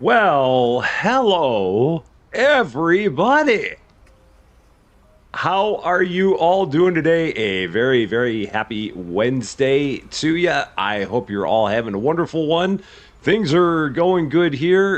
Well, hello, everybody. How are you all doing today? A very, very happy Wednesday to you. I hope you're all having a wonderful one. Things are going good here.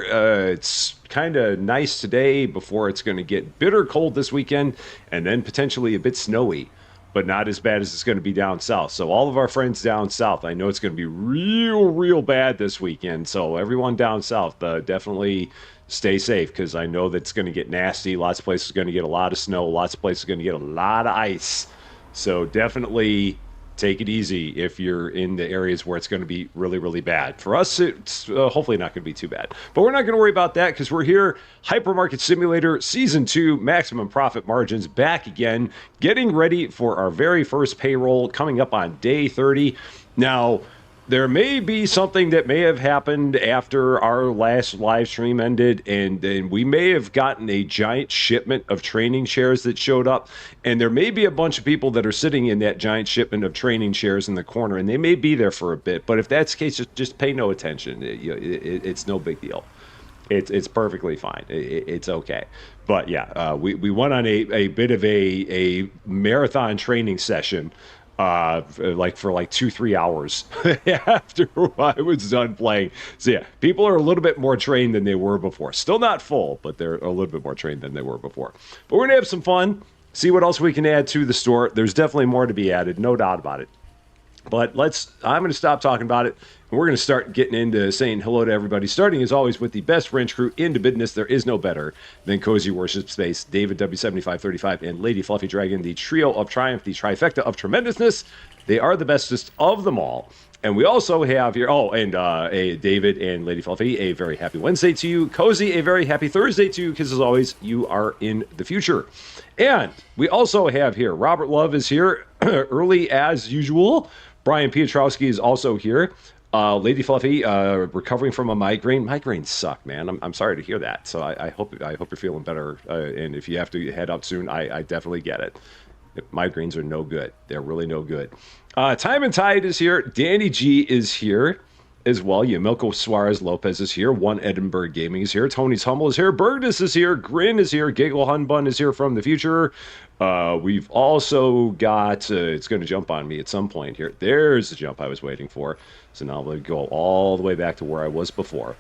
It's kind of nice today before it's going to get bitter cold this weekend and then potentially a bit snowy, but not as bad as it's going to be down south. So all of our friends down south, I know it's going to be real bad this weekend. So everyone down south, definitely stay safe because I know that's going to get nasty. Lots of places are going to get a lot of snow. Lots of places are going to get a lot of ice. So definitely take it easy if you're in the areas where it's going to be really bad. For us, it's hopefully not going to be too bad. But we're not going to worry about that because we're here. Hypermarket Simulator Season 2, Maximum Profit Margins, back again, getting ready for our very first payroll coming up on day 30. Now, there may be something that may have happened after our last live stream ended, and we may have gotten a giant shipment of training shares that showed up, and there may be a bunch of people that are sitting in that giant shipment of training shares in the corner, and they may be there for a bit, but if that's the case, just pay no attention. It's no big deal. It's perfectly fine. It's okay. But yeah, we went on a bit of a marathon training session for 2-3 hours after I was done playing. So yeah, people are a little bit more trained than they were before. Still not full, but they're a little bit more trained than they were before. But we're gonna have some fun, see what else we can add to the store. There's definitely more to be added, no doubt about it. But I'm going to stop talking about it, and we're going to start getting into saying hello to everybody, starting as always with the best wrench crew into business. There is no better than Cozy Worship Space, David W7535, and Lady Fluffy Dragon, the trio of triumph, the trifecta of tremendousness. They are the bestest of them all. And we also have here, David and Lady Fluffy, a very happy Wednesday to you. Cozy, a very happy Thursday to you, because as always, you are in the future. And we also have here, Robert Love is here early as usual. Brian Piotrowski is also here. Lady Fluffy, recovering from a migraine. Migraines suck, man. I'm sorry to hear that. So I hope you're feeling better. And if you have to head out soon, I definitely get it. Migraines are no good. They're really no good. Time and Tide is here. Danny G is here as well. Yamilko Suarez Lopez is here. One Edinburgh Gaming is here. Tony's Hummel is here. Bergdus is here. Grin is here. Giggle Hunbun is here from the future. We've also got, it's going to jump on me at some point here. There's the jump I was waiting for. So now I'm going to go all the way back to where I was before.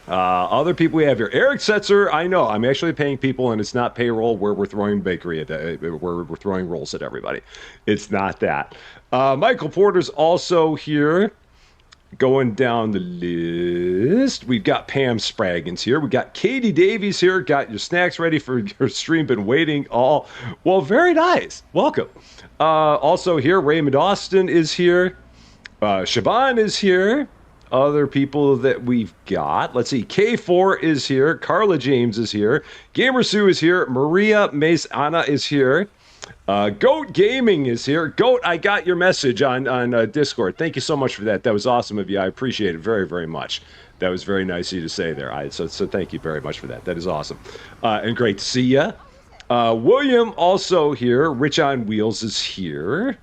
Other people we have here. Eric Setzer, I know, I'm actually paying people, and it's not payroll where we're throwing bakery at, where we're throwing rolls at everybody. It's not that. Michael Porter's also here. Going down the list, we've got Pam Spraggins here. We got Katie Davies here. Got your snacks ready for your stream. Been waiting all. Well, very nice. Welcome. Also here, Raymond Austin is here. Shaban is here. Other people that we've got. Let's see. K4 is here. Carla James is here. Gamer Sue is here. Maria Mace Anna is here. Goat Gaming is here. Goat, I got your message on Discord. Thank you so much for that. That was awesome of you. I appreciate it very much. That was very nice of you to say there. So thank you very much for that. That is awesome. And great to see you. William also here. Rich on Wheels is here.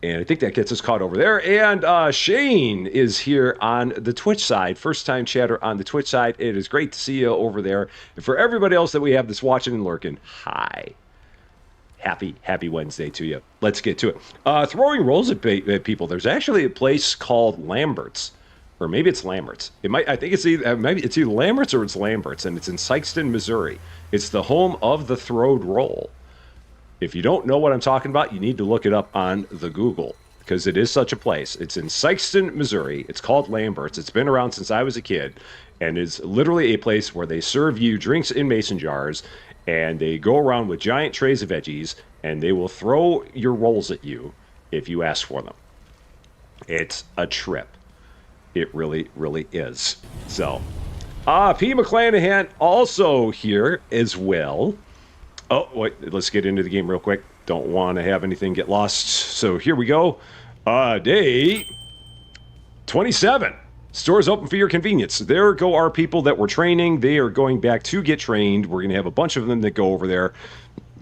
And I think that gets us caught over there. And Shane is here on the Twitch side. First time chatter on the Twitch side. It is great to see you over there. And for everybody else that we have that's watching and lurking, hi. Happy Wednesday to you. Let's get to it. Throwing rolls at people. There's actually a place called Lambert's, or maybe it's Lambert's. I think it's either Lambert's or it's Lambert's, and it's in Sikeston, Missouri. It's the home of the throwed roll. If you don't know what I'm talking about, you need to look it up on the Google, because it is such a place. It's in Sikeston, Missouri. It's called Lambert's. It's been around since I was a kid, and it's literally a place where they serve you drinks in mason jars. And they go around with giant trays of veggies, and they will throw your rolls at you if you ask for them. It's a trip. It really is. So, P. McClanahan also here as well. Oh, wait, let's get into the game real quick. Don't want to have anything get lost. So here we go. Day 27. Stores open for your convenience. There go our people that were training. They are going back to get trained. We're going to have a bunch of them that go over there.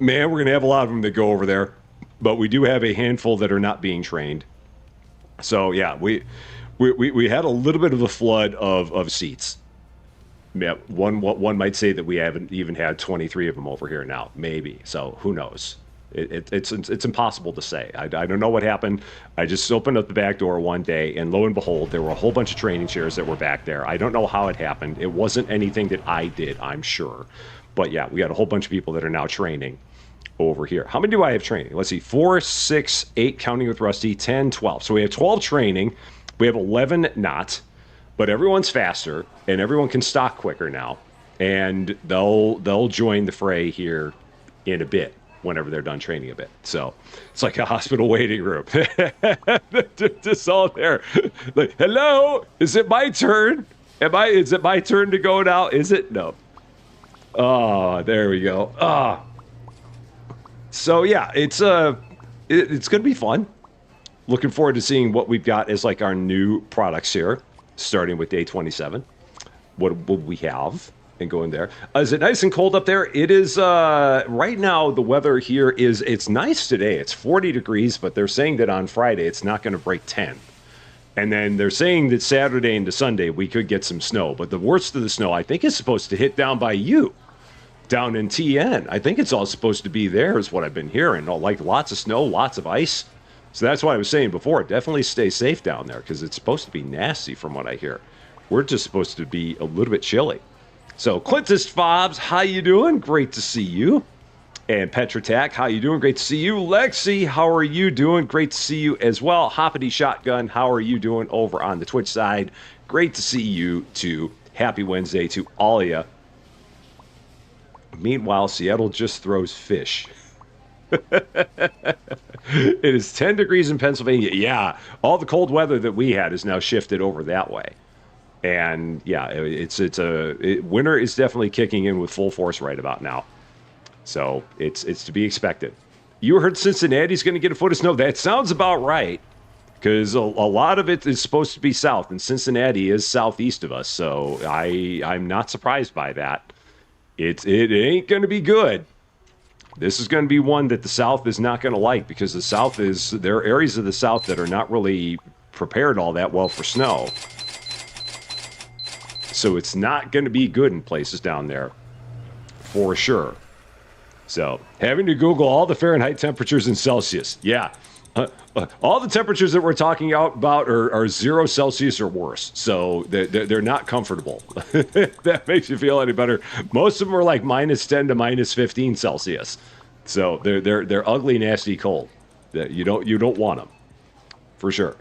Man, we're going to have a lot of them that go over there. But we do have a handful that are not being trained. So, yeah, we had a little bit of a flood of seats. Yeah, one might say that we haven't even had 23 of them over here now, maybe. So who knows? It's impossible to say. I don't know what happened. I just opened up the back door one day, and lo and behold, there were a whole bunch of training chairs that were back there. I don't know how it happened. It wasn't anything that I did, I'm sure. But yeah, we got a whole bunch of people that are now training over here. How many do I have training? Let's see, 4, 6, 8, counting with Rusty, 10, 12. So we have 12 training. We have 11 not. But everyone's faster, and everyone can stock quicker now, and they'll join the fray here in a bit whenever they're done training a bit. So it's like a hospital waiting room. Just all there. Like, hello, is it my turn? Is it my turn to go now? Is it? No. Oh, there we go. So yeah, it's gonna be fun. Looking forward to seeing what we've got as like our new products here. Starting with day 27. What will we have? And going there. Is it nice and cold up there? It is, right now, the weather here it's nice today. It's 40 degrees, but they're saying that on Friday, it's not going to break 10. And then they're saying that Saturday into Sunday, we could get some snow. But the worst of the snow, I think, is supposed to hit down by you. Down in TN. I think it's all supposed to be there, is what I've been hearing. Like lots of snow, lots of ice. So that's what I was saying before. Definitely stay safe down there because it's supposed to be nasty from what I hear. We're just supposed to be a little bit chilly. So Clintus Fobs, how you doing? Great to see you. And Petratak, how you doing? Great to see you. Lexi, how are you doing? Great to see you as well. Hoppity Shotgun, how are you doing over on the Twitch side? Great to see you too. Happy Wednesday to all of you. Meanwhile, Seattle just throws fish. It is 10 degrees in Pennsylvania. Yeah, all the cold weather that we had is now shifted over that way. And yeah, winter is definitely kicking in with full force right about now. So it's to be expected. You heard Cincinnati's going to get a foot of snow. That sounds about right, because a lot of it is supposed to be south, and Cincinnati is southeast of us. So I'm not surprised by that. It ain't going to be good. This is going to be one that the South is not going to like, because there are areas of the South that are not really prepared all that well for snow. So it's not going to be good in places down there, for sure. So having to Google all the Fahrenheit temperatures in Celsius. Yeah. All the temperatures that we're talking about are 0 Celsius or worse. So they're not comfortable. If that makes you feel any better. Most of them are like -10 to -15 Celsius. So they're ugly, nasty cold. You don't want them, for sure.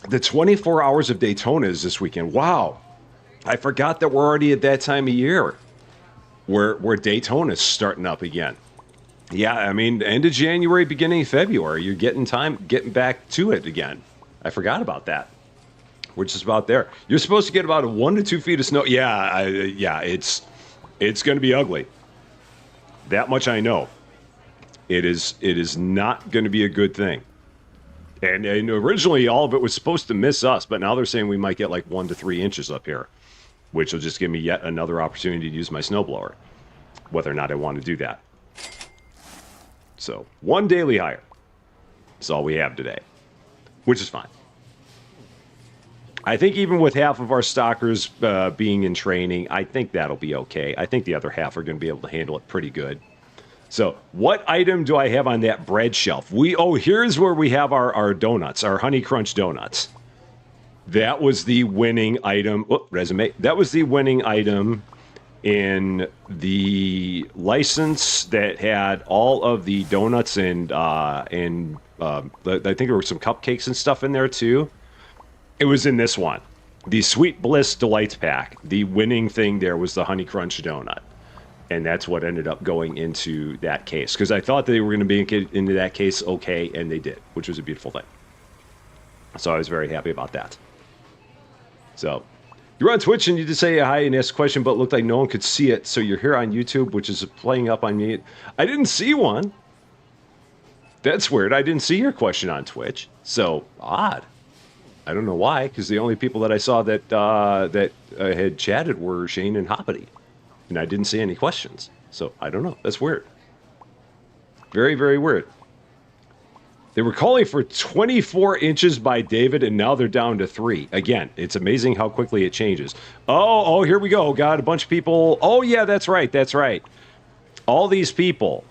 The 24 hours of Daytona is this weekend. Wow. I forgot that we're already at that time of year where Daytona's starting up again. Yeah, I mean, end of January, beginning of February, you're getting back to it again. I forgot about that. We're just about there. You're supposed to get about 1 to 2 feet of snow. Yeah, it's going to be ugly. That much I know. It is not going to be a good thing. And originally, all of it was supposed to miss us, but now they're saying we might get like 1 to 3 inches up here, which will just give me yet another opportunity to use my snowblower, whether or not I want to do that. So 1 daily higher. That's all we have today, which is fine. I think even with half of our stockers being in training, I think that'll be okay. I think the other half are going to be able to handle it pretty good. So what item do I have on that bread shelf? Here's where we have our donuts, our Honey Crunch donuts. That was the winning item. Resume. That was the winning item in the license that had all of the donuts and I think there were some cupcakes and stuff in there too. It was in this one, the Sweet Bliss Delights Pack. The winning thing there was the Honey Crunch donut, and that's what ended up going into that case, because I thought they were going to be into that case okay, and they did, which was a beautiful thing. So I was very happy about that. So you're on Twitch and you just say hi and ask a question, but it looked like no one could see it. So you're here on YouTube, which is playing up on me. I didn't see one. That's weird. I didn't see your question on Twitch. So odd. I don't know why, because the only people that I saw that had chatted were Shane and Hoppity, and I didn't see any questions. So I don't know. That's weird. Very, very weird. They were calling for 24 inches by David, and now they're down to 3. Again, it's amazing how quickly it changes. Oh, here we go. Got a bunch of people. Oh, yeah, that's right. That's right. All these people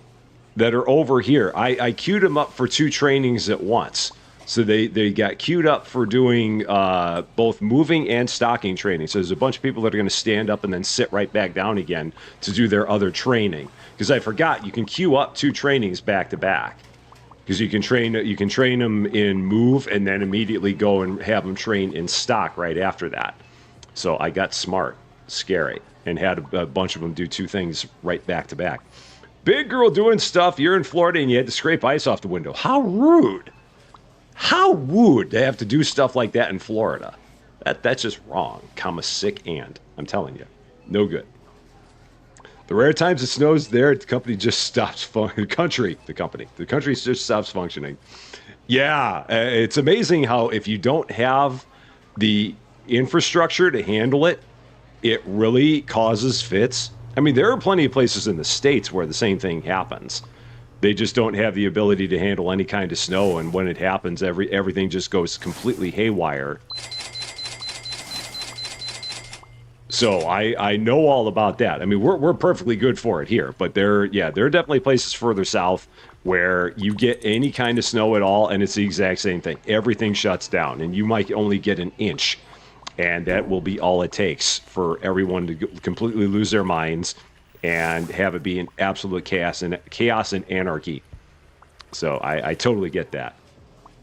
that are over here, I queued them up for 2 trainings at once. So they got queued up for doing both moving and stocking training. So there's a bunch of people that are going to stand up and then sit right back down again to do their other training. Because I forgot, you can queue up 2 trainings back to back. Because you can train them in move and then immediately go and have them train in stock right after that. So I got smart, scary, and had a bunch of them do 2 things right back to back. Big girl doing stuff. You're in Florida and you had to scrape ice off the window. How rude. How rude to have to do stuff like that in Florida. That's just wrong. Sick and I'm telling you, no good. The rare times it snows there, the company just stops the country just stops functioning. Yeah, it's amazing how if you don't have the infrastructure to handle it, it really causes fits. I mean, there are plenty of places in the States where the same thing happens. They just don't have the ability to handle any kind of snow, and when it happens, everything just goes completely haywire. So I know all about that. I mean, we're perfectly good for it here, but there are definitely places further south where you get any kind of snow at all, and it's the exact same thing. Everything shuts down, and you might only get an inch, and that will be all it takes for everyone to completely lose their minds and have it be an absolute chaos and anarchy. So I totally get that.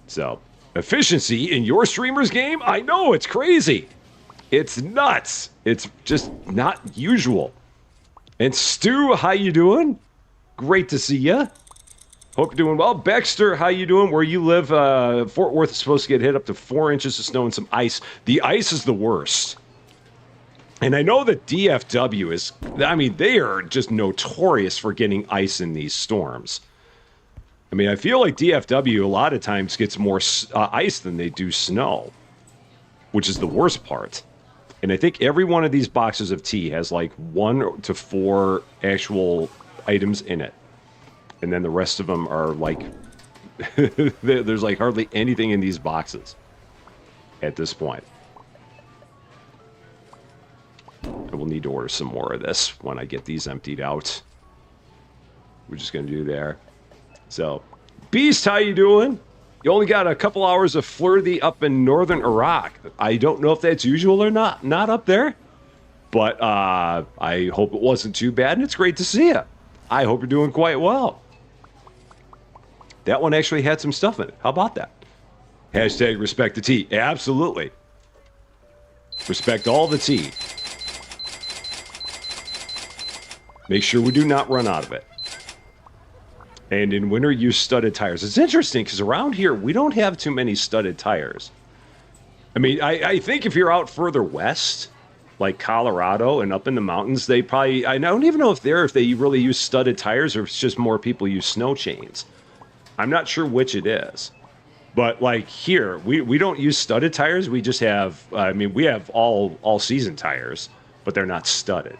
So efficiency in your streamer's game? I know, it's crazy. It's nuts. It's just not usual. And Stu, how you doing? Great to see ya. Hope you're doing well. Baxter, how you doing? Where you live, Fort Worth is supposed to get hit up to 4 inches of snow and some ice. The ice is the worst. And I know that DFW is, I mean, they are just notorious for getting ice in these storms. I mean, I feel like DFW a lot of times gets more ice than they do snow, which is the worst part. And I think every one of these boxes of tea has like 1 to 4 actual items in it. And then the rest of them are like, there's like hardly anything in these boxes at this point. I will need to order some more of this when I get these emptied out. We're just going to do there. So, Beast, how you doing? You only got a couple hours of flurry up in northern Iraq. I don't know if that's usual or not up there. But I hope it wasn't too bad, and it's great to see you. I hope you're doing quite well. That one actually had some stuff in it. How about that? Hashtag respect the tea. Absolutely. Respect all the tea. Make sure we do not run out of it. And in winter, use studded tires. It's interesting because around here, we don't have too many studded tires. I mean, I think if you're out further west, like Colorado and up in the mountains, they probably, I don't even know if they really use studded tires or if it's just more people use snow chains. I'm not sure which it is. But like here, we don't use studded tires. We just have, we have all season tires, but they're not studded.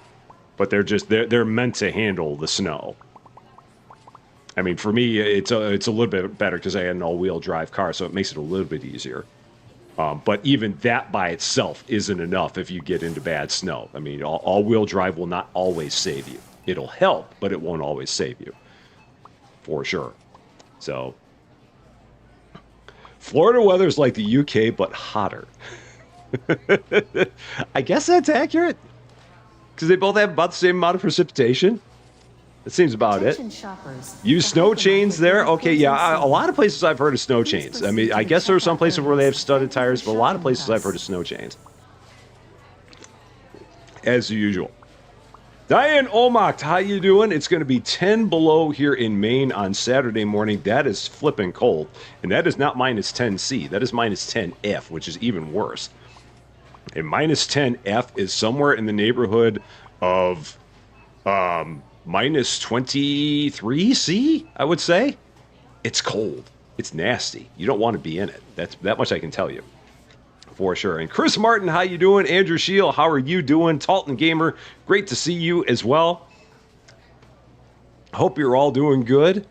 But they're meant to handle the snow. I mean, for me, it's a little bit better because I had an all-wheel drive car, so it makes it a little bit easier. But even that by itself isn't enough if you get into bad snow. I mean, all-wheel drive will not always save you. It'll help, but it won't always save you. For sure. So, Florida weather's like the UK, but hotter. I guess that's accurate. Because they both have about the same amount of precipitation. That seems about it. Use snow chains there? Okay, yeah, a lot of places I've heard of snow chains. I mean, I guess there are some places where they have studded tires, but a lot of places I've heard of snow chains. As usual. Diane Omacht, how you doing? It's going to be 10 below here in Maine on Saturday morning. That is flipping cold. And that is not minus 10C. That is minus 10F, which is even worse. And minus 10F is somewhere in the neighborhood of minus 23C, I would say. It's cold. It's nasty. You don't want to be in it. That much I can tell you. For sure. And Chris Martin, how you doing? Andrew Shield, how are you doing? Talton Gamer, great to see you as well. Hope you're all doing good.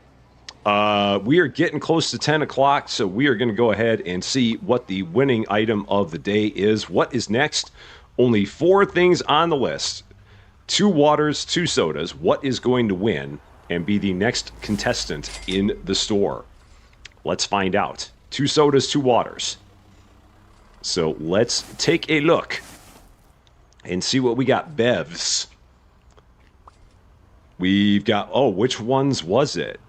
We are getting close to 10 o'clock, so we are going to go ahead and see what the winning item of the day is. What is next? Only 4 things on the list. 2 waters, 2 sodas. What is going to win and be the next contestant in the store? Let's find out. 2 sodas, 2 waters. So let's take a look and see what we got. Bevs. We've got, oh, which ones was it?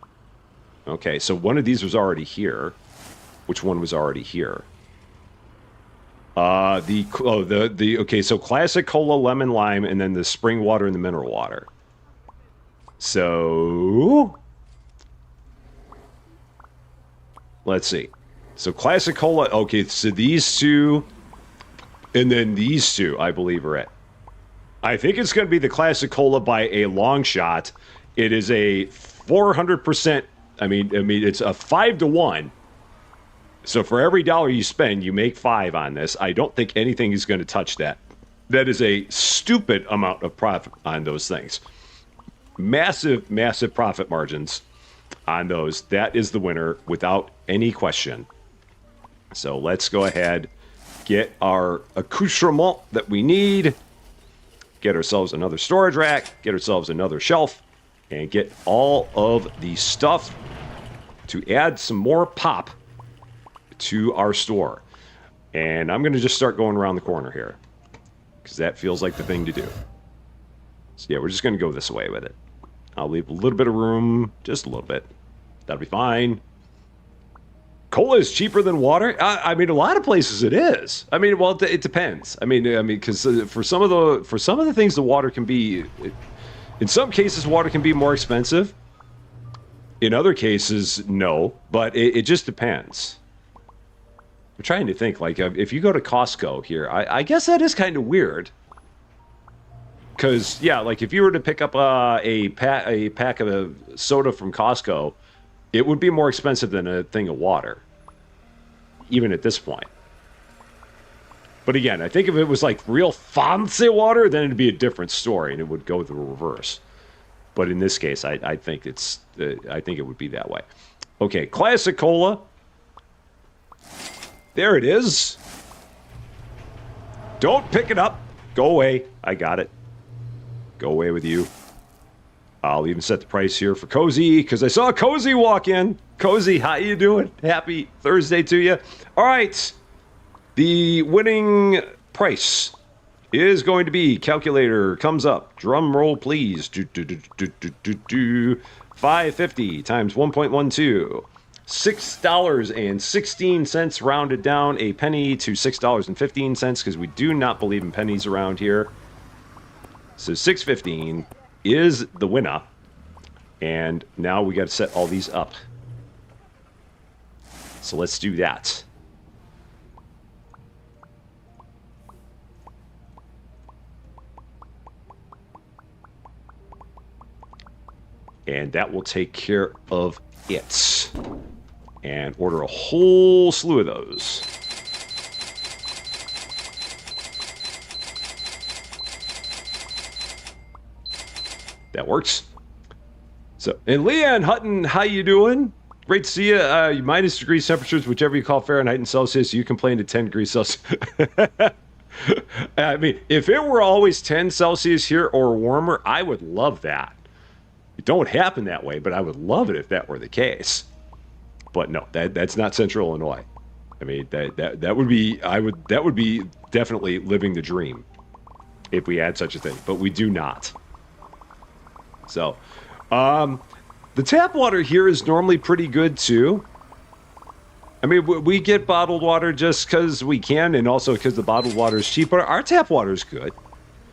Okay, so one of these was already here. Which one was already here? Okay, so classic cola, lemon, lime, and then the spring water and the mineral water. So let's see. So classic cola, okay, so these 2, and then these 2, I believe, are it. I think it's going to be the classic cola by a long shot. It is a 400%. I mean, it's a 5 to 1. So for every dollar you spend, you make 5 on this. I don't think anything is going to touch that. That is a stupid amount of profit on those things. Massive, massive profit margins on those. That is the winner without any question. So let's go ahead, get our accoutrement that we need, get ourselves another storage rack, get ourselves another shelf, and get all of the stuff to add some more pop to our store. And I'm going to just start going around the corner here because that feels like the thing to do. So yeah, we're just going to go this way with it. I'll leave a little bit of room, just a little bit. That'll be fine. Cola is cheaper than water. I mean, a lot of places it is. I mean, well, it depends. I mean, because for some of the things, the water can be. In some cases, water can be more expensive. In other cases, no. But it just depends. I'm trying to think. Like, if you go to Costco here, I guess that is kind of weird. Because yeah, like if you were to pick up a pack of a soda from Costco, it would be more expensive than a thing of water, even at this point. But again, I think if it was like real fancy water, then it'd be a different story, and it would go the reverse. But in this case, I think I think it would be that way. Okay, classic cola. There it is. Don't pick it up. Go away. I got it. Go away with you. I'll even set the price here for Cozy, because I saw Cozy walk in. Cozy, how you doing? Happy Thursday to you. All right. The winning price is going to be, calculator comes up. Drum roll, please. 550 times 1.12. $6.16 rounded down a penny to $6.15 because we do not believe in pennies around here. So $6.15 is the winner. And now we got to set all these up. So let's do that. And that will take care of it. And order a whole slew of those. That works. So, and Leanne Hutton, how you doing? Great to see you. Minus degrees temperatures, whichever you call Fahrenheit and Celsius. You complained at 10 degrees Celsius. I mean, if it were always 10 Celsius here or warmer, I would love that. It don't happen that way, but I would love it if that were the case. But no, that's not Central Illinois. I mean, that would be that would be definitely living the dream if we had such a thing, but we do not. So, the tap water here is normally pretty good too. I mean, we get bottled water just because we can, and also because the bottled water is cheap. But our tap water is good.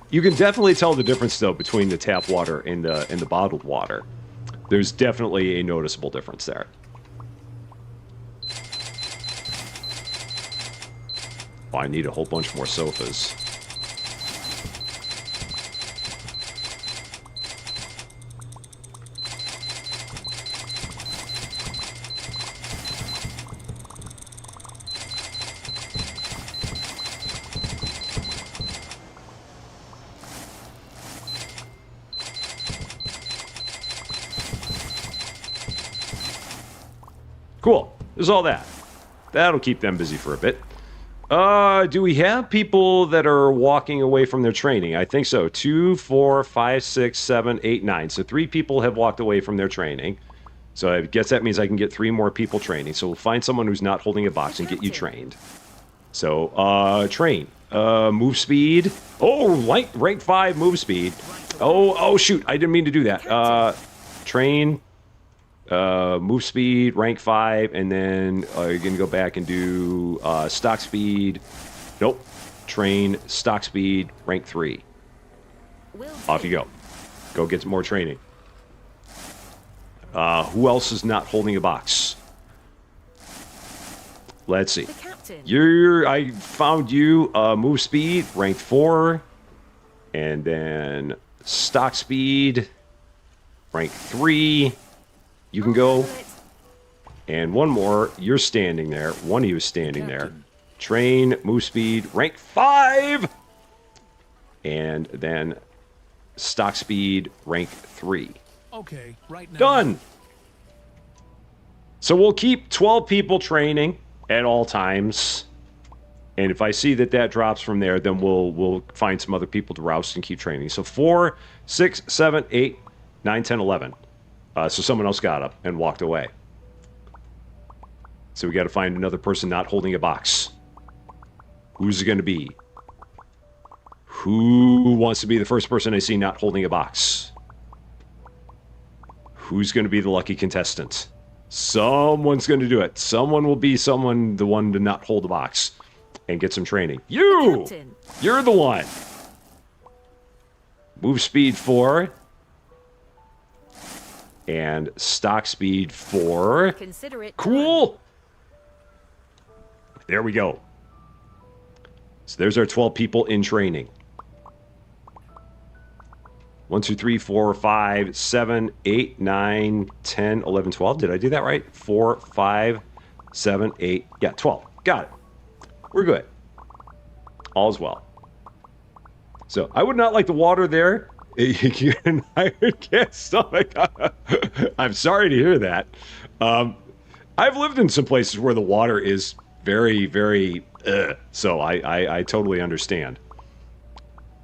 You can definitely tell the difference though between the tap water and the bottled water. There's definitely a noticeable difference there. Oh, I need a whole bunch more sofas. Cool. There's all that. That'll keep them busy for a bit. Do we have people that are walking away from their training? I think so. 2, 4, 5, 6, 7, 8, 9. So 3 people have walked away from their training. So I guess that means I can get 3 more people training. So we'll find someone who's not holding a box and get you trained. So, train. Move speed. Oh, rank 5 move speed. Oh, shoot. I didn't mean to do that. Train. Move speed, rank 5, and then you're going to go back and do stock speed. Nope. Train, stock speed, rank 3. Off you go. Go get some more training. Who else is not holding a box? Let's see. I found you. Move speed, rank 4. And then stock speed, rank 3. You can go. And one more. You're standing there. One of you is standing there. Train, move speed, rank 5. And then stock speed, rank 3. Okay, right now. Done. So we'll keep 12 people training at all times. And if I see that drops from there, then we'll find some other people to roust and keep training. So 4, 6, 7, 8, 9, 10, 11. So someone else got up and walked away. So we got to find another person not holding a box. Who's it going to be? Who wants to be the first person I see not holding a box? Who's going to be the lucky contestant? Someone's going to do it. Someone will be the one to not hold a box and get some training. You! You're the one. Move speed 4. And stock speed 4. Consider it cool. Done. There we go. So there's our 12 people in training. 1, 2, 3, 4, 5, 7, 8, 9, 10, 11, 12. Did I do that right? 4, 5, 7, 8. Yeah, 12. Got it. We're good. All's well. So I would not like the water there. I can't stomach. I'm sorry to hear that. I've lived in some places where the water is very, very. So I totally understand.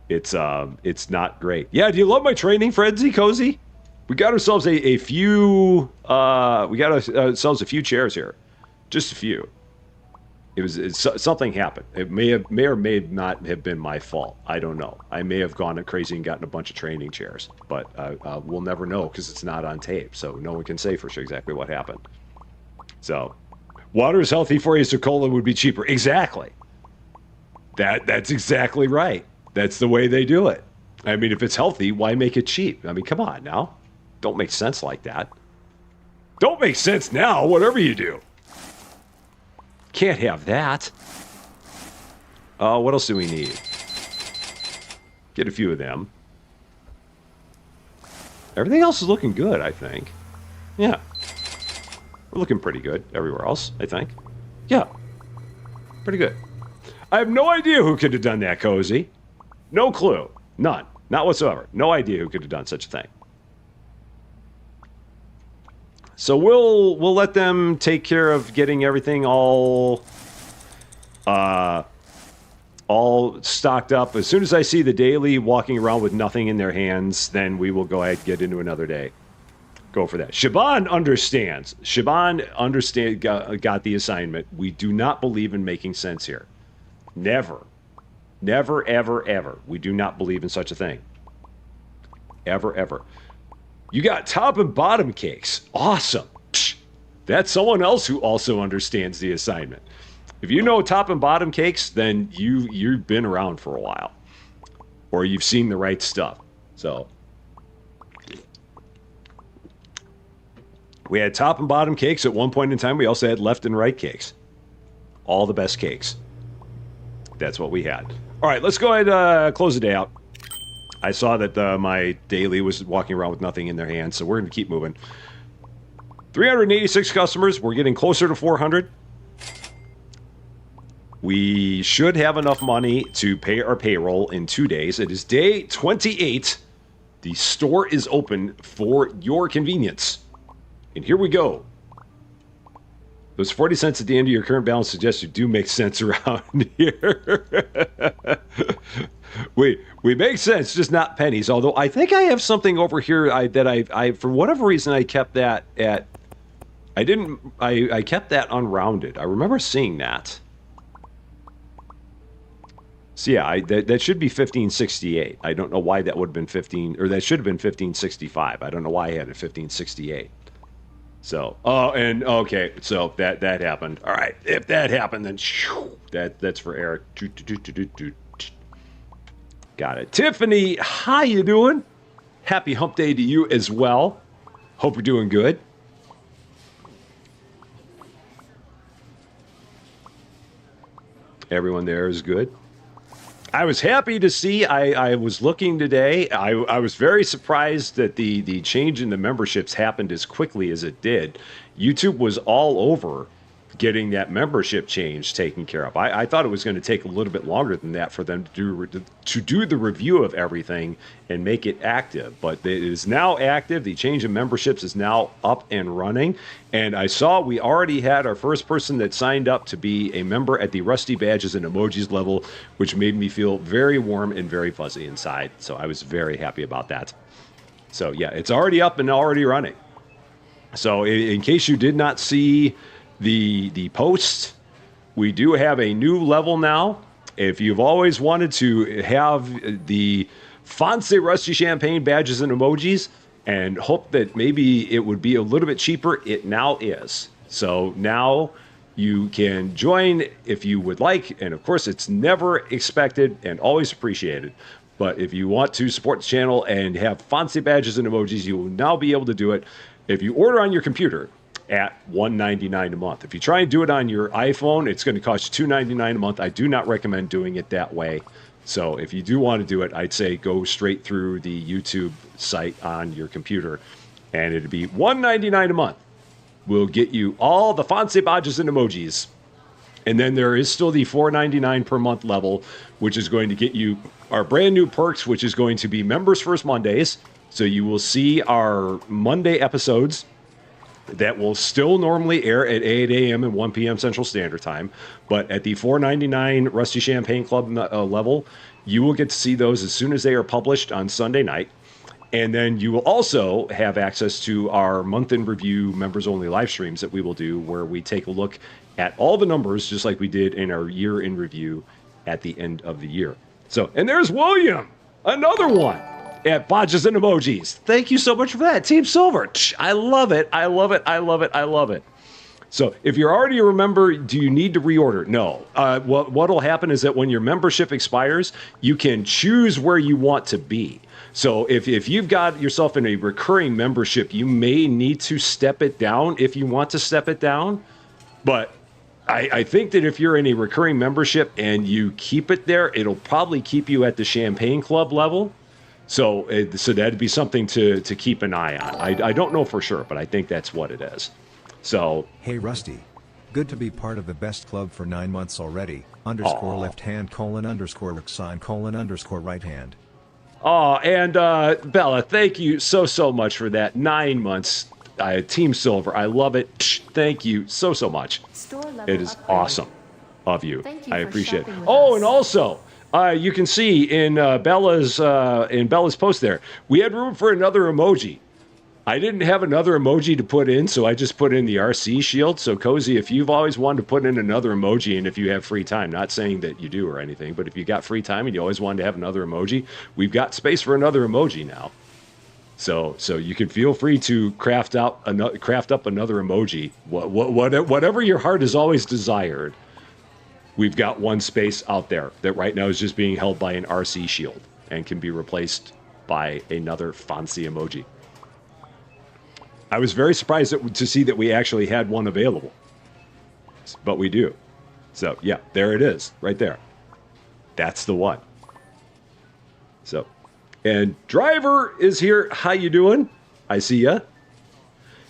It's not great. Yeah. Do you love my training, Fredzy Cozy? We got ourselves a few. We got ourselves a few chairs here, just a few. Something happened. It may or may not have been my fault. I don't know. I may have gone crazy and gotten a bunch of training chairs, but we'll never know because it's not on tape, so no one can say for sure exactly what happened. So, water is healthy for you, so cola would be cheaper. Exactly. That's exactly right. That's the way they do it. I mean, if it's healthy, why make it cheap? I mean, come on now. Don't make sense like that. Don't make sense now, whatever you do. Can't have that. What else do we need? Get a few of them. Everything else is looking good, I think. Yeah. We're looking pretty good everywhere else, I think. Yeah. Pretty good. I have no idea who could have done that, Cozy. No clue. None. Not whatsoever. No idea who could have done such a thing. So we'll let them take care of getting everything all stocked up. As soon as I see the daily walking around with nothing in their hands, then we will go ahead and get into another day. Go for that. Shaban understands. Got the assignment. We do not believe in making sense here. Never. Never, ever, ever. We do not believe in such a thing. Ever, ever. You got top and bottom cakes. Awesome. Psh, that's someone else who also understands the assignment. If you know top and bottom cakes, then you've been around for a while. Or you've seen the right stuff. So we had top and bottom cakes at one point in time. We also had left and right cakes. All the best cakes. That's what we had. All right, let's go ahead and close the day out. I saw that my daily was walking around with nothing in their hands, so we're going to keep moving. 386 customers. We're getting closer to 400. We should have enough money to pay our payroll in 2 days. It is day 28. The store is open for your convenience. And here we go. Those 40 cents at the end of your current balance suggests you do make sense around here. we make sense, just not pennies. Although I think I have something over here that I for whatever reason I kept that at. I kept that unrounded. I remember seeing that. So yeah, that should be 1568. I don't know why that would have been 15, or that should have been 1565. I don't know why I had it 1568. So, and okay, so that happened. All right, if that happened, then that's for Eric. Got it. Tiffany, how you doing? Happy hump day to you as well. Hope you're doing good. Everyone there is good. I was happy to see, I was looking today, I was very surprised that the change in the memberships happened as quickly as it did. YouTube was all over getting that membership change taken care of. I thought it was going to take a little bit longer than that for them to do the review of everything and make it active. But it is now active. The change in memberships is now up and running. And I saw we already had our first person that signed up to be a member at the Rusty Badges and Emojis level, which made me feel very warm and very fuzzy inside. So I was very happy about that. So yeah, it's already up and already running. So in case you did not see the post, we do have a new level now. If you've always wanted to have the fancy Rusty Champagne badges and emojis and hope that maybe it would be a little bit cheaper, it now is. So now you can join if you would like, and of course it's never expected and always appreciated. But if you want to support the channel and have fancy badges and emojis, you will now be able to do it if you order on your computer at $1.99 a month. If you try and do it on your iPhone, it's going to cost you $2.99 a month. I do not recommend doing it that way. So if you do want to do it, I'd say go straight through the YouTube site on your computer, and it'd be $1.99 a month. We'll get you all the fancy badges and emojis. And then there is still the $4.99 per month level, which is going to get you our brand new perks, which is going to be Members First Mondays. So you will see our Monday episodes that will still normally air at 8 a.m. and 1 p.m. Central Standard Time. But at the $4.99 Rusty Champagne Club level, you will get to see those as soon as they are published on Sunday night. And then you will also have access to our month in review members only live streams that we will do, where we take a look at all the numbers, just like we did in our year in review at the end of the year. So, and there's William, another one at Badges and Emojis. Thank you so much for that, Team Silver. I love it. I love it. I love it. I love it. So if you're already a member, do you need to reorder? No. What will happen is that when your membership expires, you can choose where you want to be. So if you've got yourself in a recurring membership, you may need to step it down if you want to step it down. But I think that if you're in a recurring membership and you keep it there, it'll probably keep you at the Champagne Club level. So that'd be something to keep an eye on. I don't know for sure, but I think that's what it is. So hey Rusty, good to be part of the best club for 9 months already. _ left hand : _ right hand. Oh, and Bella, thank you so much for that. 9 months, Team Silver. I love it. Thank you so much. It is awesome of you. I appreciate it. Oh, and also, you can see in Bella's post there, we had room for another emoji. I didn't have another emoji to put in, so I just put in the RC shield. So Cozy, if you've always wanted to put in another emoji, and if you have free time, not saying that you do or anything, but if you got free time and you always wanted to have another emoji, we've got space for another emoji now. So you can feel free to craft up another emoji, whatever your heart has always desired. We've got one space out there that right now is just being held by an RC shield and can be replaced by another fancy emoji. I was very surprised to see that we actually had one available, but we do. So yeah, there it is, right there. That's the one. So, and Driver is here. How you doing? I see ya.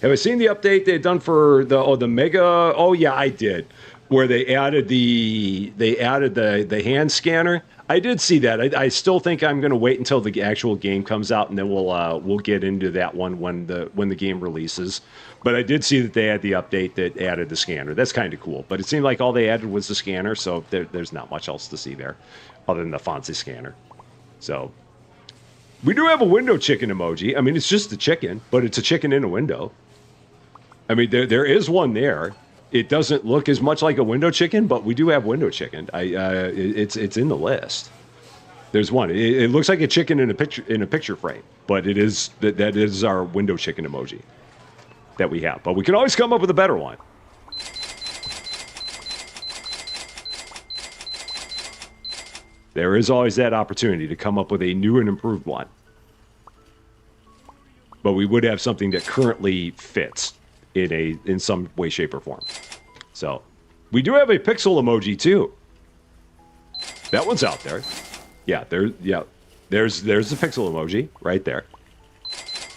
Have I seen the update they've done for the mega? Oh yeah, I did. where they added the hand scanner. I did see that. I still think I'm going to wait until the actual game comes out, and then we'll get into that one when the game releases. But I did see that they had the update that added the scanner. That's kind of cool. But it seemed like all they added was the scanner, so there's not much else to see there, other than the Fonzie scanner. So we do have a window chicken emoji. I mean, it's just a chicken, but it's a chicken in a window. I mean, there is one there. It doesn't look as much like a window chicken, but we do have window chicken. It's in the list. There's one. It looks like a chicken in a picture frame, but it is that is our window chicken emoji that we have. But we can always come up with a better one. There is always that opportunity to come up with a new and improved one. But we would have something that currently fits in some way, shape, or form. So we do have a pixel emoji too. That one's out there. Yeah, there's the pixel emoji right there.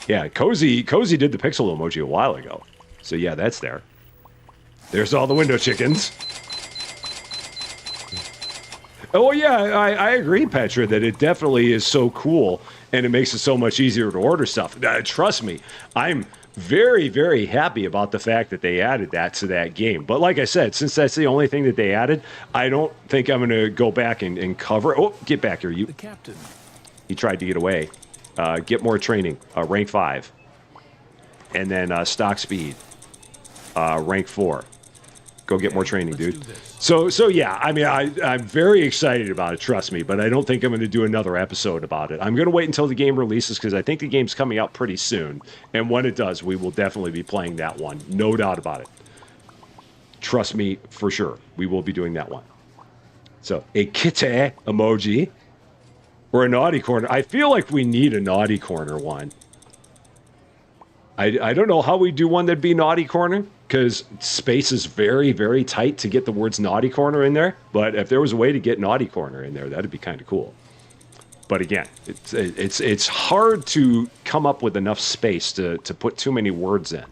Yeah, Cozy did the pixel emoji a while ago. So yeah, that's there. There's all the window chickens. Oh yeah, I agree, Petra, that it definitely is so cool, and it makes it so much easier to order stuff. Trust me, I'm very, very happy about the fact that they added that to that game. But like I said, since that's the only thing that they added, I don't think I'm going to go back and cover. Oh, get back here, you. The captain. He tried to get away. Get more training, rank 5. And then stock speed, rank 4. Go get more training, dude. So yeah, I mean, I'm very excited about it, trust me, but I don't think I'm going to do another episode about it. I'm going to wait until the game releases because I think the game's coming out pretty soon. And when it does, we will definitely be playing that one. No doubt about it. Trust me, for sure. We will be doing that one. So, a kitty emoji or a naughty corner. I feel like we need a naughty corner one. I don't know how we do one that'd be naughty corner, because space is very, very tight to get the words naughty corner in there. But if there was a way to get naughty corner in there, that'd be kind of cool. But again, it's hard to come up with enough space to put too many words in.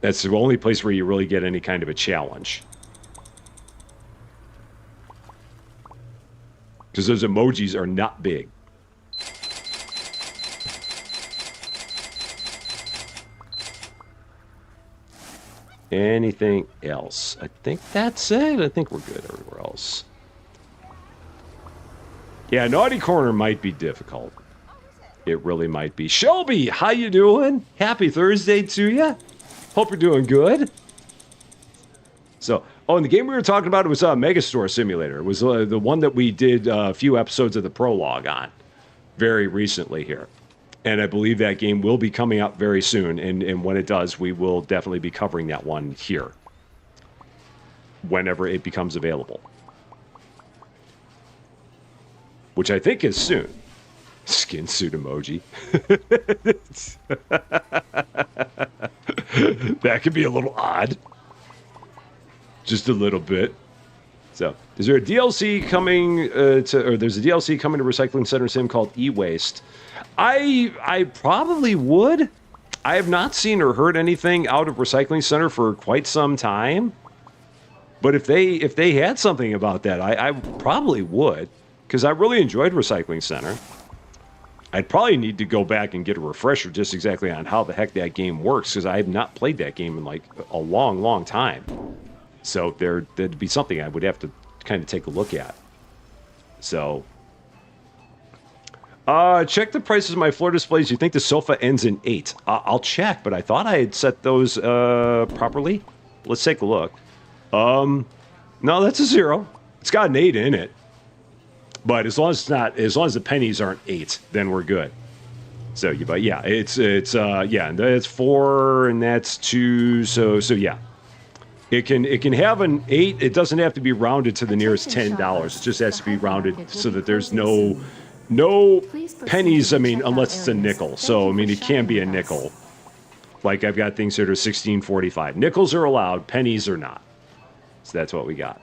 That's the only place where you really get any kind of a challenge. Because those emojis are not big. Anything else? I think that's it. I think we're good everywhere else. Yeah, naughty corner might be difficult. It really might be. Shelby, how you doing? Happy Thursday to you. Hope you're doing good. So, and the game we were talking about was Megastore Simulator. It was the one that we did a few episodes of the prologue on very recently here. And I believe that game will be coming out very soon. And when it does, we will definitely be covering that one here whenever it becomes available. Which I think is soon. Skin suit emoji. That could be a little odd. Just a little bit. So, is there a DLC coming there's a DLC coming to Recycling Center Sim called E-Waste? I probably would. I have not seen or heard anything out of Recycling Center for quite some time. But if they had something about that, I probably would. Because I really enjoyed Recycling Center. I'd probably need to go back and get a refresher just exactly on how the heck that game works. Because I have not played that game in like a long, long time. So there'd be something I would have to kind of take a look at. So... check the prices of my floor displays. You think the sofa ends in 8? I'll check, but I thought I had set those properly. Let's take a look. No, that's a 0. It's got an 8 in it. But as long as the pennies aren't 8, then we're good. So, but yeah, it's and that's 4 and that's 2. So yeah. It can have an 8. It doesn't have to be rounded to the nearest $10. It just has to be rounded so that there's no pennies, I mean, unless it's a nickel. So, I mean, it can be a nickel. Like, I've got things that are 16.45. Nickels are allowed, pennies are not. So that's what we got.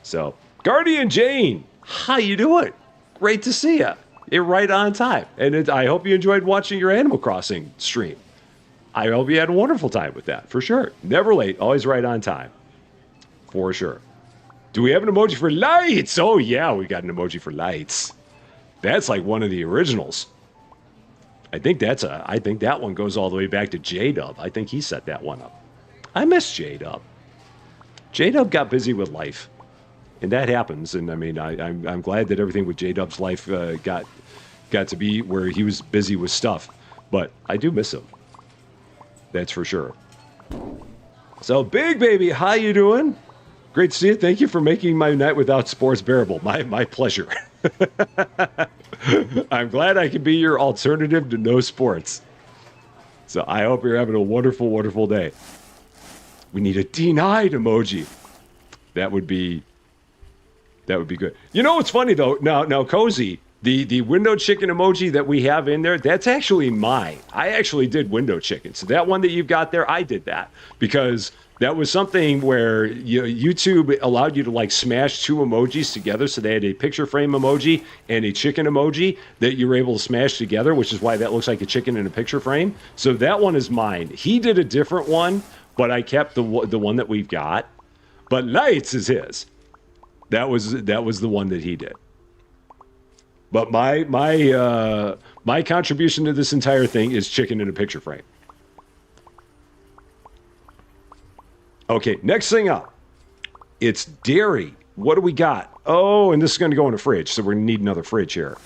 So, Guardian Jane, how you doing? Great to see you. You're right on time. And I hope you enjoyed watching your Animal Crossing stream. I hope you had a wonderful time with that, for sure. Never late, always right on time. For sure. Do we have an emoji for lights? Oh, yeah, we got an emoji for lights. That's like one of the originals. I think that one goes all the way back to J-Dub. I think he set that one up. I miss J-Dub. J-Dub got busy with life. And that happens. And I mean, I'm glad that everything with J-Dub's life got to be where he was busy with stuff. But I do miss him. That's for sure. So, Big Baby, how you doing? Great to see you. Thank you for making my night without sports bearable. My pleasure. I'm glad I can be your alternative to no sports. So I hope you're having a wonderful, wonderful day. We need a denied emoji. That would be good. You know what's funny though? Now, Cozy, the window chicken emoji that we have in there, that's actually mine. I actually did window chicken. So that one that you've got there, I did that because that was something where YouTube allowed you to like smash two emojis together. So they had a picture frame emoji and a chicken emoji that you were able to smash together, which is why that looks like a chicken in a picture frame. So that one is mine. He did a different one, but I kept the one that we've got. But lights is his. That was the one that he did. But my contribution to this entire thing is chicken in a picture frame. Okay, next thing up. It's dairy. What do we got? Oh, and this is going to go in a fridge, so we're going to need another fridge here.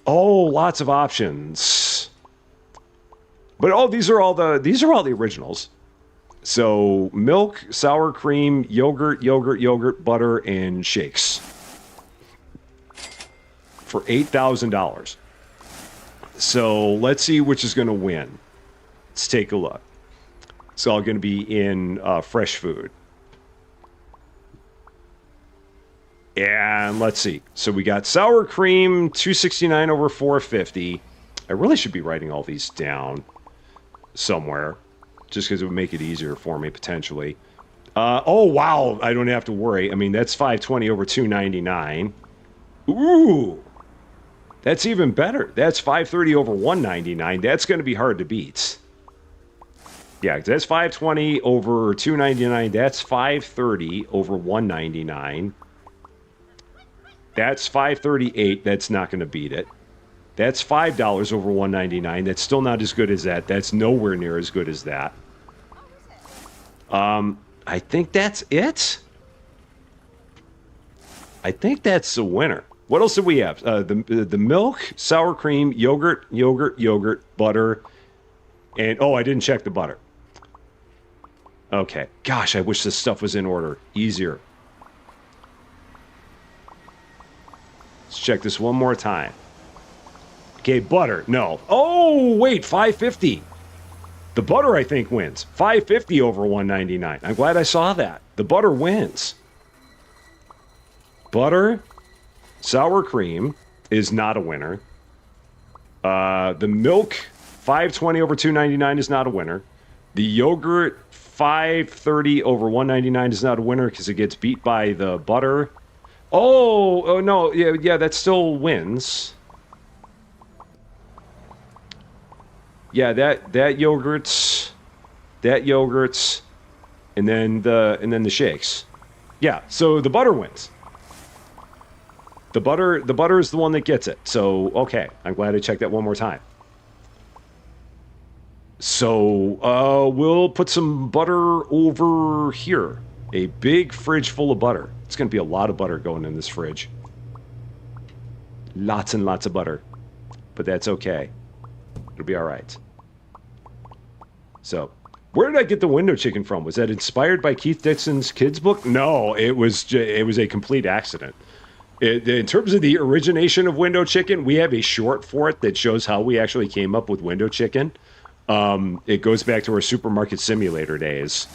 Oh, lots of options. But these are all the originals. So, milk, sour cream, yogurt, butter, and shakes. For $8,000. So, let's see which is going to win. Let's take a look. It's all going to be in fresh food. And let's see. So we got sour cream, $269 over $450. I really should be writing all these down somewhere, just because it would make it easier for me potentially. Oh wow, I don't have to worry. I mean, that's $520 over $299. Ooh, that's even better. That's $530 over $199. That's going to be hard to beat. Yeah, that's $520 over $299. That's $530 over $199. That's $538. That's not going to beat it. That's $5 over $199. That's still not as good as that. That's nowhere near as good as that. I think that's it. I think that's the winner. What else do we have? The milk, sour cream, yogurt, butter, and I didn't check the butter. Okay. Gosh, I wish this stuff was in order. Easier. Let's check this one more time. Okay, butter. No. Oh, wait, $5.50. The butter, I think, wins. $5.50 over $199. I'm glad I saw that. The butter wins. Butter, sour cream is not a winner. The milk, $5.20 over $299 is not a winner. The yogurt, $5.30 over $199 is not a winner because it gets beat by the butter. Oh no, yeah, that still wins. Yeah, that yogurt's, and then the shakes. Yeah, so the butter wins. The butter is the one that gets it. So okay, I'm glad I checked that one more time. So we'll put some butter over here. A big fridge full of butter. It's going to be a lot of butter going in this fridge. Lots and lots of butter. But that's okay. It'll be all right. So, where did I get the window chicken from? Was that inspired by Keith Dixon's kids book? No, it was a complete accident. In terms of the origination of window chicken, we have a short for it that shows how we actually came up with window chicken. It goes back to our supermarket simulator days.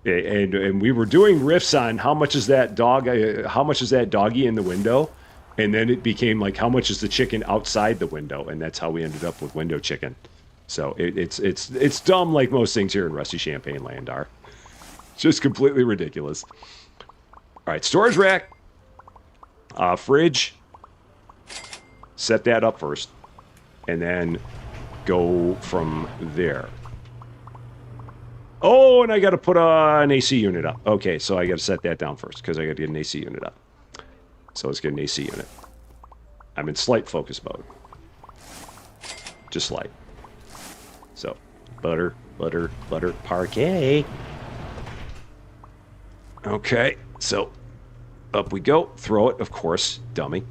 And we were doing riffs on how much is that doggy in the window, and then it became like how much is the chicken outside the window, and that's how we ended up with window chicken. So it's dumb like most things here in Rusty Champaign land are. Just completely ridiculous. All right, storage rack, fridge. Set that up first, and then go from there. Oh, and I got to put an AC unit up. Okay, so I got to set that down first because I got to get an AC unit up. So let's get an AC unit. I'm in slight focus mode. Just slight. So, butter, butter, butter, parquet. Okay, so up we go. Throw it, of course, dummy.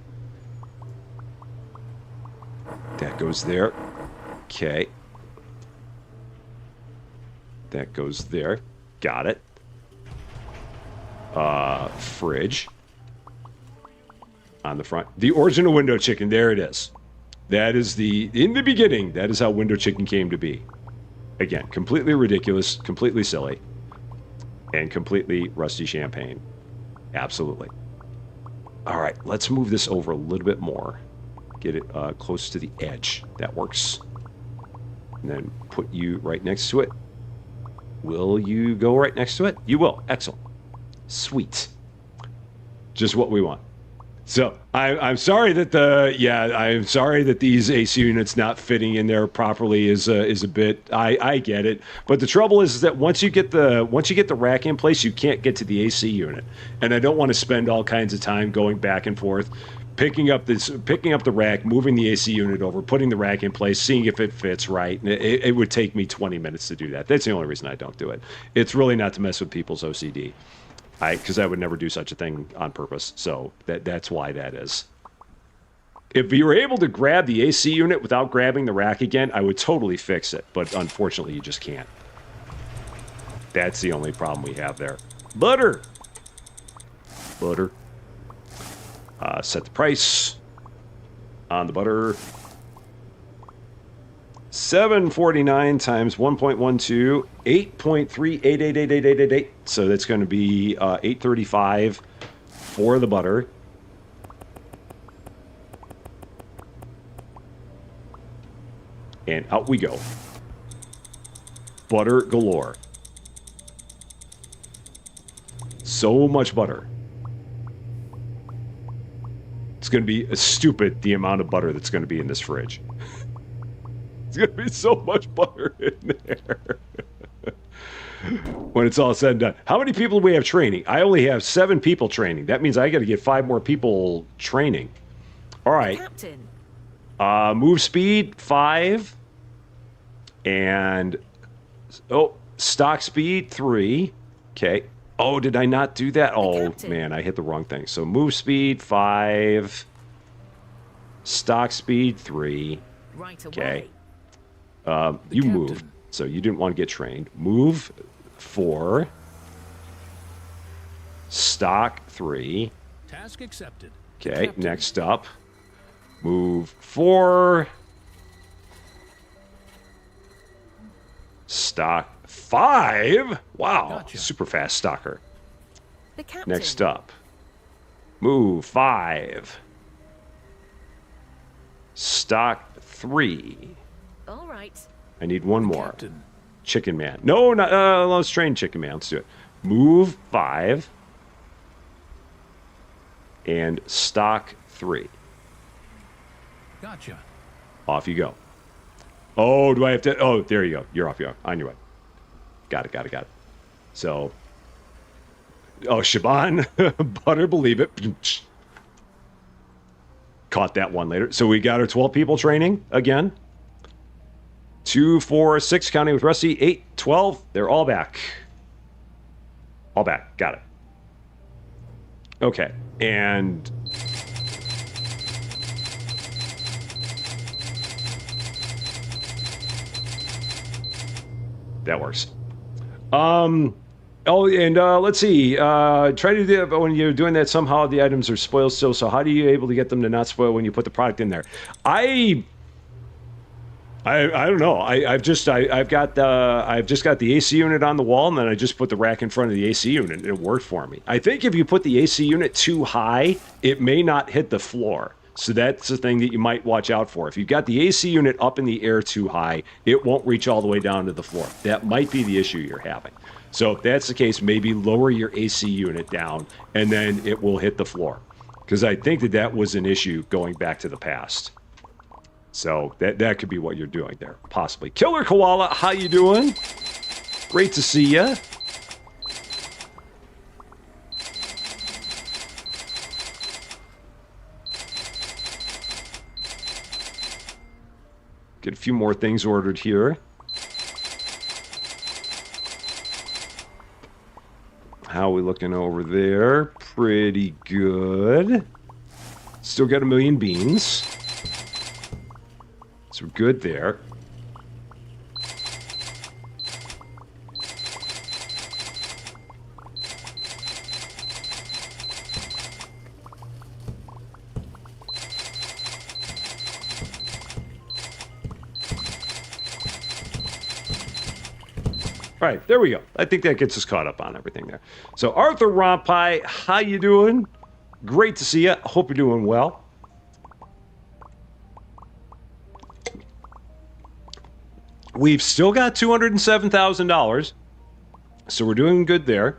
That goes there. Okay. That goes there. Got it. Fridge. On the front. The original window chicken. There it is. That is in the beginning, that is how window chicken came to be. Again, completely ridiculous, completely silly, and completely rusty champagne. Absolutely. All right, let's move this over a little bit more. Get it close to the edge. That works. And then put you right next to it. Will you go right next to it? You will. Excellent. Sweet. Just what we want. So I'm sorry that I'm sorry that these AC units not fitting in there properly is a bit. I get it, but the trouble is that once you get the rack in place, you can't get to the AC unit, and I don't want to spend all kinds of time going back and forth, picking up the rack, moving the AC unit over, putting the rack in place, seeing if it fits right. It would take me 20 minutes to do that. That's the only reason I don't do it. It's really not to mess with people's OCD. Because I would never do such a thing on purpose. So that's why that is. If you were able to grab the AC unit without grabbing the rack again, I would totally fix it. But unfortunately, you just can't. That's the only problem we have there. Butter. Butter. Set the price on the butter. $7.49 times 1.12, 8.3888888. So that's going to be $8.35 for the butter. And out we go. Butter galore. So much butter. It's going to be stupid the amount of butter that's going to be in this fridge. There's going to be so much butter in there when it's all said and done. How many people do we have training? I only have 7 people training. That means I got to get 5 more people training. All right. Captain. Move speed 5, and stock speed 3. Okay. Oh, did I not do that? Oh man, I hit the wrong thing. So move speed 5, stock speed 3. Right away. Okay. You moved, so you didn't want to get trained. Move 4. Stock 3. Task accepted. Okay, next up. Move 4. Stock 5. Wow, Gotcha. Super fast stalker. The captain. Next up. Move 5. Stock 3. All right. I need one more. Captain. Chicken Man. No, not, let's train Chicken Man. Let's do it. Move 5. And stock 3. Gotcha. Off you go. Oh, do I have to? Oh, there you go. You're off. You're on your way. Got it. So, Shaban, butter believe it. Caught that one later. So we got our 12 people training again. 2, 4, 6, counting with Rusty. 8, 12. They're all back. All back. Got it. Okay. And that works. Let's see. Try to do when you're doing that. Somehow the items are spoiled still. So how do you able to get them to not spoil when you put the product in there? I don't know. I've just got the AC unit on the wall, and then I just put the rack in front of the AC unit, and it worked for me. I think if you put the AC unit too high, it may not hit the floor. So that's the thing that you might watch out for. If you've got the AC unit up in the air too high, it won't reach all the way down to the floor. That might be the issue you're having. So if that's the case, maybe lower your AC unit down, and then it will hit the floor. Because I think that was an issue going back to the past. So that could be what you're doing there, possibly. Killer Koala, how you doing? Great to see ya. Get a few more things ordered here. How are we looking over there? Pretty good. Still got 1,000,000 beans. So we're good there. All right, there we go. I think that gets us caught up on everything there. So Arthur Rompai, how you doing? Great to see you. Hope you're doing well. We've still got $207,000, so we're doing good there,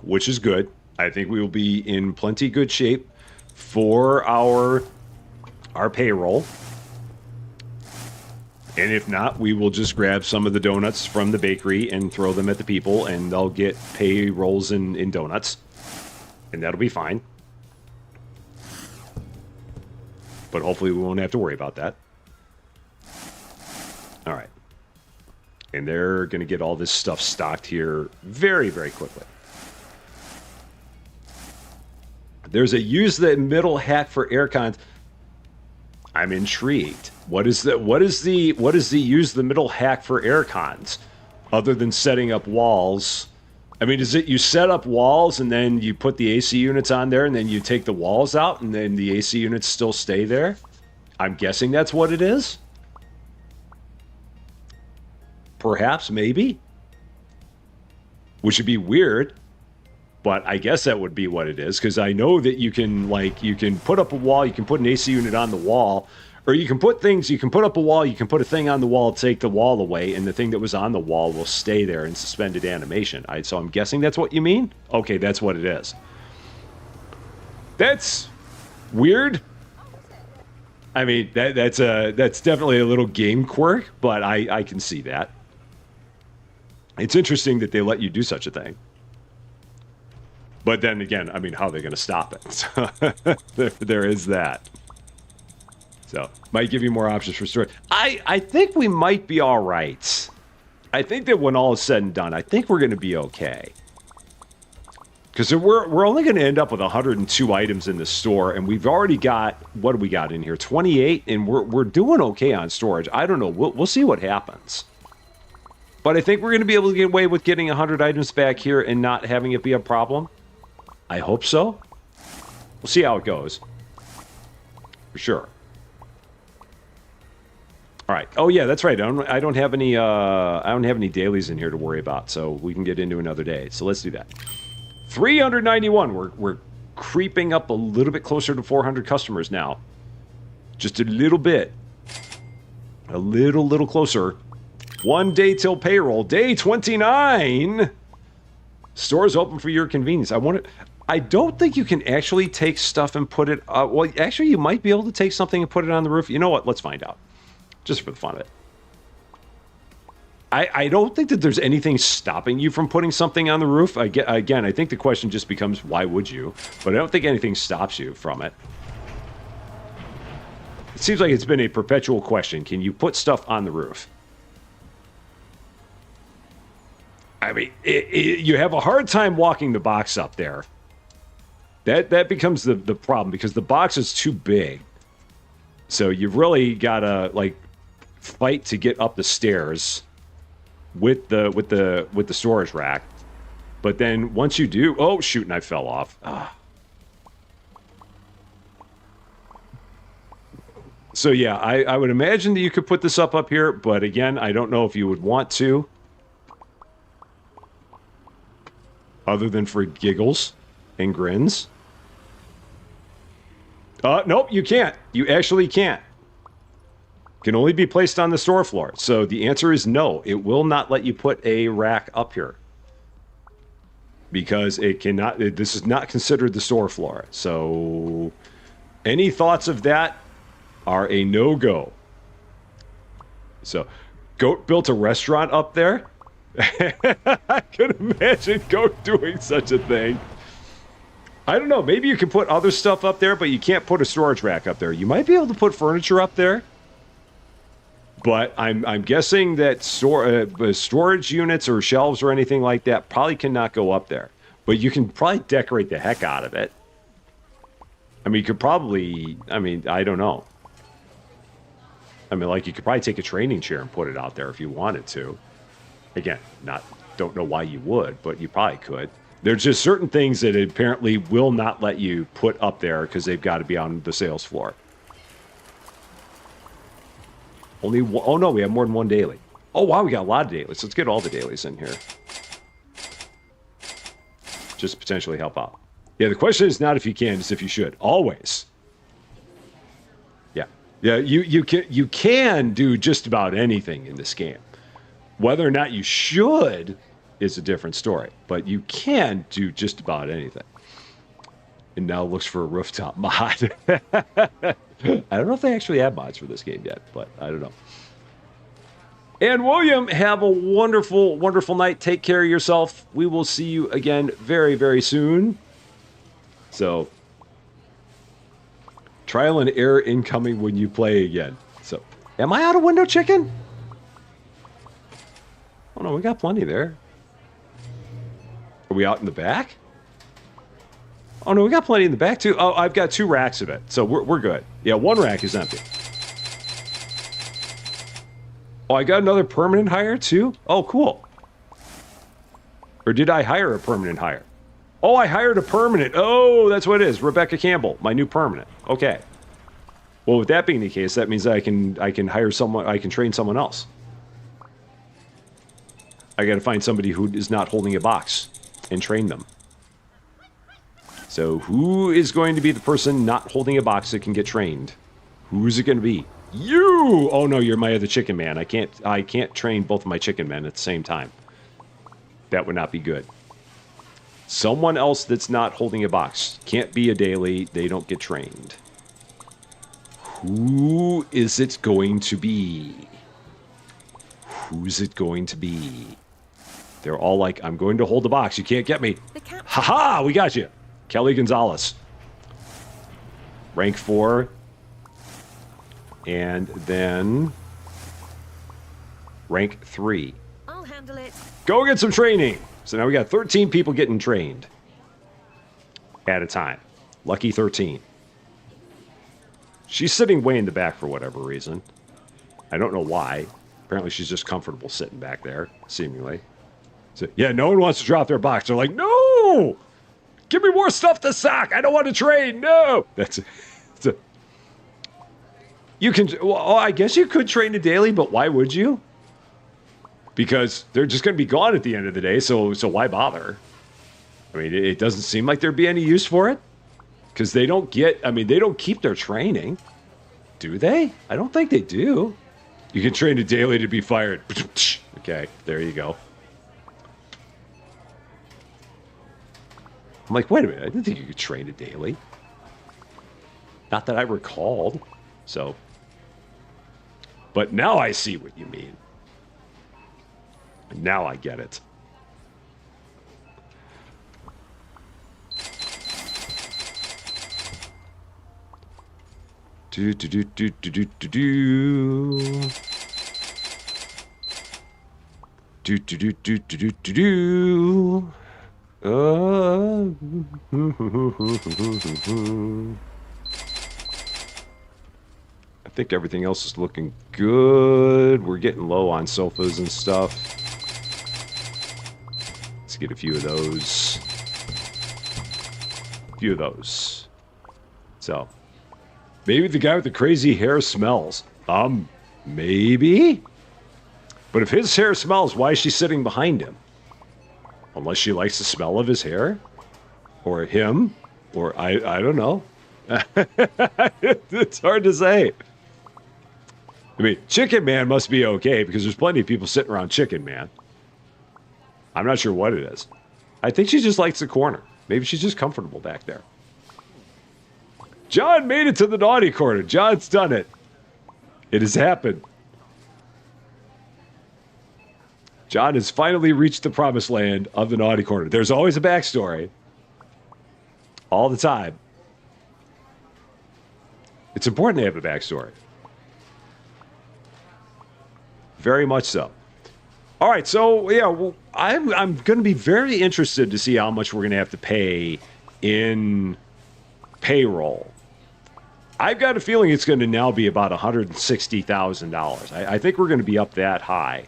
which is good. I think we will be in plenty good shape for our payroll. And if not, we will just grab some of the donuts from the bakery and throw them at the people, and they'll get payrolls in donuts. And that'll be fine. But hopefully we won't have to worry about that. All right. And they're going to get all this stuff stocked here very, very quickly. There's a use the middle hack for aircons. I'm intrigued. What is the use the middle hack for air cons other than setting up walls? I mean, is it you set up walls and then you put the AC units on there and then you take the walls out and then the AC units still stay there? I'm guessing that's what it is. Perhaps, maybe. Which would be weird. But I guess that would be what it is, because I know that you can put up a wall, you can put an AC unit on the wall, or you can put up a wall, you can put a thing on the wall, take the wall away, and the thing that was on the wall will stay there in suspended animation. So I'm guessing that's what you mean? Okay, that's what it is. That's weird. I mean, that's definitely a little game quirk, but I can see that. It's interesting that they let you do such a thing. But then again, I mean, how are they going to stop it? So there is that. So, might give you more options for storage. I think we might be all right. I think that when all is said and done, I think we're going to be okay. Because we're only going to end up with 102 items in the store, and we've already got, what do we got in here? 28, and we're doing okay on storage. I don't know. We'll see what happens. But I think we're going to be able to get away with getting 100 items back here and not having it be a problem. I hope so. We'll see how it goes. For sure. All right. Oh yeah, that's right. I don't have any dailies in here to worry about, so we can get into another day. So let's do that. 391. We're creeping up a little bit closer to 400 customers now. Just a little bit. A little closer. 1 day till payroll. Day 29. Stores open for your convenience. I don't think you can actually take stuff and put it... well, actually, you might be able to take something and put it on the roof. You know what? Let's find out. Just for the fun of it. I don't think that there's anything stopping you from putting something on the roof. Again, I think the question just becomes, why would you? But I don't think anything stops you from it. It seems like it's been a perpetual question. Can you put stuff on the roof? I mean, you have a hard time walking the box up there. That becomes the problem, because the box is too big. So you've really got to, like, fight to get up the stairs with the storage rack. But then once you do... Oh, shoot, and I fell off. Ah. So yeah, I would imagine that you could put this up here, but again, I don't know if you would want to. Other than for giggles and grins. Nope, you can't. You actually can't. Can only be placed on the store floor. So the answer is no. It will not let you put a rack up here. Because it cannot... This is not considered the store floor. So any thoughts of that are a no-go. So Goat built a restaurant up there? I can imagine Goat doing such a thing. I don't know. Maybe you can put other stuff up there, but you can't put a storage rack up there. You might be able to put furniture up there. But I'm guessing that storage units or shelves or anything like that probably cannot go up there. But you can probably decorate the heck out of it. I mean, you could probably... I mean, I don't know. I mean, like, you could probably take a training chair and put it out there if you wanted to. Again, don't know why you would, but you probably could. There's just certain things that apparently will not let you put up there because they've got to be on the sales floor. Only one, oh no, we have more than one daily. Oh wow, we got a lot of dailies. Let's get all the dailies in here. Just to potentially help out. Yeah, the question is not if you can, it's if you should. Always. Yeah, you can do just about anything in this game. Whether or not you should is a different story, but you can do just about anything. And now looks for a rooftop mod. I don't know if they actually have mods for this game yet, but I don't know. And William, have a wonderful, wonderful night. Take care of yourself. We will see you again very, very soon. So, trial and error incoming when you play again. So, am I out of window chicken? Oh no, we got plenty there. Are we out in the back? Oh no, we got plenty in the back too. Oh, I've got 2 racks of it, so we're good. Yeah, 1 rack is empty. Oh, I got another permanent hire too? Oh, cool. Or did I hire a permanent hire? Oh, I hired a permanent. Oh, that's what it is. Rebecca Campbell, my new permanent. Okay. Well, with that being the case, that means I can hire someone, I can train someone else. I got to find somebody who is not holding a box and train them. So who is going to be the person not holding a box that can get trained? Who's it going to be? You! Oh no, you're my other chicken man. I can't train both of my chicken men at the same time. That would not be good. Someone else that's not holding a box. Can't be a daily. They don't get trained. Who is it going to be? Who's it going to be? They're all like, I'm going to hold the box. You can't get me. Ha-ha! We got you. Kelly Gonzalez. Rank 4. And then rank 3. I'll handle it. Go get some training. So now we got 13 people getting trained at a time. Lucky 13. She's sitting way in the back for whatever reason. I don't know why. Apparently she's just comfortable sitting back there, seemingly. So, yeah, no one wants to drop their box. They're like, no! Give me more stuff to sock. I don't want to train. No! That's it. You can, well, I guess you could train a daily, but why would you? Because they're just going to be gone at the end of the day, so why bother? I mean, it doesn't seem like there'd be any use for it. Because they don't get, I mean, they don't keep their training. Do they? I don't think they do. You can train a daily to be fired. Okay, there you go. I'm like, wait a minute, I didn't think you could train a daily. Not that I recalled, so. But now I see what you mean. Now I get it. Do do do do do do do do. Do do do do do do do do. I think everything else is looking good. We're getting low on sofas and stuff. Let's get a few of those. A few of those. So, maybe the guy with the crazy hair smells. Maybe? But if his hair smells, why is she sitting behind him? Unless she likes the smell of his hair? Or him? Or I don't know. It's hard to say. I mean, Chicken Man must be okay because there's plenty of people sitting around Chicken Man. I'm not sure what it is. I think she just likes the corner. Maybe she's just comfortable back there. John made it to the naughty corner. John's done it. It has happened. John has finally reached the promised land of the naughty corner. There's always a backstory. All the time. It's important to have a backstory. Very much so. All right, so yeah, well, I'm going to be very interested to see how much we're going to have to pay in payroll. I've got a feeling it's going to now be about $160,000. I think we're going to be up that high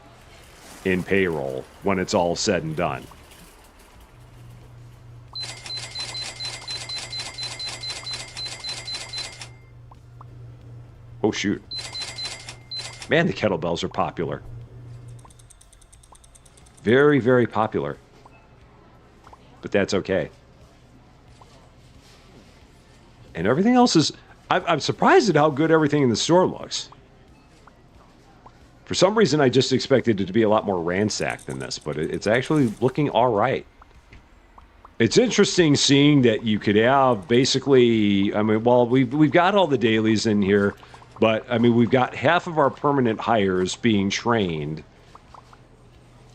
in payroll when it's all said and done. Oh, shoot. Man, the kettlebells are popular. Very, very popular. But that's okay. And everything else is... I'm surprised at how good everything in the store looks. For some reason, I just expected it to be a lot more ransacked than this, but it's actually looking all right. It's interesting seeing that you could have basically... I mean, well, we've got all the dailies in here, but, I mean, we've got half of our permanent hires being trained.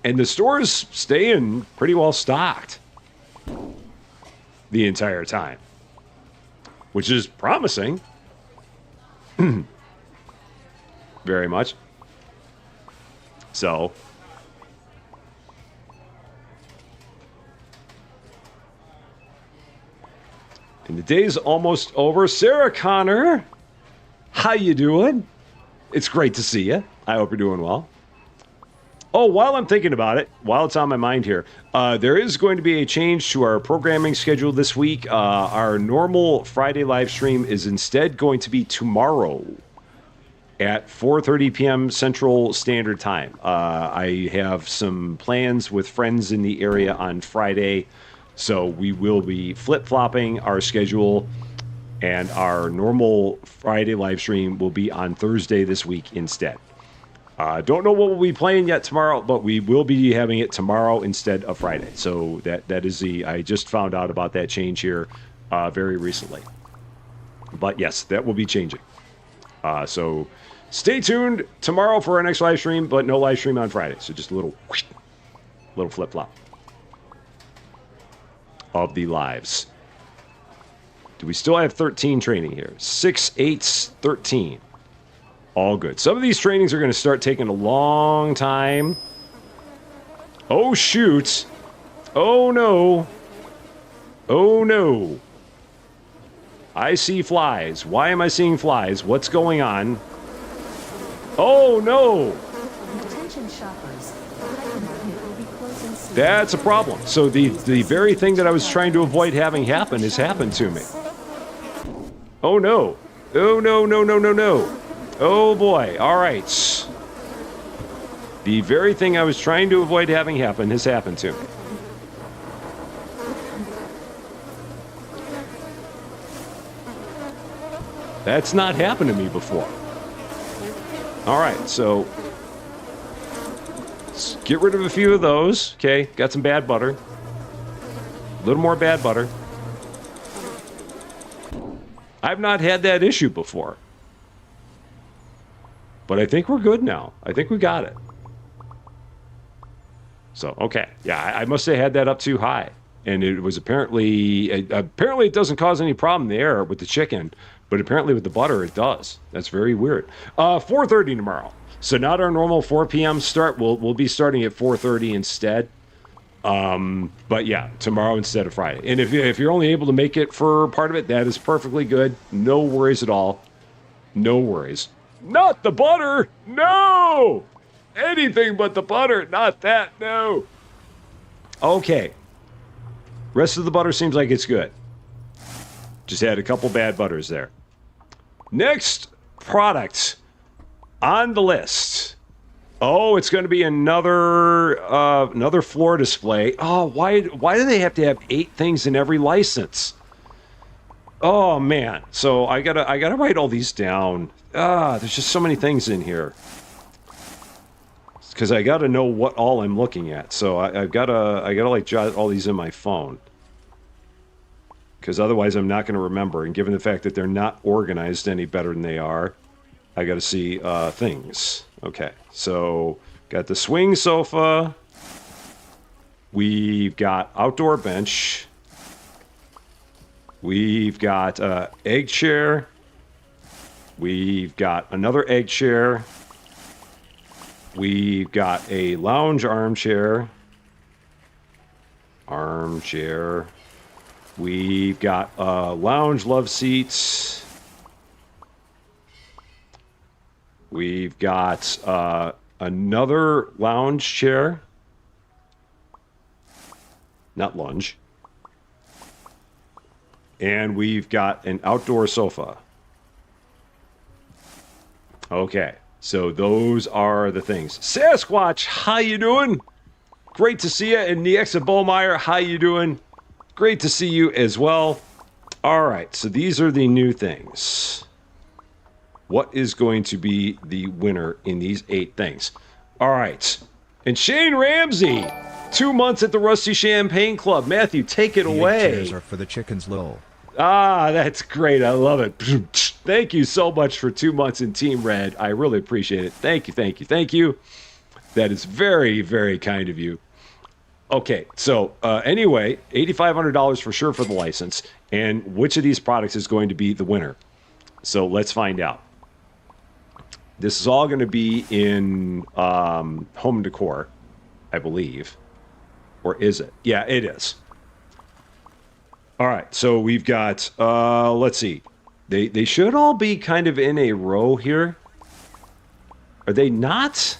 And the store's staying pretty well stocked the entire time, which is promising. Very much. So, and the day's almost over. Sarah Connor, how you doing? It's great to see you. I hope you're doing well. Oh, while I'm thinking about it, while it's on my mind here, there is going to be a change to our programming schedule this week. Our normal Friday live stream is instead going to be tomorrow at 4:30 p.m. Central Standard Time. I have some plans with friends in the area on Friday, so we will be flip-flopping our schedule, and our normal Friday live stream will be on Thursday this week instead. Don't know what we'll be playing yet tomorrow, but we will be having it tomorrow instead of Friday. So that is I just found out about that change here very recently. But yes, that will be changing. So stay tuned tomorrow for our next live stream, but no live stream on Friday. So just a little flip-flop of the lives. Do we still have 13 training here? 6, 8, 13. All good. Some of these trainings are going to start taking a long time. Oh, shoot. Oh, no. Oh, no. I see flies. Why am I seeing flies? What's going on? Oh, no. Attention shoppers. The Hypermarket will be closing soon. That's a problem. So the very thing that I was trying to avoid having happen has happened to me. Oh, no. Oh, no, no, no, no, no. Oh boy, all right. The very thing I was trying to avoid having happen has happened to me. That's not happened to me before. All right, so let's get rid of a few of those. Okay, got some bad butter. A little more bad butter. I've not had that issue before. But I think we're good now. I think we got it. So, okay. Yeah, I must have had that up too high. And it was apparently it doesn't cause any problem there with the chicken, but apparently with the butter it does. That's very weird. 4:30 tomorrow. So not our normal 4 p.m. start. We'll be starting at 4:30 instead. But yeah, tomorrow instead of Friday. And if you're only able to make it for part of it, that is perfectly good. No worries at all. No worries. Not the butter! No! Anything but the butter, not that, no. Okay. Rest of the butter seems like it's good. Just had a couple bad butters there. Next product on the list. Oh, it's going to be another floor display. Oh, why do they have to have 8 things in every license? Oh man. So I gotta write all these down. There's just so many things in here. Because I gotta know what all I'm looking at. So I gotta like jot all these in my phone. Because otherwise I'm not gonna remember. And given the fact that they're not organized any better than they are, I gotta see things. Okay, so Got the swing sofa. We've got outdoor bench. We've got egg chair. We've got another egg chair. We've got a lounge armchair. Armchair. We've got lounge love seats. We've got another lounge chair. Not lunge. And we've got an outdoor sofa. Okay, so those are the things. Sasquatch, how you doing? Great to see you. And Niexa Bowmeyer, how you doing? Great to see you as well. All right, so these are the new things. What is going to be the winner in these 8 things? All right, and Shane Ramsey, 2 months at the Rusty Champagne Club. Matthew, take it The away. 8 chairs are for the chickens, lol. Ah, that's great. I love it. Thank you so much for 2 months in Team Red. I really appreciate it. Thank you, thank you, thank you. That is very, very kind of you. Okay, so anyway, $8,500 for sure for the license. And which of these products is going to be the winner? So let's find out. This is all going to be in home decor, I believe. Or is it? Yeah, it is. All right, so we've got, let's see. They should all be kind of in a row here. Are they not?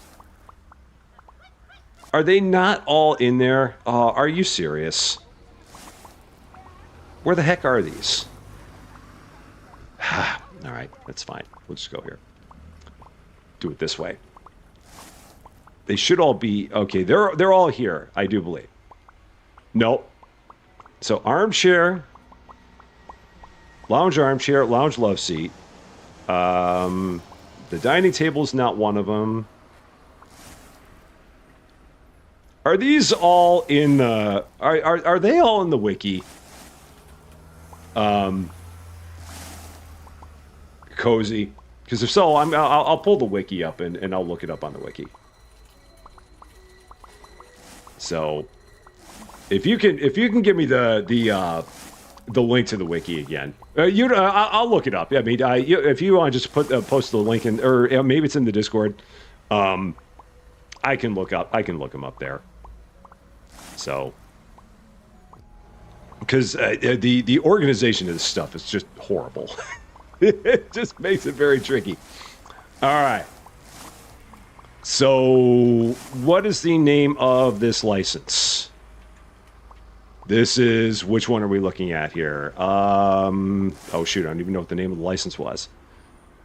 Are they not all in there? Are you serious? Where the heck are these? All right, that's fine. We'll just go here. Do it this way. They should all be okay. They're all here, I do believe. Nope. So armchair, lounge love seat. The dining table is not one of them. Are these all in the? Are they all in the wiki? Cozy, because if so, I'll pull the wiki up and I'll look it up on the wiki. So, if you can give me the link to the wiki again, I'll look it up. I mean, if you want to just post the link in, or maybe it's in the Discord, I can look them up there. So, because the organization of this stuff is just horrible. It just makes it very tricky. All right. So, what is the name of this license? This is, which one are we looking at here? Oh shoot, I don't even know what the name of the license was.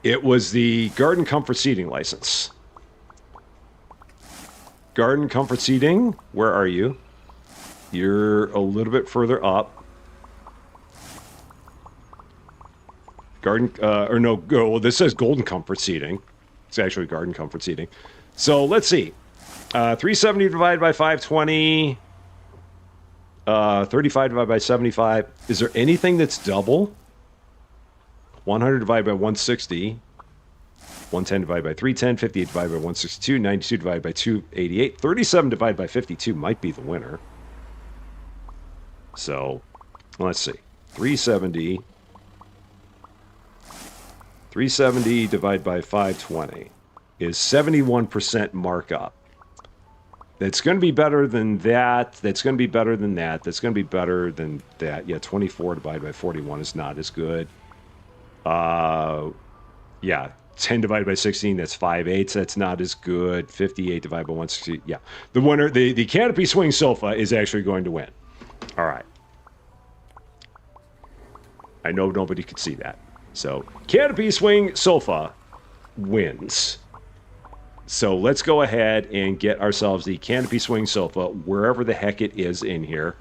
It was the Garden Comfort Seating license. Garden Comfort Seating, where are you? You're a little bit further up. This says Golden Comfort Seating. It's actually Garden Comfort Seating. So let's see. 370 divided by 520. 35 divided by 75. Is there anything that's double? 100 divided by 160. 110 divided by 310. 58 divided by 162. 92 divided by 288. 37 divided by 52 might be the winner. So, let's see. 370 divided by 520 is 71% markup. That's going to be better than that. That's going to be better than that. That's going to be better than that. Yeah, 24 divided by 41 is not as good. Yeah, 10 divided by 16, that's 5/8. That's not as good. 58 divided by 160. Yeah, the winner, the canopy swing sofa is actually going to win. All right. I know nobody could see that. So, canopy swing sofa wins. So let's go ahead and get ourselves the canopy swing sofa, wherever the heck it is in here.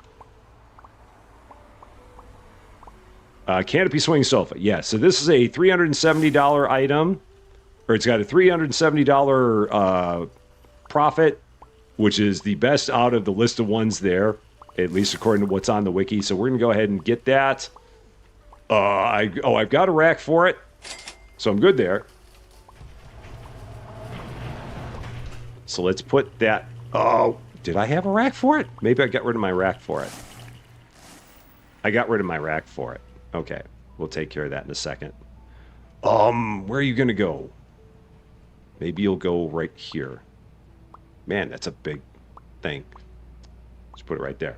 Canopy swing sofa, yes. So this is a $370 item, or it's got a $370 profit, which is the best out of the list of ones there, at least according to what's on the wiki. So we're going to go ahead and get that. I've got a rack for it, so I'm good there. So let's put that. Oh, did I have a rack for it? Maybe I got rid of my rack for it. I got rid of my rack for it. Okay, we'll take care of that in a second. Where are you gonna go? Maybe you'll go right here. Man, that's a big thing. Just put it right there.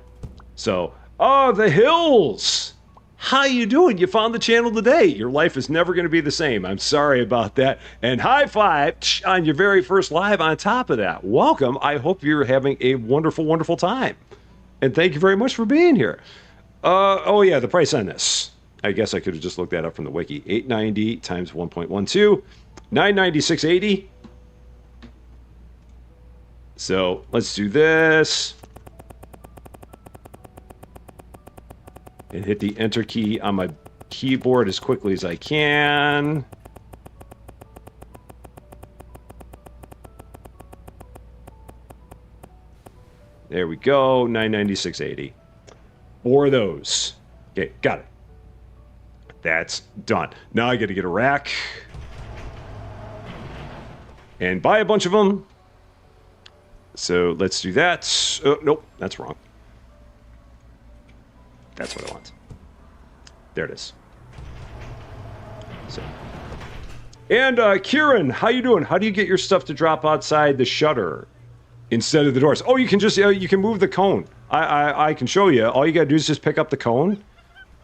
So, oh, the hills! How you doing? You found the channel today. Your life is never going to be the same. I'm sorry about that. And high five on your very first live on top of that. Welcome. I hope you're having a wonderful, wonderful time. And thank you very much for being here. Oh yeah, the price on this. I guess I could have just looked that up from the wiki. $890 times 1.12, $996.80. So let's do this. And hit the enter key on my keyboard as quickly as I can. There we go, $996.80. For those. Okay, got it. That's done. Now I got to get a rack. And buy a bunch of them. So let's do that. Oh, nope, that's wrong. That's what I want. There it is. So, and Kieran, how you doing? How do you get your stuff to drop outside the shutter instead of the doors? Oh, you can just you can move the cone. I can show you. All you gotta do is just pick up the cone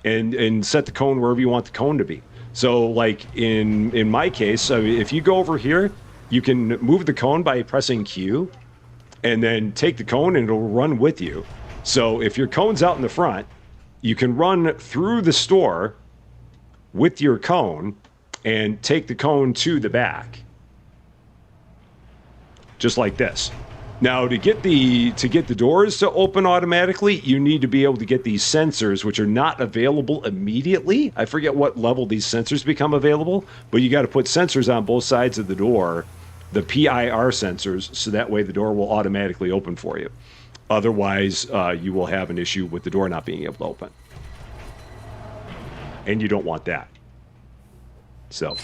and set the cone wherever you want the cone to be. So, like in my case, if you go over here, you can move the cone by pressing Q, and then take the cone and it'll run with you. So if your cone's out in the front, you can run through the store with your cone and take the cone to the back. Just like this. Now, to get the doors to open automatically, you need to be able to get these sensors, which are not available immediately. I forget what level these sensors become available, but you got to put sensors on both sides of the door, the PIR sensors, so that way the door will automatically open for you. Otherwise, you will have an issue with the door not being able to open. And you don't want that. So,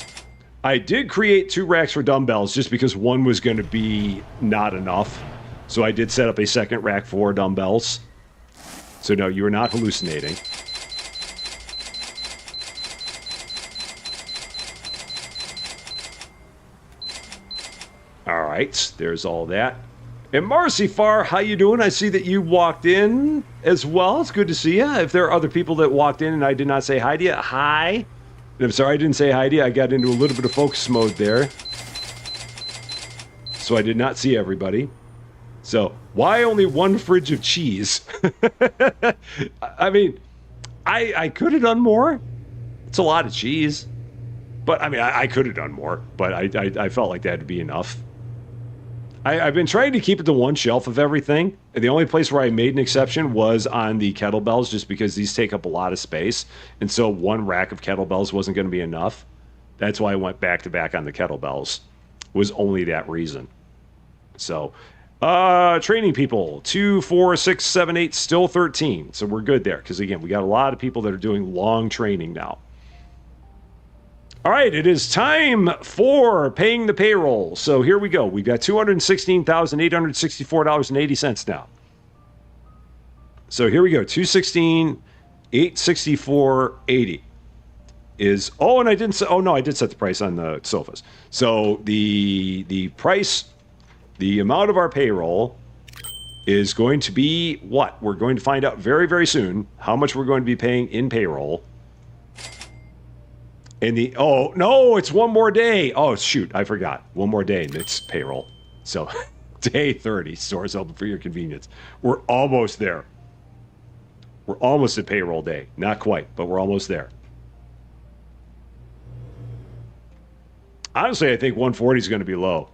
I did create 2 racks for dumbbells just because one was going to be not enough. So I did set up a second rack for dumbbells. So no, you are not hallucinating. All right, there's all that. And Marcy Farr, how you doing? I see that you walked in as well. It's good to see you. If there are other people that walked in and I did not say hi to you, hi. And I'm sorry I didn't say hi to you. I got into a little bit of focus mode there. So I did not see everybody. So why only 1 fridge of cheese? I mean, I could have done more. It's a lot of cheese. But I mean, I could have done more. But I felt like that would be enough. I've been trying to keep it to 1 shelf of everything. The only place where I made an exception was on the kettlebells, just because these take up a lot of space. And so 1 rack of kettlebells wasn't going to be enough. That's why I went back to back on the kettlebells. Was only that reason. So, training people, 2, 4, 6, 7, 8, still 13. So we're good there. Because again, we got a lot of people that are doing long training now. All right, it is time for paying the payroll. So here we go. We've got $216,864.80 now. So here we go. $216,864.80 is. Oh, and I didn't say. Oh no, I did set the price on the sofas. So the price, the amount of our payroll is going to be what? We're going to find out very, very soon how much we're going to be paying in payroll. And oh, no, it's 1 more day. Oh, shoot, I forgot. 1 more day, and it's payroll. So, day 30, stores open for your convenience. We're almost there. We're almost at payroll day. Not quite, but we're almost there. Honestly, I think 140 is going to be low.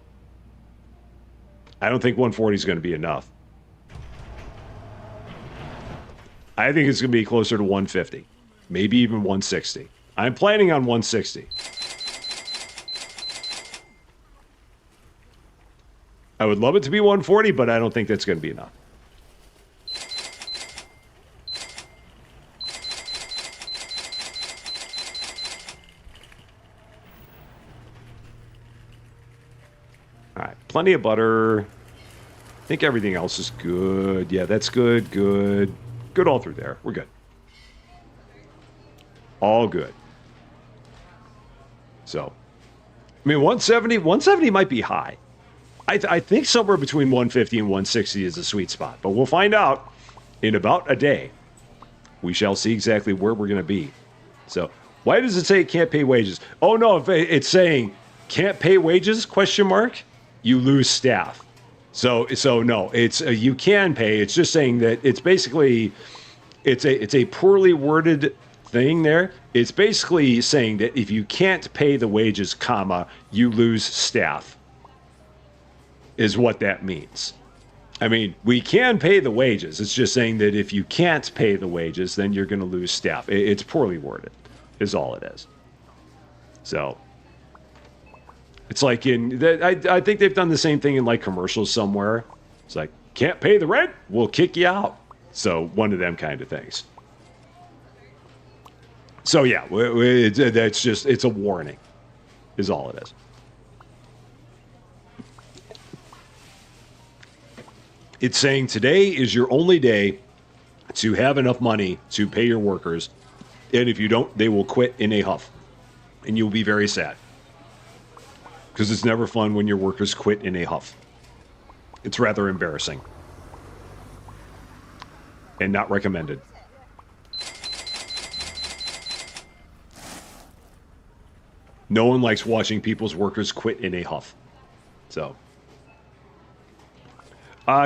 I don't think 140 is going to be enough. I think it's going to be closer to 150. Maybe even 160. I'm planning on 160. I would love it to be 140, but I don't think that's going to be enough. All right, plenty of butter. think everything else is good. Yeah, that's good, good. Good all through there. We're good. All good. So, I mean, 170 might be high. I think somewhere between 150 and 160 is a sweet spot, but we'll find out in about a day. We shall see exactly where we're going to be. So, why does it say it can't pay wages? Oh no, if it's saying can't pay wages? Question mark. You lose staff. So no, it's you can pay. It's just saying that it's basically it's a poorly worded thing there. It's basically saying that if you can't pay the wages, comma, you lose staff. Is what that means. I mean, we can pay the wages. It's just saying that if you can't pay the wages, then you're going to lose staff. It's poorly worded, is all it is. So, it's like I think they've done the same thing in like commercials somewhere. It's like, can't pay the rent? We'll kick you out. So, one of them kind of things. So, yeah, that's just, it's a warning, is all it is. It's saying today is your only day to have enough money to pay your workers. And if you don't, they will quit in a huff. And you'll be very sad. Because it's never fun when your workers quit in a huff. It's rather embarrassing. And not recommended. No one likes watching people's workers quit in a huff. So...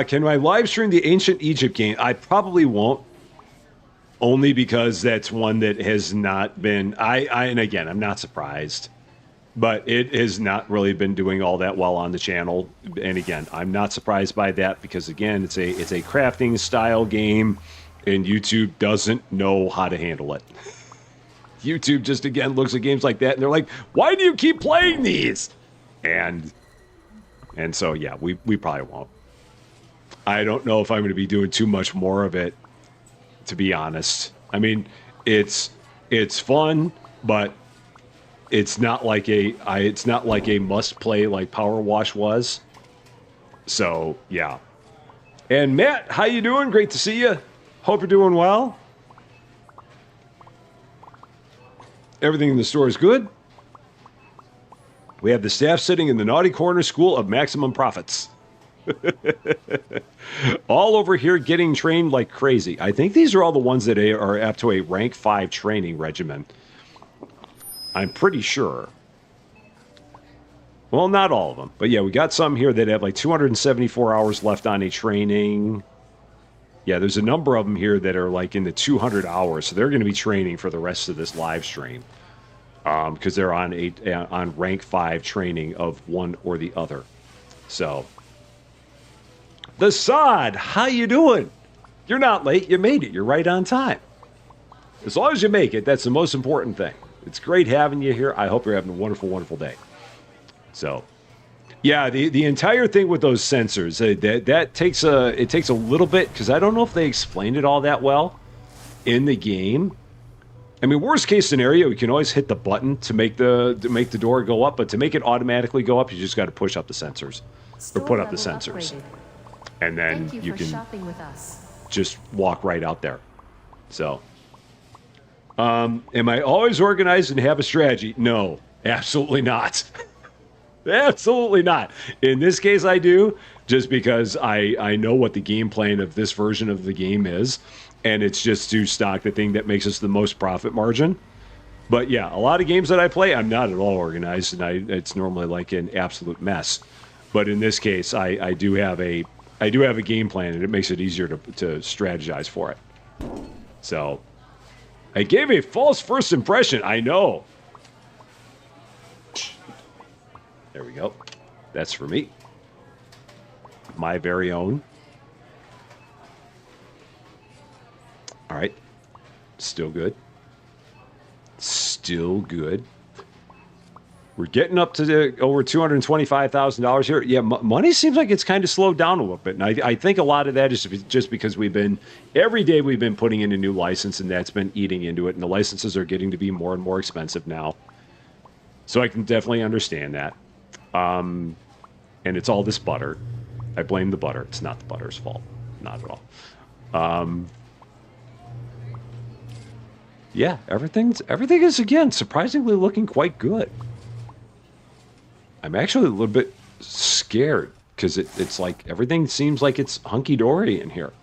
can I live stream the Ancient Egypt game? I probably won't. Only because that's one that has not been... and again, I'm not surprised. But it has not really been doing all that well on the channel. And again, I'm not surprised by that because, again, it's a crafting style game. And YouTube doesn't know how to handle it. YouTube just, again, looks at games like that. And they're like, why do you keep playing these? And so, yeah, we probably won't. I don't know if I'm going to be doing too much more of it, to be honest. I mean, it's fun, but it's not like a must play like Power Wash was. So yeah. And Matt, how you doing? Great to see you. Hope you're doing well. Everything in the store is good. We have the staff sitting in the naughty corner school of maximum profits. All over here getting trained like crazy. I think these are all the ones that are up to a rank 5 training regimen. I'm pretty sure. Well, not all of them. But yeah, we got some here that have like 274 hours left on a training. Yeah, there's a number of them here that are like in the 200 hours. So they're going to be training for the rest of this live stream. Because they're on rank 5 training of one or the other. So... The Sod, how you doing? You're not late. You made it. You're right on time. As long as you make it, that's the most important thing. It's great having you here. I hope you're having a wonderful, wonderful day. So, yeah, the entire thing with those sensors, that takes a little bit, because I don't know if they explained it all that well in the game. I mean, worst case scenario, you can always hit the button to make the door go up, but to make it automatically go up, you just got to push up the sensors or put up the sensors. Upgraded. And then you can shopping with us. Just walk right out there. So, am I always organized and have a strategy? No, absolutely not. Absolutely not. In this case, I do, just because I know what the game plan of this version of the game is, and it's just to stock the thing that makes us the most profit margin. But yeah, a lot of games that I play, I'm not at all organized, and it's normally like an absolute mess. But in this case, I do have a game plan, and it makes it easier to strategize for it. So, I gave a false first impression. I know. There we go. That's for me. My very own. All right. Still good. Still good. We're getting up to over $225,000 here. Yeah, money seems like it's kind of slowed down a little bit. And I think a lot of that is just because every day we've been putting in a new license, and that's been eating into it. And the licenses are getting to be more and more expensive now. So I can definitely understand that. And it's all this butter. I blame the butter. It's not the butter's fault. Not at all. Yeah, everything is, again, surprisingly looking quite good. I'm actually a little bit scared because it's like everything seems like it's hunky-dory in here.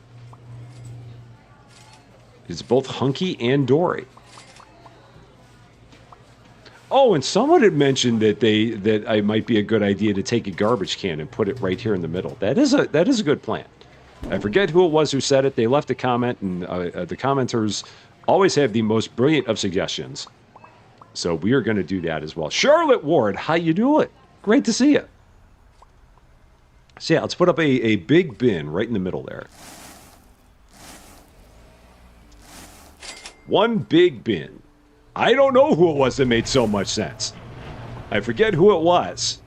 It's both hunky and dory. Oh, and someone had mentioned that it might be a good idea to take a garbage can and put it right here in the middle. That is a good plan. I forget who it was who said it. They left a comment, and the commenters always have the most brilliant of suggestions. So we are going to do that as well. Charlotte Ward, how you doing? Great to see you. So yeah, let's put up a big bin right in the middle there. One big bin. I don't know who it was that made so much sense. I forget who it was.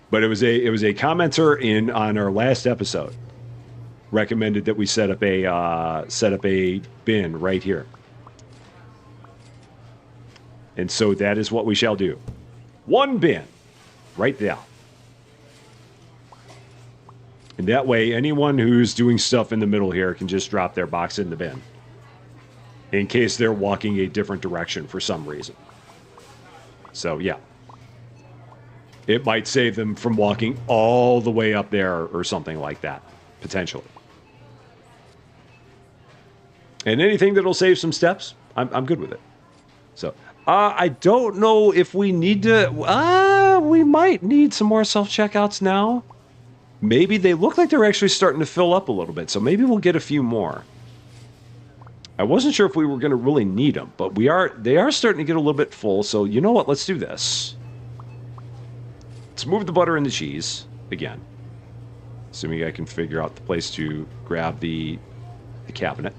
But it was a commenter on our last episode. Recommended that we set up a bin right here. And so that is what we shall do. One bin right there. And that way anyone who's doing stuff in the middle here can just drop their box in the bin, in case they're walking a different direction for some reason. So, yeah. It might save them from walking all the way up there or something like that, potentially. And anything that'll save some steps, I'm good with it. So, I don't know if we need to... we might need some more self-checkouts now. Maybe they look like they're actually starting to fill up a little bit, so maybe we'll get a few more. I wasn't sure if we were going to really need them, but they are starting to get a little bit full, so you know what? Let's do this. Let's move the butter and the cheese again. Assuming I can figure out the place to grab the cabinet.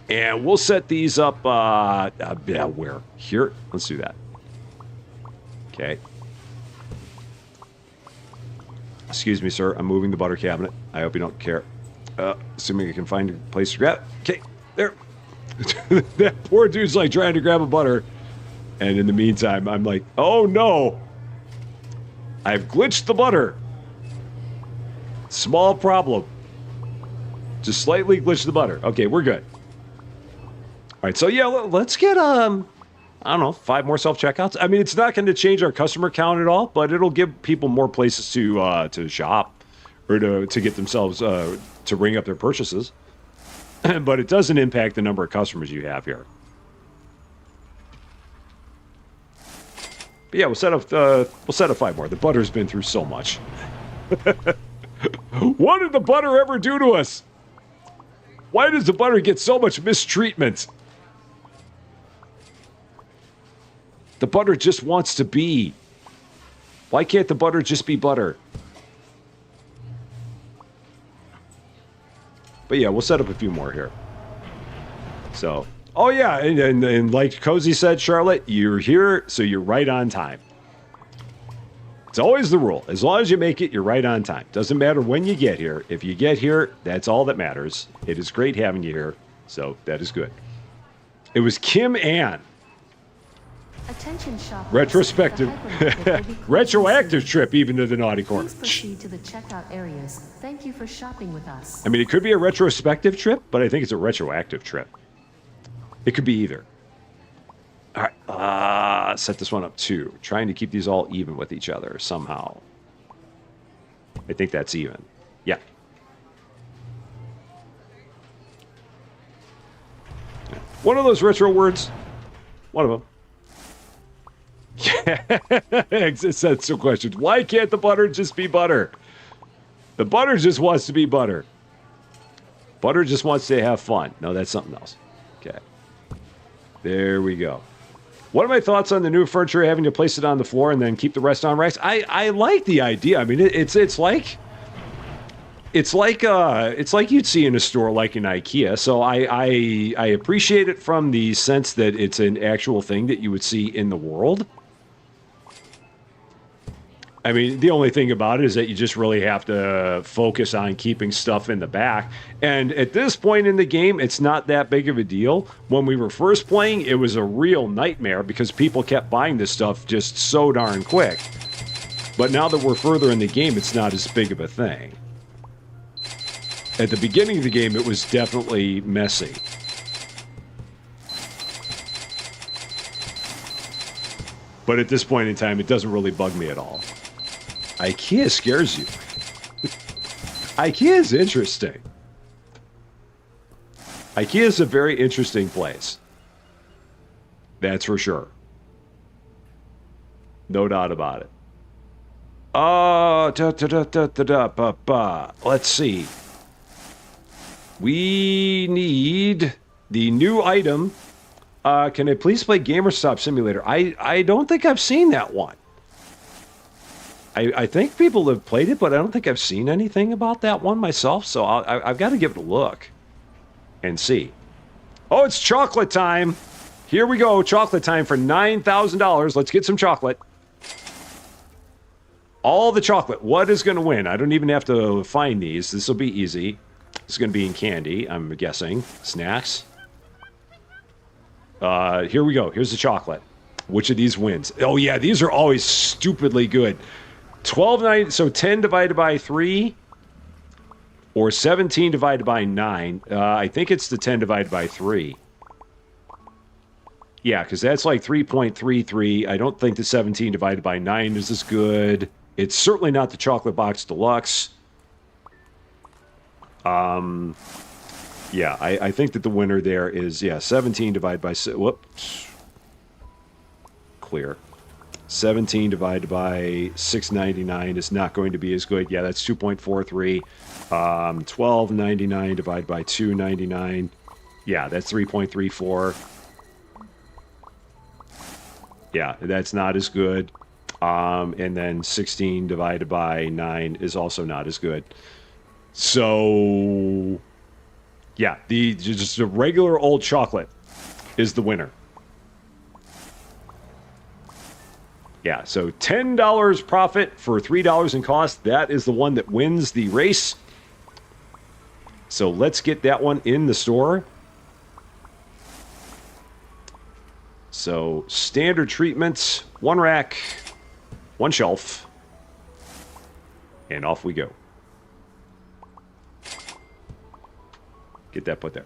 And we'll set these up, where? Here? Let's do that. Okay. Excuse me, sir. I'm moving the butter cabinet. I hope you don't care. Assuming I can find a place to grab. Okay. There. That poor dude's like trying to grab a butter. And in the meantime, I'm like, oh no. I've glitched the butter. Small problem. Just slightly glitched the butter. Okay, we're good. All right, so yeah, let's get, I don't know, 5 more self-checkouts. I mean, it's not going to change our customer count at all, but it'll give people more places to shop or to get themselves, to ring up their purchases. But it doesn't impact the number of customers you have here. But yeah, we'll set up 5 more. The butter's been through so much. What did the butter ever do to us? Why does the butter get so much mistreatment? The butter just wants to be. Why can't the butter just be butter? But yeah, we'll set up a few more here. So, oh yeah, and like Cozy said, Charlotte, you're here, so you're right on time. It's always the rule. As long as you make it, you're right on time. Doesn't matter when you get here. If you get here, that's all that matters. It is great having you here, so that is good. It was Kim Ann. Attention shoppers. Retrospective. Retroactive trip even to the naughty corner. Please proceed to the checkout areas. Thank you for shopping with us. I mean, it could be a retrospective trip, but I think it's a retroactive trip. It could be either. All right, set this one up too. Trying to keep these all even with each other somehow. I think that's even. Yeah. One of those retro words. One of them. Yeah. That's the question. Why can't the butter just be butter? The butter just wants to be butter. Butter just wants to have fun. No, that's something else. Okay. There we go. What are my thoughts on the new furniture having to place it on the floor and then keep the rest on racks? I like the idea. I mean, it's like you'd see in a store like in IKEA. So I appreciate it from the sense that it's an actual thing that you would see in the world. I mean, the only thing about it is that you just really have to focus on keeping stuff in the back. And at this point in the game, it's not that big of a deal. When we were first playing, it was a real nightmare because people kept buying this stuff just so darn quick. But now that we're further in the game, it's not as big of a thing. At the beginning of the game, it was definitely messy. But at this point in time, it doesn't really bug me at all. IKEA scares you. IKEA is interesting. IKEA is a very interesting place. That's for sure. No doubt about it. Let's see. We need the new item. Can I please play GamerStop Simulator? I don't think I've seen that one. I think people have played it, but I don't think I've seen anything about that one myself, so I've got to give it a look and see. Oh, it's chocolate time. Here we go, chocolate time for $9,000. Let's get some chocolate. All the chocolate. What is going to win? I don't even have to find these. This will be easy. It's going to be in candy, I'm guessing. Snacks. Here we go. Here's the chocolate. Which of these wins? Oh, yeah, these are always stupidly good. 12.9, so 10 divided by 3 or 17 divided by 9. I think it's the 10 divided by 3. Yeah, because that's like 3.33. I don't think the 17 divided by 9 is as good. It's certainly not the Chocolate Box Deluxe. Yeah, I think that the winner there is, yeah, 17 divided by... Whoops. Clear. 17 divided by 699 is not going to be as good. Yeah, that's 2.43. 12.99 divided by 2.99. Yeah, that's 3.34. Yeah, that's not as good. And then 16 divided by 9 is also not as good. So, yeah, just a regular old chocolate is the winner. Yeah, so $10 profit for $3 in cost. That is the one that wins the race. So let's get that one in the store. So standard treatments, one rack, one shelf, and off we go. Get that put there.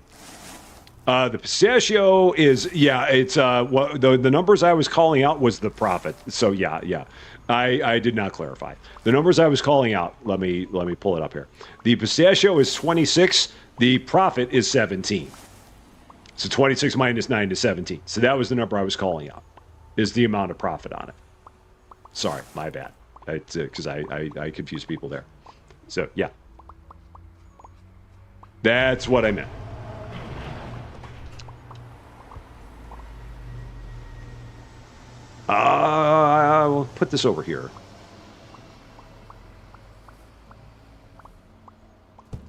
The pistachio is, yeah, it's, the numbers I was calling out was the profit. So, yeah. I did not clarify. The numbers I was calling out, let me pull it up here. The pistachio is 26. The profit is 17. So 26 minus 9 is 17. So that was the number I was calling out, is the amount of profit on it. Sorry, my bad. Because I confused people there. So, yeah. That's what I meant. We'll put this over here.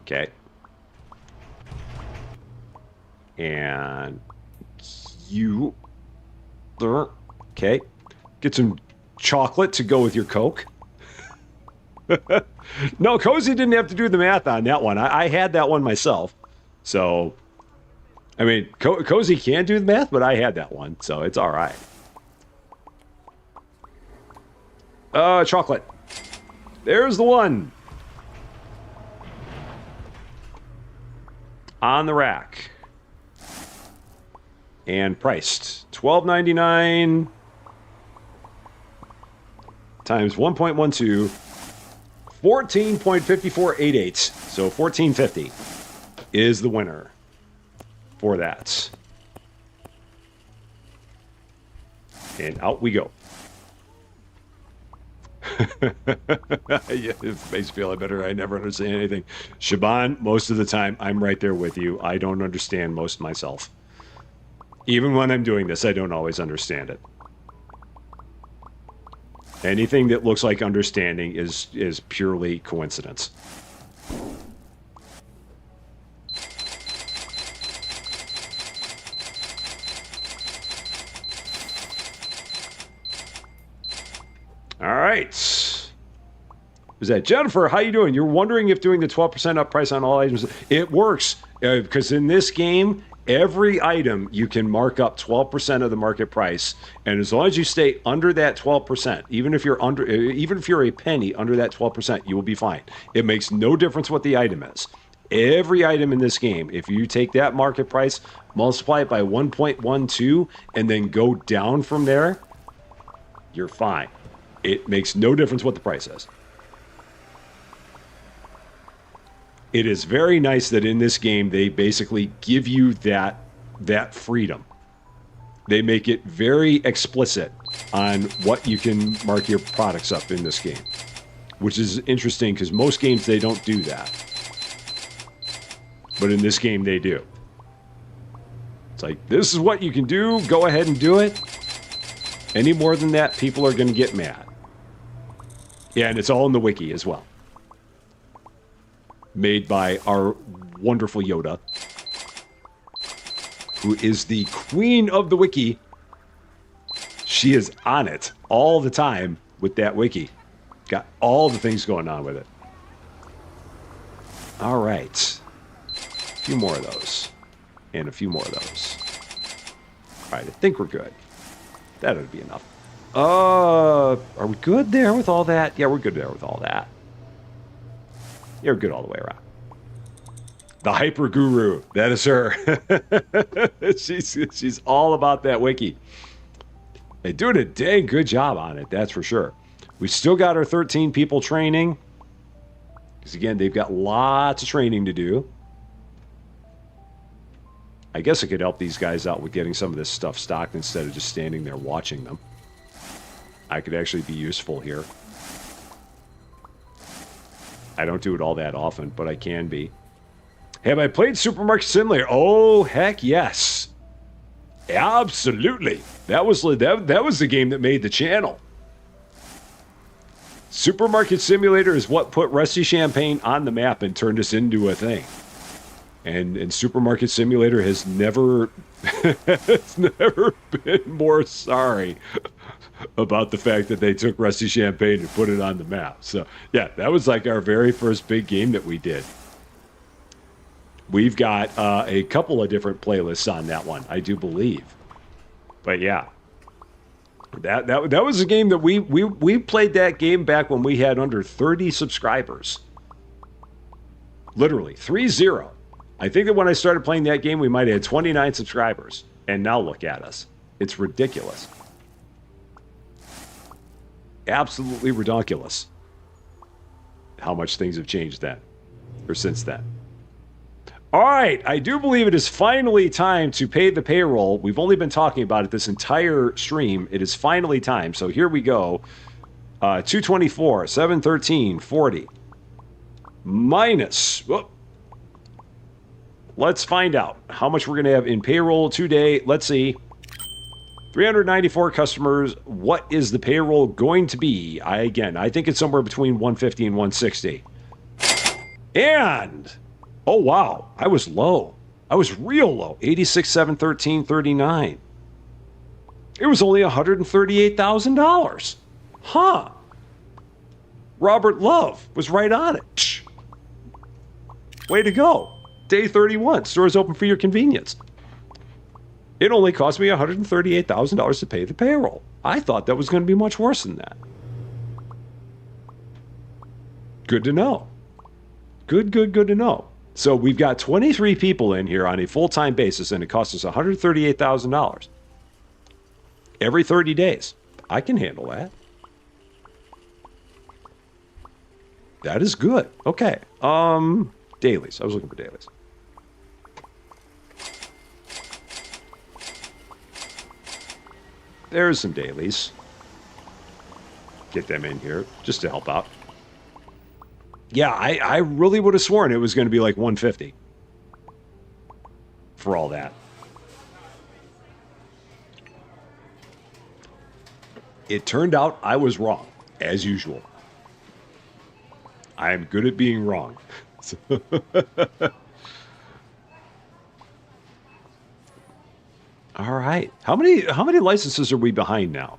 Okay. And you there. Okay. Get some chocolate to go with your Coke. No, Cozy didn't have to do the math on that one. I had that one myself. So, I mean, Cozy can do the math, but I had that one, so it's all right. Chocolate. There's the one. On the rack. And priced. $12.99 times 1.12. 14.5488. So $14.50 is the winner for that. And out we go. Yeah, it makes me feel better. I never understand anything. Shaban, most of the time, I'm right there with you. I don't understand most myself. Even when I'm doing this, I don't always understand it. Anything that looks like understanding is purely coincidence. All right. Who's that? Jennifer, how you doing? You're wondering if doing the 12% up price on all items, it works. Because in this game, every item you can mark up 12% of the market price. And as long as you stay under that 12%, even if you're a penny under that 12%, you will be fine. It makes no difference what the item is. Every item in this game, if you take that market price, multiply it by 1.12, and then go down from there, you're fine. It makes no difference what the price is. It is very nice that in this game, they basically give you that freedom. They make it very explicit on what you can mark your products up in this game, which is interesting because most games, they don't do that. But in this game, they do. It's like, this is what you can do. Go ahead and do it. Any more than that, people are going to get mad. Yeah, and it's all in the wiki as well. Made by our wonderful Yoda, who is the queen of the wiki. She is on it all the time with that wiki. Got all the things going on with it. All right. A few more of those. And a few more of those. All right, I think we're good. That ought to be enough. Are we good there with all that? Yeah, we're good there with all that. Yeah, we're good all the way around. The hyper guru. That is her. she's all about that wiki. They're doing a dang good job on it, that's for sure. We still got our 13 people training. Because again, they've got lots of training to do. I guess I could help these guys out with getting some of this stuff stocked instead of just standing there watching them. I could actually be useful here. I don't do it all that often, but I can be. Have I played Supermarket Simulator? Oh, heck yes. Absolutely. That was the game that made the channel. Supermarket Simulator is what put Rusty Champaign on the map and turned us into a thing. And Supermarket Simulator has never, it's never been more sorry about the fact that they took Rusty Champaign and put it on the map. So, yeah, that was like our very first big game that we did. We've got a couple of different playlists on that one, I do believe. But, yeah. That was a game that we played that game back when we had under 30 subscribers. Literally, 3-0. I think that when I started playing that game, we might have had 29 subscribers. And now look at us. It's ridiculous. Absolutely ridiculous. How much things have changed then. Or since then. All right. I do believe it is finally time to pay the payroll. We've only been talking about it this entire stream. It is finally time. So here we go. 224, 713, 40. Minus... Whoop. Let's find out how much we're going to have in payroll today. Let's see. 394 customers. What is the payroll going to be? I think it's somewhere between 150 and 160. And, oh, wow. I was low. I was real low. 86, 713, 39. It was only $138,000. Huh. Robert Love was right on it. Way to go. Day 31. Stores open for your convenience. It only cost me $138,000 to pay the payroll. I thought that was going to be much worse than that. Good to know. Good to know. So we've got 23 people in here on a full-time basis, and it costs us $138,000 every 30 days. I can handle that. That is good. Okay. Dailies. I was looking for dailies. There's some dailies. Get them in here just to help out. Yeah, I really would have sworn it was going to be like 150 for all that. It turned out I was wrong, as usual. I am good at being wrong. All right. How many licenses are we behind now?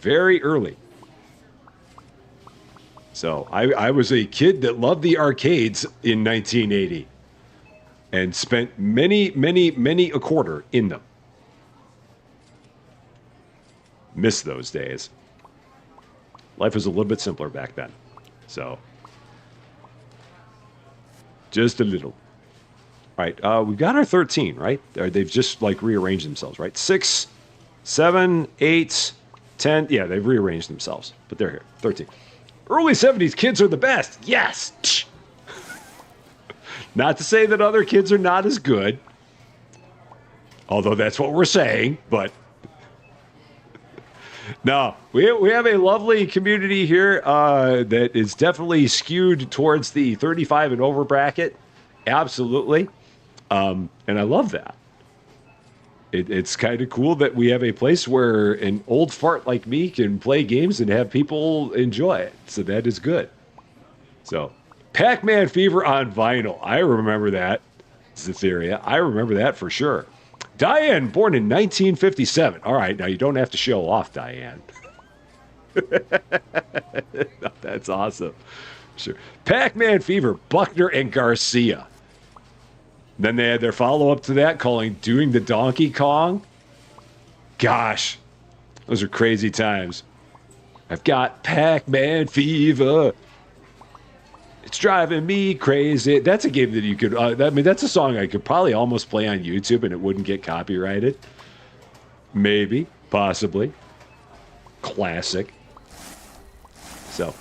Very early. So I was a kid that loved the arcades in 1980 and spent many a quarter in them. Miss those days. Life was a little bit simpler back then. So, just a little. All right, we've got our 13, right? They've just like rearranged themselves, right? 6, 7, 8, 10. Yeah, they've rearranged themselves, but they're here. 13. Early 70s kids are the best. Yes. Not to say that other kids are not as good, although that's what we're saying, but no, we have a lovely community here that is definitely skewed towards the 35 and over bracket. Absolutely. And I love that. It's kind of cool that we have a place where an old fart like me can play games and have people enjoy it. So that is good. So, Pac-Man Fever on vinyl. I remember that, Zetheria. I remember that for sure. Diane, born in 1957. All right, now you don't have to show off, Diane. That's awesome. Sure. Pac-Man Fever, Buckner and Garcia. Then they had their follow-up to that calling Doing the Donkey Kong. Gosh, those are crazy times. I've got Pac-Man Fever. It's driving me crazy. That's a game that you could, I mean, that's a song I could probably almost play on YouTube and it wouldn't get copyrighted. Maybe, possibly. Classic. So,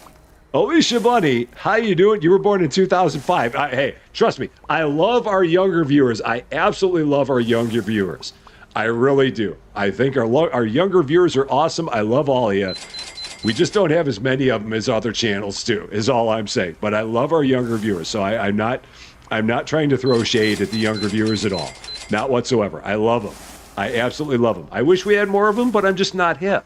Alicia Bunny, how you doing? You were born in 2005. Hey, trust me, I love our younger viewers. I absolutely love our younger viewers. I really do. I think our younger viewers are awesome. I love all of you. We just don't have as many of them as other channels do, is all I'm saying. But I love our younger viewers, so I'm not trying to throw shade at the younger viewers at all. Not whatsoever. I love them. I absolutely love them. I wish we had more of them, but I'm just not hip.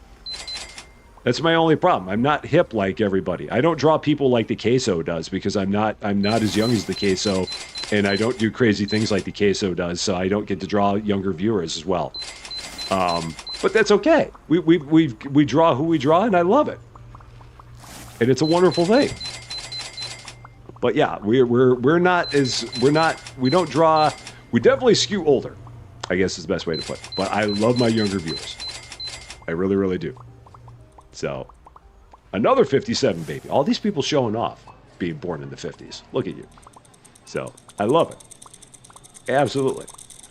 That's my only problem. I'm not hip like everybody. I don't draw people like the Queso does because I'm not as young as the Queso, and I don't do crazy things like the Queso does, so I don't get to draw younger viewers as well. But that's okay. We draw who we draw, and I love it. And it's a wonderful thing. But yeah, we don't draw. We definitely skew older, I guess is the best way to put it. But I love my younger viewers. I really, really do. So, another 57 baby. All these people showing off being born in the 50s. Look at you. So, I love it. Absolutely.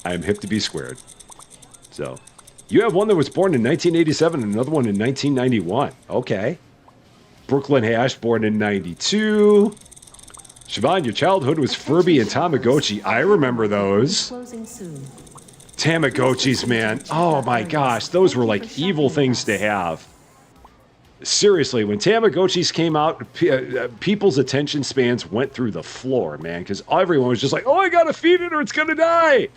I am hip to be squared. So, you have one that was born in 1987 and another one in 1991. Okay. Brooklyn Hash, born in 92. Siobhan, your childhood was Furby and Tamagotchi. I remember those. Closing soon. Tamagotchis, man. Oh my gosh, those were like evil things to have. Seriously, when Tamagotchis came out, people's attention spans went through the floor, man, because everyone was just like, oh, I gotta feed it or it's gonna die.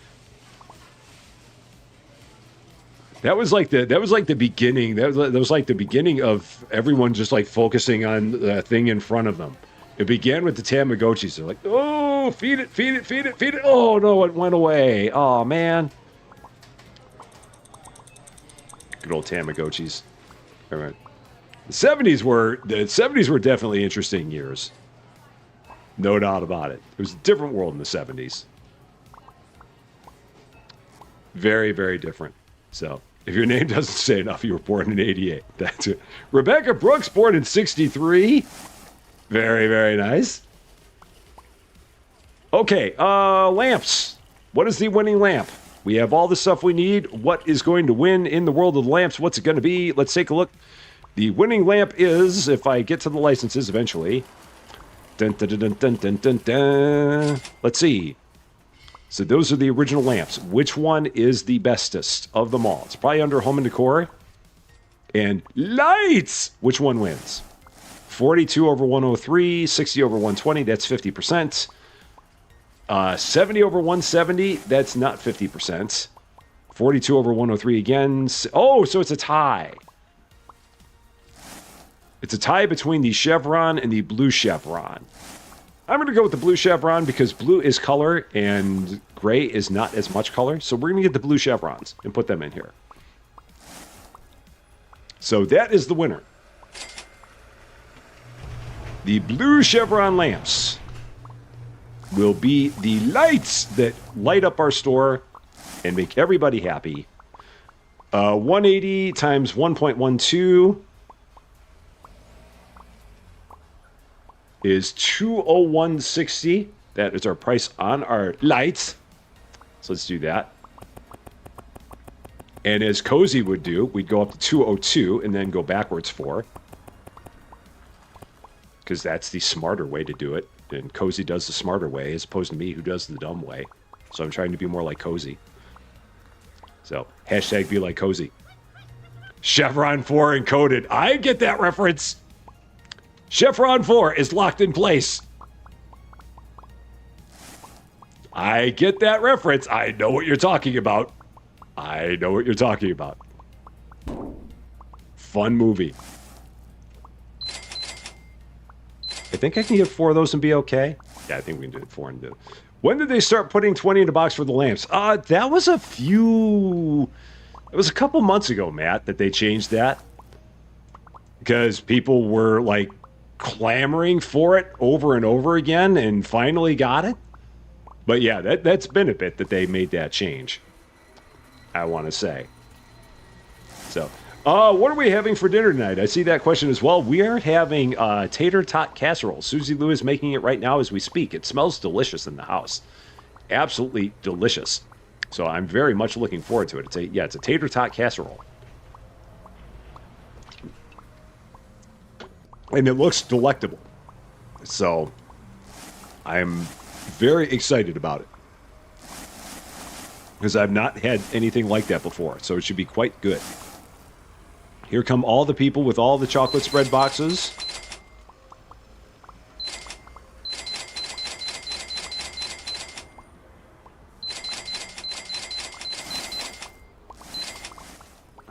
That was like the beginning. That was like the beginning of everyone just like focusing on the thing in front of them. It began with the Tamagotchis. They're like, oh, feed it, feed it, feed it, feed it. Oh no, it went away. Oh man. Good old Tamagotchis. All right. The 70s were definitely interesting years. No doubt about it. It was a different world in the 70s. Very, very different. So, if your name doesn't say enough, you were born in 88. That's it. Rebecca Brooks, born in 63. Very, very nice. Okay, lamps. What is the winning lamp? We have all the stuff we need. What is going to win in the world of the lamps? What's it going to be? Let's take a look. The winning lamp is, if I get to the licenses eventually. Dun, dun, dun, dun, dun, dun, dun. Let's see. So those are the original lamps. Which one is the bestest of them all? It's probably under home and decor. And lights! Which one wins? 42 over 103, 60 over 120, that's 50%. 70 over 170, that's not 50%. 42 over 103 again. Oh, so it's a tie. It's a tie between the chevron and the blue chevron. I'm going to go with the blue chevron because blue is color and gray is not as much color. So we're going to get the blue chevrons and put them in here. So that is the winner. The blue chevron lamps will be the lights that light up our store and make everybody happy. 180 times 1.12 is 201.60. That is our price on our lights. So let's do that. And as Cozy would do, we'd go up to 202 and then go backwards 4. Because that's the smarter way to do it. And Cozy does the smarter way as opposed to me who does the dumb way. So I'm trying to be more like Cozy. So, hashtag be like Cozy. Chevron 4 encoded. I get that reference. Chevron 4 is locked in place. I get that reference. I know what you're talking about. I know what you're talking about. Fun movie. I think I can get 4 of those and be okay. Yeah, I think we can do it 4 and do. When did they start putting 20 in the box for the lamps? That was a few... It was a couple months ago, Matt, that they changed that. Because people were, like, clamoring for it over and over again and finally got it. But yeah, that's been a bit that they made that change. I want to say. So, what are we having for dinner tonight? I see that question as well. We are having tater tot casserole. Susie Lou is making it right now as we speak. It smells delicious in the house. Absolutely delicious. So I'm very much looking forward to it. It's a tater tot casserole. And it looks delectable. So I'm very excited about it. Because I've not had anything like that before. So it should be quite good. Here come all the people with all the chocolate spread boxes.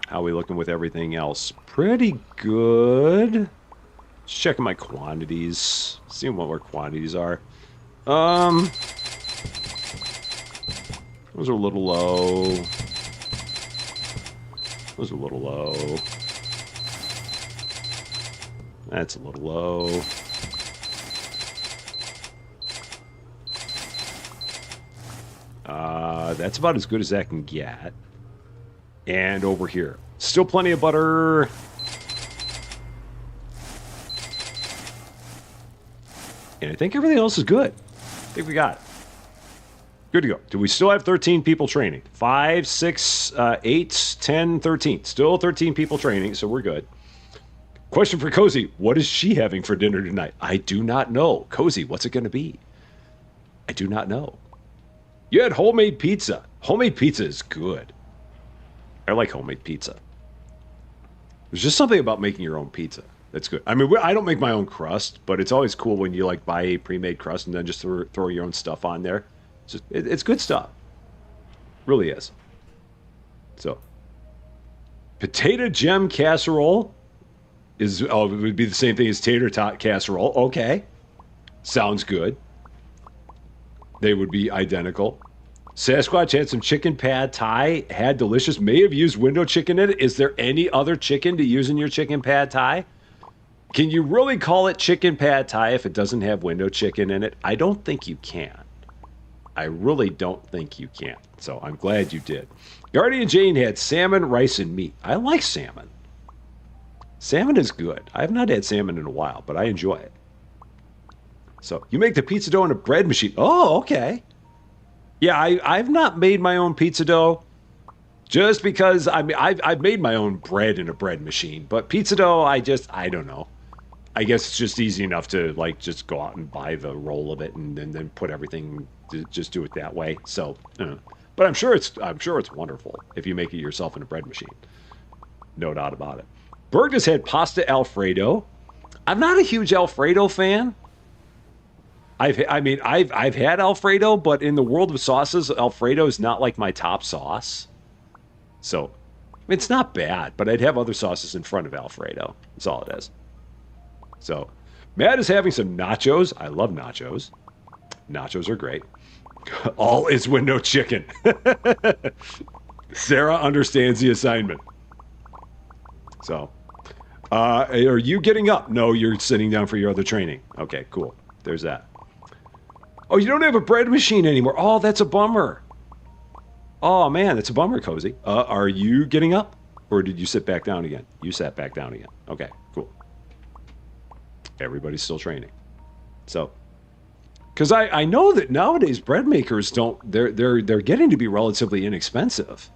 How are we looking with everything else? Pretty good. Just checking my quantities. Seeing what our quantities are. Those are a little low. Those are a little low. That's a little low. That's about as good as that can get. And over here. Still plenty of butter. And I think everything else is good. I think we got it. Good to go. Do we still have 13 people training? 5, 6, 8, 10, 13. Still 13 people training, so we're good. Question for Cozy. What is she having for dinner tonight? I do not know. Cozy, what's it going to be? I do not know. You had homemade pizza. Homemade pizza is good. I like homemade pizza. There's just something about making your own pizza that's good. I mean, I don't make my own crust, but it's always cool when you like buy a pre-made crust and then just throw your own stuff on there. It's good stuff. Really is. So, potato gem casserole it would be the same thing as tater tot casserole. Okay. Sounds good. They would be identical. Sasquatch had some chicken pad thai. Had delicious. May have used window chicken in it. Is there any other chicken to use in your chicken pad thai? Can you really call it chicken pad thai if it doesn't have window chicken in it? I don't think you can. I really don't think you can. So I'm glad you did. Guardian Jane had salmon, rice, and meat. I like salmon. Salmon is good. I have not had salmon in a while, but I enjoy it. So you make the pizza dough in a bread machine. Oh, okay. Yeah, I've not made my own pizza dough just because I've made my own bread in a bread machine, but pizza dough, I don't know. I guess it's just easy enough to like just go out and buy the roll of it and then put everything to just do it that way. So, but I'm sure it's wonderful if you make it yourself in a bread machine. No doubt about it. Berg has had pasta Alfredo. I'm not a huge Alfredo fan. I've had Alfredo, but in the world of sauces, Alfredo is not like my top sauce. So, it's not bad, but I'd have other sauces in front of Alfredo. That's all it is. So, Matt is having some nachos. I love nachos. Nachos are great. All is window chicken. Sarah understands the assignment. So, Are you getting up? No, you're sitting down for your other training. Okay, cool. There's that. Oh, you don't have a bread machine anymore. Oh, that's a bummer. Oh, man, that's a bummer, Cozy. Are you getting up? Or did you sit back down again? You sat back down again. Okay, cool. Everybody's still training. So, because I know that nowadays bread makers they're getting to be relatively inexpensive.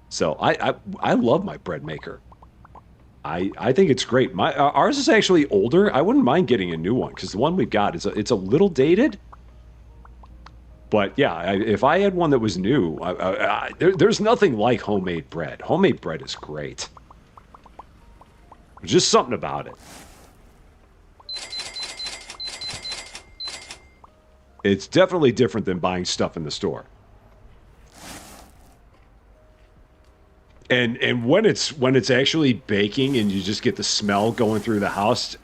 So I love my bread maker. I think it's great. Ours is actually older. I wouldn't mind getting a new one because the one we've got it's a little dated. But yeah, if I had one that was new, there's nothing like homemade bread. Homemade bread is great. There's just something about it. It's definitely different than buying stuff in the store. And when it's actually baking and you just get the smell going through the house,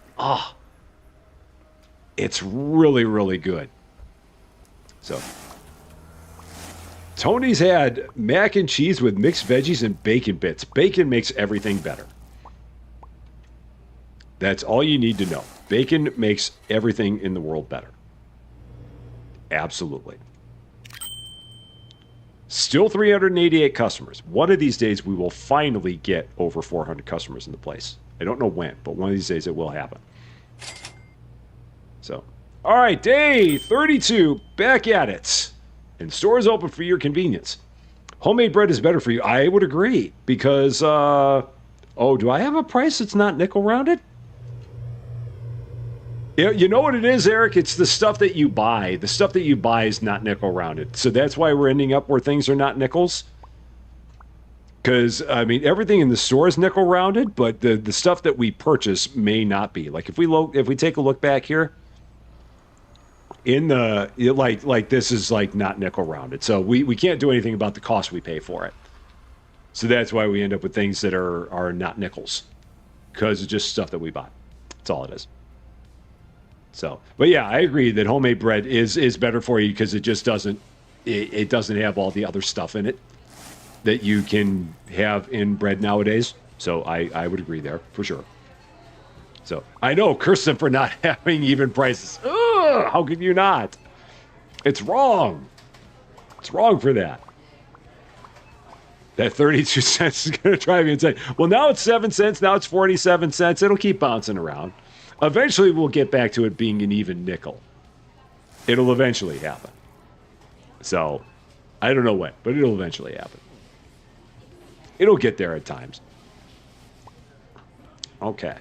it's really, really good. So Tony's had mac and cheese with mixed veggies and bacon bits. Bacon makes everything better. That's all you need to know. Bacon makes everything in the world better. Absolutely. Still 388 customers. One of these days we will finally get over 400 customers in the place. I don't know when, but one of these days it will happen. So, all right, day 32, back at it. And stores open for your convenience. Homemade bread is better for you. I would agree because, do I have a price that's not nickel rounded? Yeah, you know what it is, Eric? It's the stuff that you buy. The stuff that you buy is not nickel rounded. So that's why we're ending up where things are not nickels. Because, I mean, everything in the store is nickel rounded, but the stuff that we purchase may not be. Like if we take a look back here, in the like this is like not nickel rounded. So we can't do anything about the cost we pay for it. So that's why we end up with things that are not nickels. Because it's just stuff that we buy. That's all it is. So, but yeah, I agree that homemade bread is better for you because it just doesn't have all the other stuff in it that you can have in bread nowadays. So I would agree there for sure. So I know, curse them for not having even prices. Ugh, how could you not? It's wrong. It's wrong for that. That 32 cents is going to drive you insane. Well, now it's 7 cents. Now it's 47 cents. It'll keep bouncing around. Eventually, we'll get back to it being an even nickel. It'll eventually happen. So, I don't know when, but it'll eventually happen. It'll get there at times. Okay.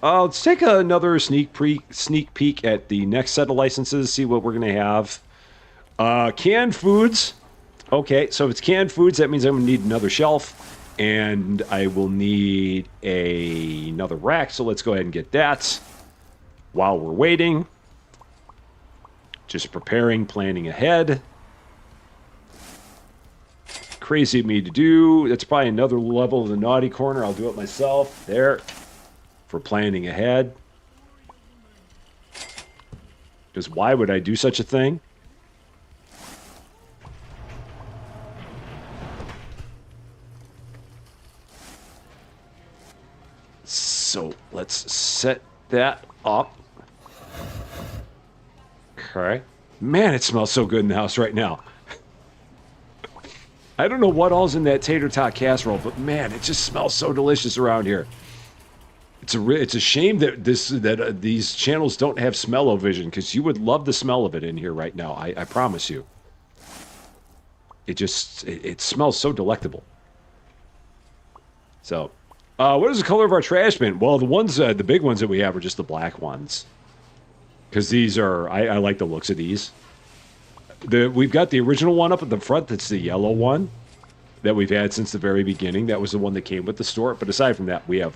Let's take another sneak peek at the next set of licenses, see what we're going to have. Canned foods. Okay, so if it's canned foods, that means I'm going to need another shelf. And I will need another rack, so let's go ahead and get that while we're waiting. Just preparing, planning ahead. Crazy of me to do. That's probably another level of the naughty corner. I'll do it myself. There. For planning ahead. Because why would I do such a thing? So let's set that up. Okay. Man, it smells so good in the house right now. I don't know what all's in that tater tot casserole, but man, it just smells so delicious around here. It's a shame that these channels don't have smell-o-vision, because you would love the smell of it in here right now. I promise you. It smells so delectable. So. What is the color of our trash bin? Well, the big ones that we have are just the black ones. Because these are, I like the looks of these. We've got the original one up at the front. That's the yellow one that we've had since the very beginning. That was the one that came with the store. But aside from that, we have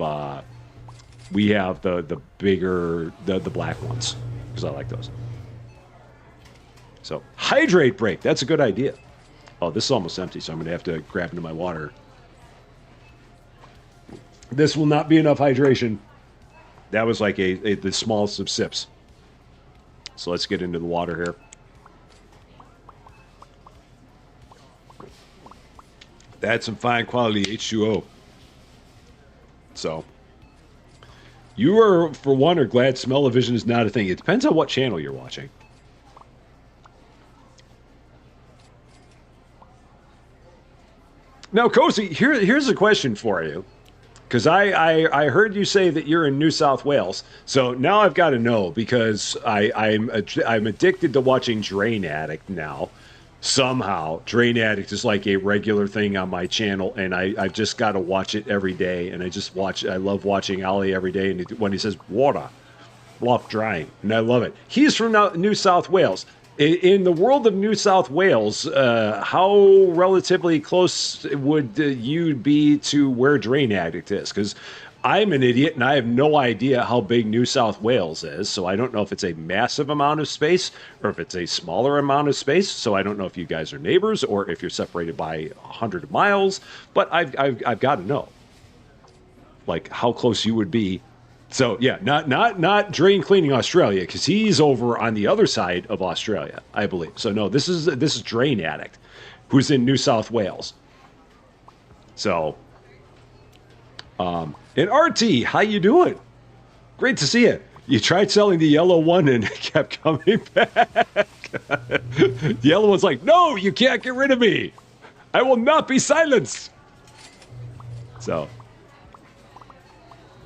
the bigger, the black ones. Because I like those. So, hydrate break. That's a good idea. Oh, this is almost empty, so I'm going to have to grab into my water. This will not be enough hydration. That was like the smallest of sips. So let's get into the water here. That's some fine quality H2O. So, You are, for one, are glad smell-o-vision is not a thing. It depends on what channel you're watching. Now, Cozy, here's a question for you. Because I heard you say that you're in New South Wales. So now I've got to know, because I'm addicted to watching Drain Addict now. Somehow, Drain Addict is like a regular thing on my channel, and I've just got to watch it every day. And I love watching Ali every day, and when he says water, block drying, and I love it. He's from New South Wales. In the world of New South Wales, how relatively close would you be to where Drain Addict is? Because I'm an idiot and I have no idea how big New South Wales is, so I don't know if it's a massive amount of space or if it's a smaller amount of space. So I don't know if you guys are neighbors or if you're separated by 100 miles. But I've got to know, like, how close you would be. So yeah, not Drain Cleaning Australia, because he's over on the other side of Australia, I believe. So no, this is Drain Addict, who's in New South Wales. So, and RT, how you doing? Great to see you. You tried selling the yellow one and it kept coming back. The yellow one's like, no, you can't get rid of me. I will not be silenced. So.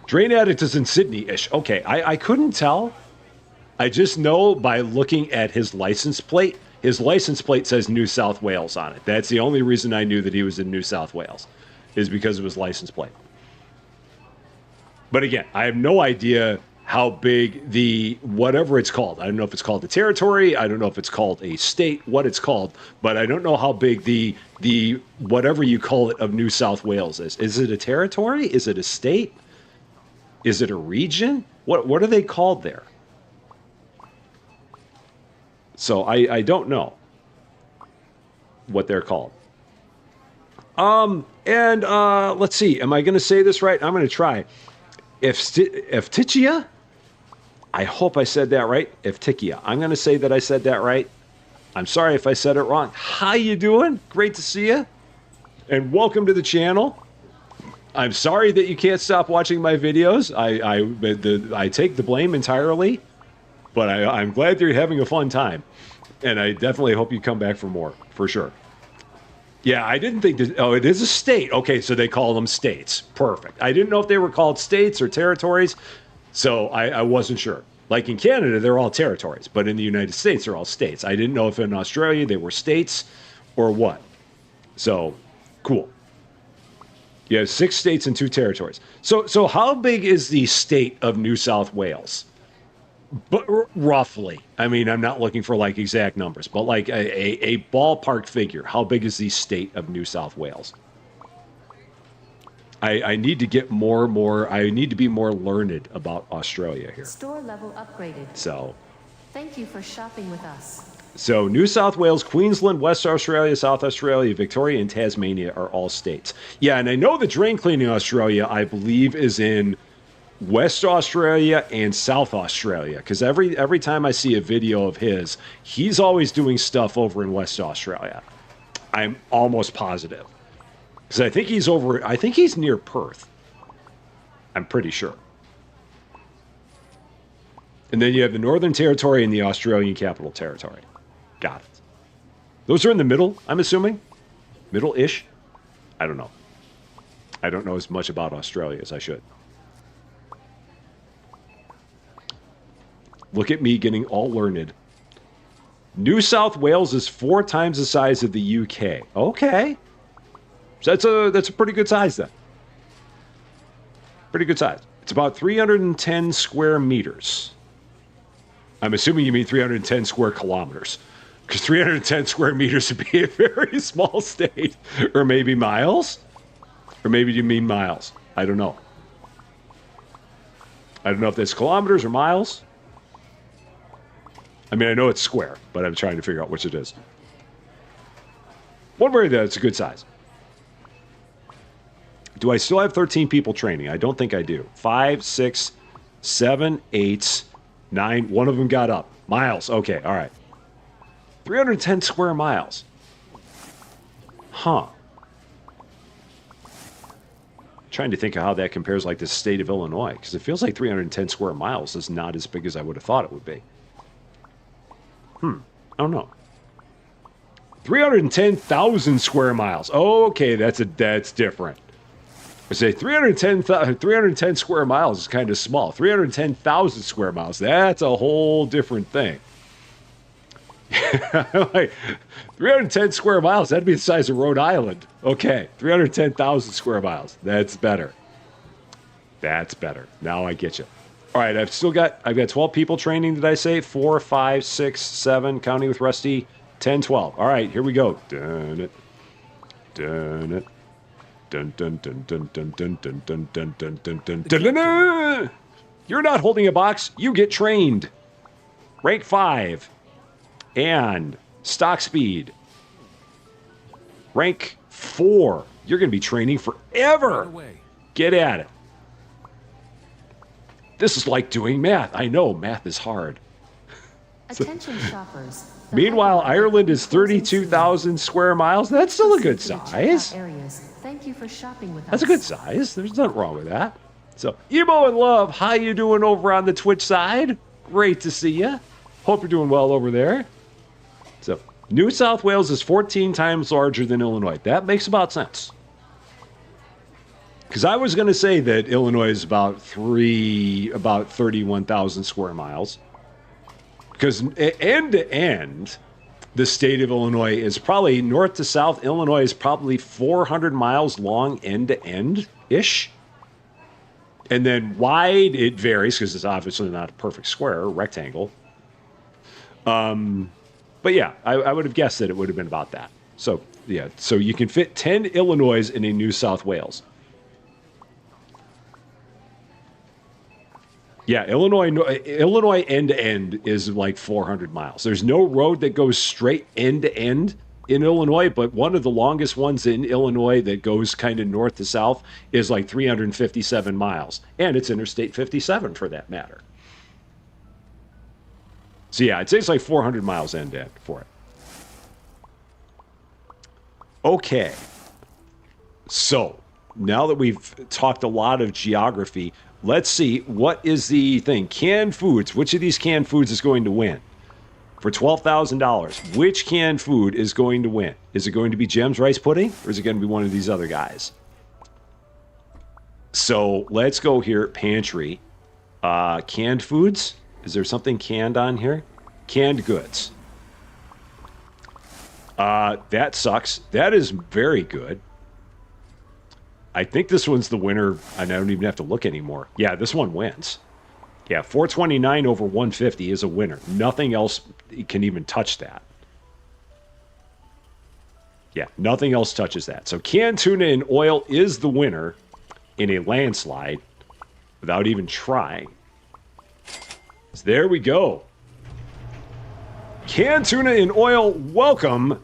Drain Addict is in Sydney-ish. Okay, I couldn't tell. I just know by looking at his license plate. His license plate says New South Wales on it. That's the only reason I knew that he was in New South Wales, is because of his license plate. But again, I have no idea how big the whatever it's called. I don't know if it's called a territory. I don't know if it's called a state, what it's called. But I don't know how big the whatever you call it of New South Wales is. Is it a territory? Is it a state? Is it a region? What are they called there? So I don't know what they're called. And let's see. Am I going to say this right? I'm going to try. Eftichia? I hope I said that right. Eftichia. I'm going to say that I said that right. I'm sorry if I said it wrong. How you doing? Great to see you. And welcome to the channel. I'm sorry that you can't stop watching my videos. I take the blame entirely, but I'm glad you're having a fun time. And I definitely hope you come back for more, for sure. Yeah, I didn't think that. Oh, it is a state. Okay, so they call them states. Perfect. I didn't know if they were called states or territories, so I wasn't sure. Like in Canada, they're all territories, but in the United States, they're all states. I didn't know if in Australia they were states or what. So, cool. You have 6 states and 2 territories. So how big is the state of New South Wales? But roughly. I mean, I'm not looking for like exact numbers, but like a ballpark figure. How big is the state of New South Wales? I need to get I need to be more learned about Australia here. Store level upgraded. So. Thank you for shopping with us. So New South Wales, Queensland, West Australia, South Australia, Victoria, and Tasmania are all states. Yeah, and I know that Drain Cleaning Australia, I believe, is in West Australia and South Australia, because every time I see a video of his, he's always doing stuff over in West Australia. I'm almost positive. Because I think he's near Perth. I'm pretty sure. And then you have the Northern Territory and the Australian Capital Territory. Got it. Those are in the middle, I'm assuming? Middle-ish? I don't know. I don't know as much about Australia as I should. Look at me getting all learned. New South Wales is 4 times the size of the UK. Okay. So that's a pretty good size then. Pretty good size. It's about 310 square meters. I'm assuming you mean 310 square kilometers. Because 310 square meters would be a very small state. Or maybe miles? Or maybe you mean miles. I don't know. I don't know if that's kilometers or miles. I mean, I know it's square, but I'm trying to figure out which it is. One way or the other, it's a good size. Do I still have 13 people training? I don't think I do. 5, 6, 7, 8, 9. One of them got up. Miles. Okay, all right. 310 square miles. Huh. Trying to think of how that compares like the state of Illinois, because it feels like 310 square miles is not as big as I would have thought it would be. I don't know. 310,000 square miles. Oh, okay, that's different. I say 310 square miles is kind of small. 310,000 square miles, that's a whole different thing. Like 310 square miles, that'd be the size of Rhode Island. Okay, 310,000 square miles. That's better. That's better. Now I get you. All right, I've got 12 people training, did I say? 4, 5, 6, 7, counting with Rusty, 10, 12. All right, here we go. Dun it. Dun it. Dun dun dun dun dun dun dun dun dun dun dun dun dun dun. You're not holding a box, you get trained. Rank 5. And stock speed. Rank 4. You're going to be training forever. Get at it. This is like doing math. I know, math is hard. Attention shoppers. Meanwhile, Ireland is 32,000 square miles. That's still a good size. Thank you for shopping with us. That's a good size. There's nothing wrong with that. So, Emo and Love, how you doing over on the Twitch side? Great to see you. Hope you're doing well over there. So, New South Wales is 14 times larger than Illinois. That makes about sense. Because I was going to say that Illinois is about 31,000 square miles. Because end to end, the state of Illinois is probably north to south. Illinois is probably 400 miles long end to end-ish. And then wide, it varies because it's obviously not a perfect square or rectangle. But yeah, I would have guessed that it would have been about that. So yeah, so you can fit 10 Illinois in a New South Wales. Yeah, Illinois end to end is like 400 miles. There's no road that goes straight end to end in Illinois, but one of the longest ones in Illinois that goes kind of north to south is like 357 miles. And it's Interstate 57 for that matter. So yeah, I'd say it's like 400 miles end to end for it. Okay. So, now that we've talked a lot of geography, let's see, what is the thing? Canned foods. Which of these canned foods is going to win? For $12,000, which canned food is going to win? Is it going to be Jem's Rice Pudding, or is it going to be one of these other guys? So, let's go here, pantry. Canned foods. Is there something canned on here? Canned goods. That sucks. That is very good. I think this one's the winner, and I don't even have to look anymore. Yeah, this one wins. Yeah, 429 over 150 is a winner. Nothing else can even touch that. Yeah, nothing else touches that. So canned tuna in oil is the winner in a landslide without even trying. So there we go. Canned tuna in oil, welcome.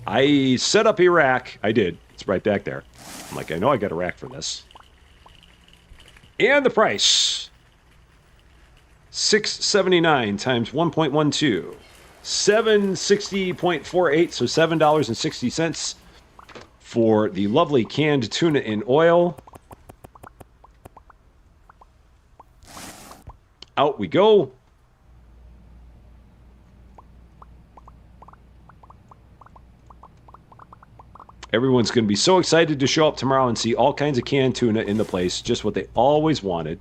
I set up a rack. I did. It's right back there. I'm like, I know I got a rack for this. And the price. $6.79 times 1.12. $7.60.48, so $7.60 for the lovely canned tuna in oil. Out we go. Everyone's going to be so excited to show up tomorrow and see all kinds of canned tuna in the place. Just what they always wanted.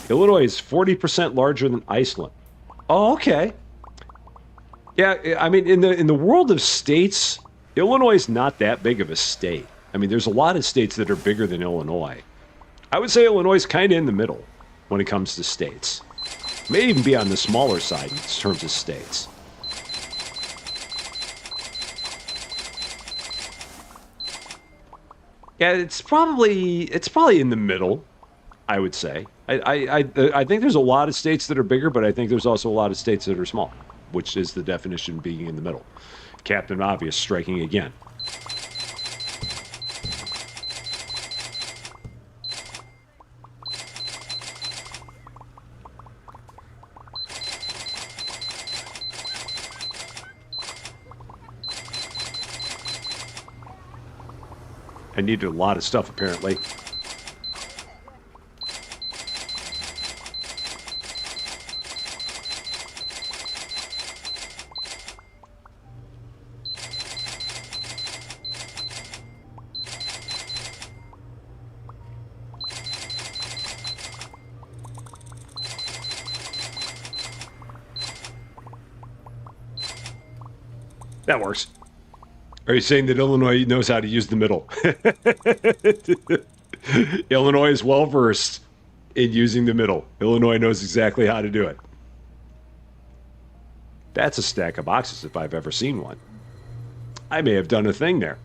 Illinois is 40% larger than Iceland. Oh, okay. Yeah, I mean, in the world of states, Illinois is not that big of a state. I mean, there's a lot of states that are bigger than Illinois. I would say Illinois is kind of in the middle when it comes to states. May even be on the smaller side in terms of states. Yeah, it's probably in the middle, I would say. I think there's a lot of states that are bigger, but I think there's also a lot of states that are small, which is the definition of being in the middle. Captain Obvious striking again. I needed a lot of stuff, apparently. That works. Are you saying that Illinois knows how to use the middle? Illinois is well versed in using the middle. Illinois knows exactly how to do it. That's a stack of boxes if I've ever seen one. I may have done a thing there.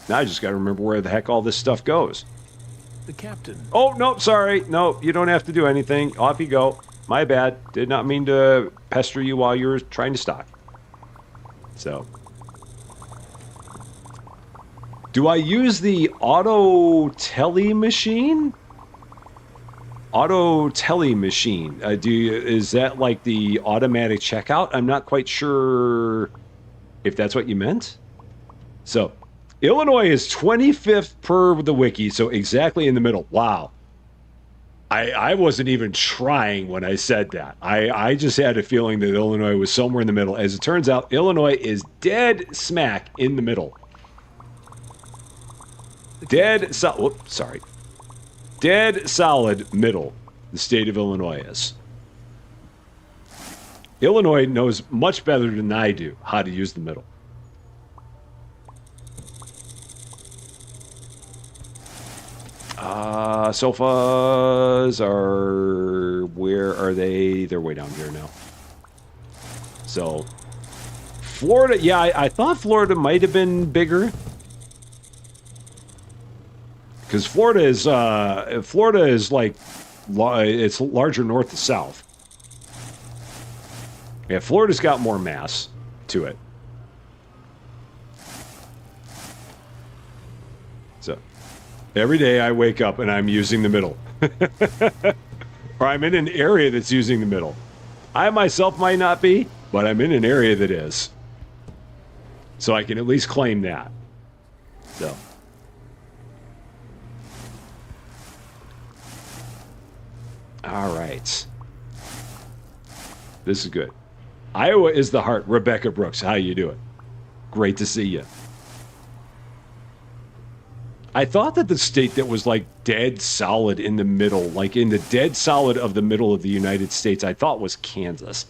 Now I just got to remember where the heck all this stuff goes. The captain. Oh, no, sorry. No, you don't have to do anything. Off you go. My bad. Did not mean to pester you while you were trying to stock. So... do I use the auto tele machine? Auto tele machine. Is that like the automatic checkout? I'm not quite sure if that's what you meant. So, Illinois is 25th per the wiki, so exactly in the middle. Wow. I wasn't even trying when I said that. I just had a feeling that Illinois was somewhere in the middle. As it turns out, Illinois is dead smack in the middle. Dead solid middle, the state of Illinois is. Illinois knows much better than I do how to use the middle. Sofas are... where are they? They're way down here now. So, Florida, yeah, I thought Florida might have been bigger. Because Florida is like, it's larger north to south. Yeah, Florida's got more mass to it. So, every day I wake up and I'm using the middle. Or I'm in an area that's using the middle. I myself might not be, but I'm in an area that is. So I can at least claim that. So. All right. This is good. Iowa is the heart. Rebecca Brooks, how you doing? Great to see you. I thought that the state that was like dead solid in the middle, like in the dead solid of the middle of the United States, I thought was Kansas.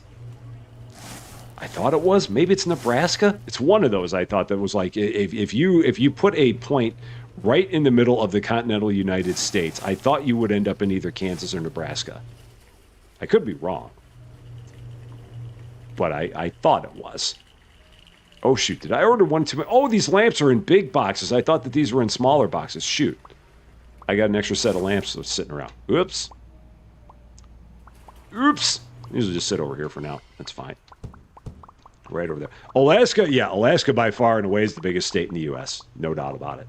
I thought it was. Maybe it's Nebraska. It's one of those. I thought that was like if you put a point right in the middle of the continental United States, I thought you would end up in either Kansas or Nebraska. I could be wrong. But I thought it was. Oh, shoot. Did I order one too many? Oh, these lamps are in big boxes. I thought that these were in smaller boxes. Shoot. I got an extra set of lamps that's sitting around. Oops. Oops. These will just sit over here for now. That's fine. Right over there. Alaska, yeah, Alaska by far and away is the biggest state in the U.S. No doubt about it.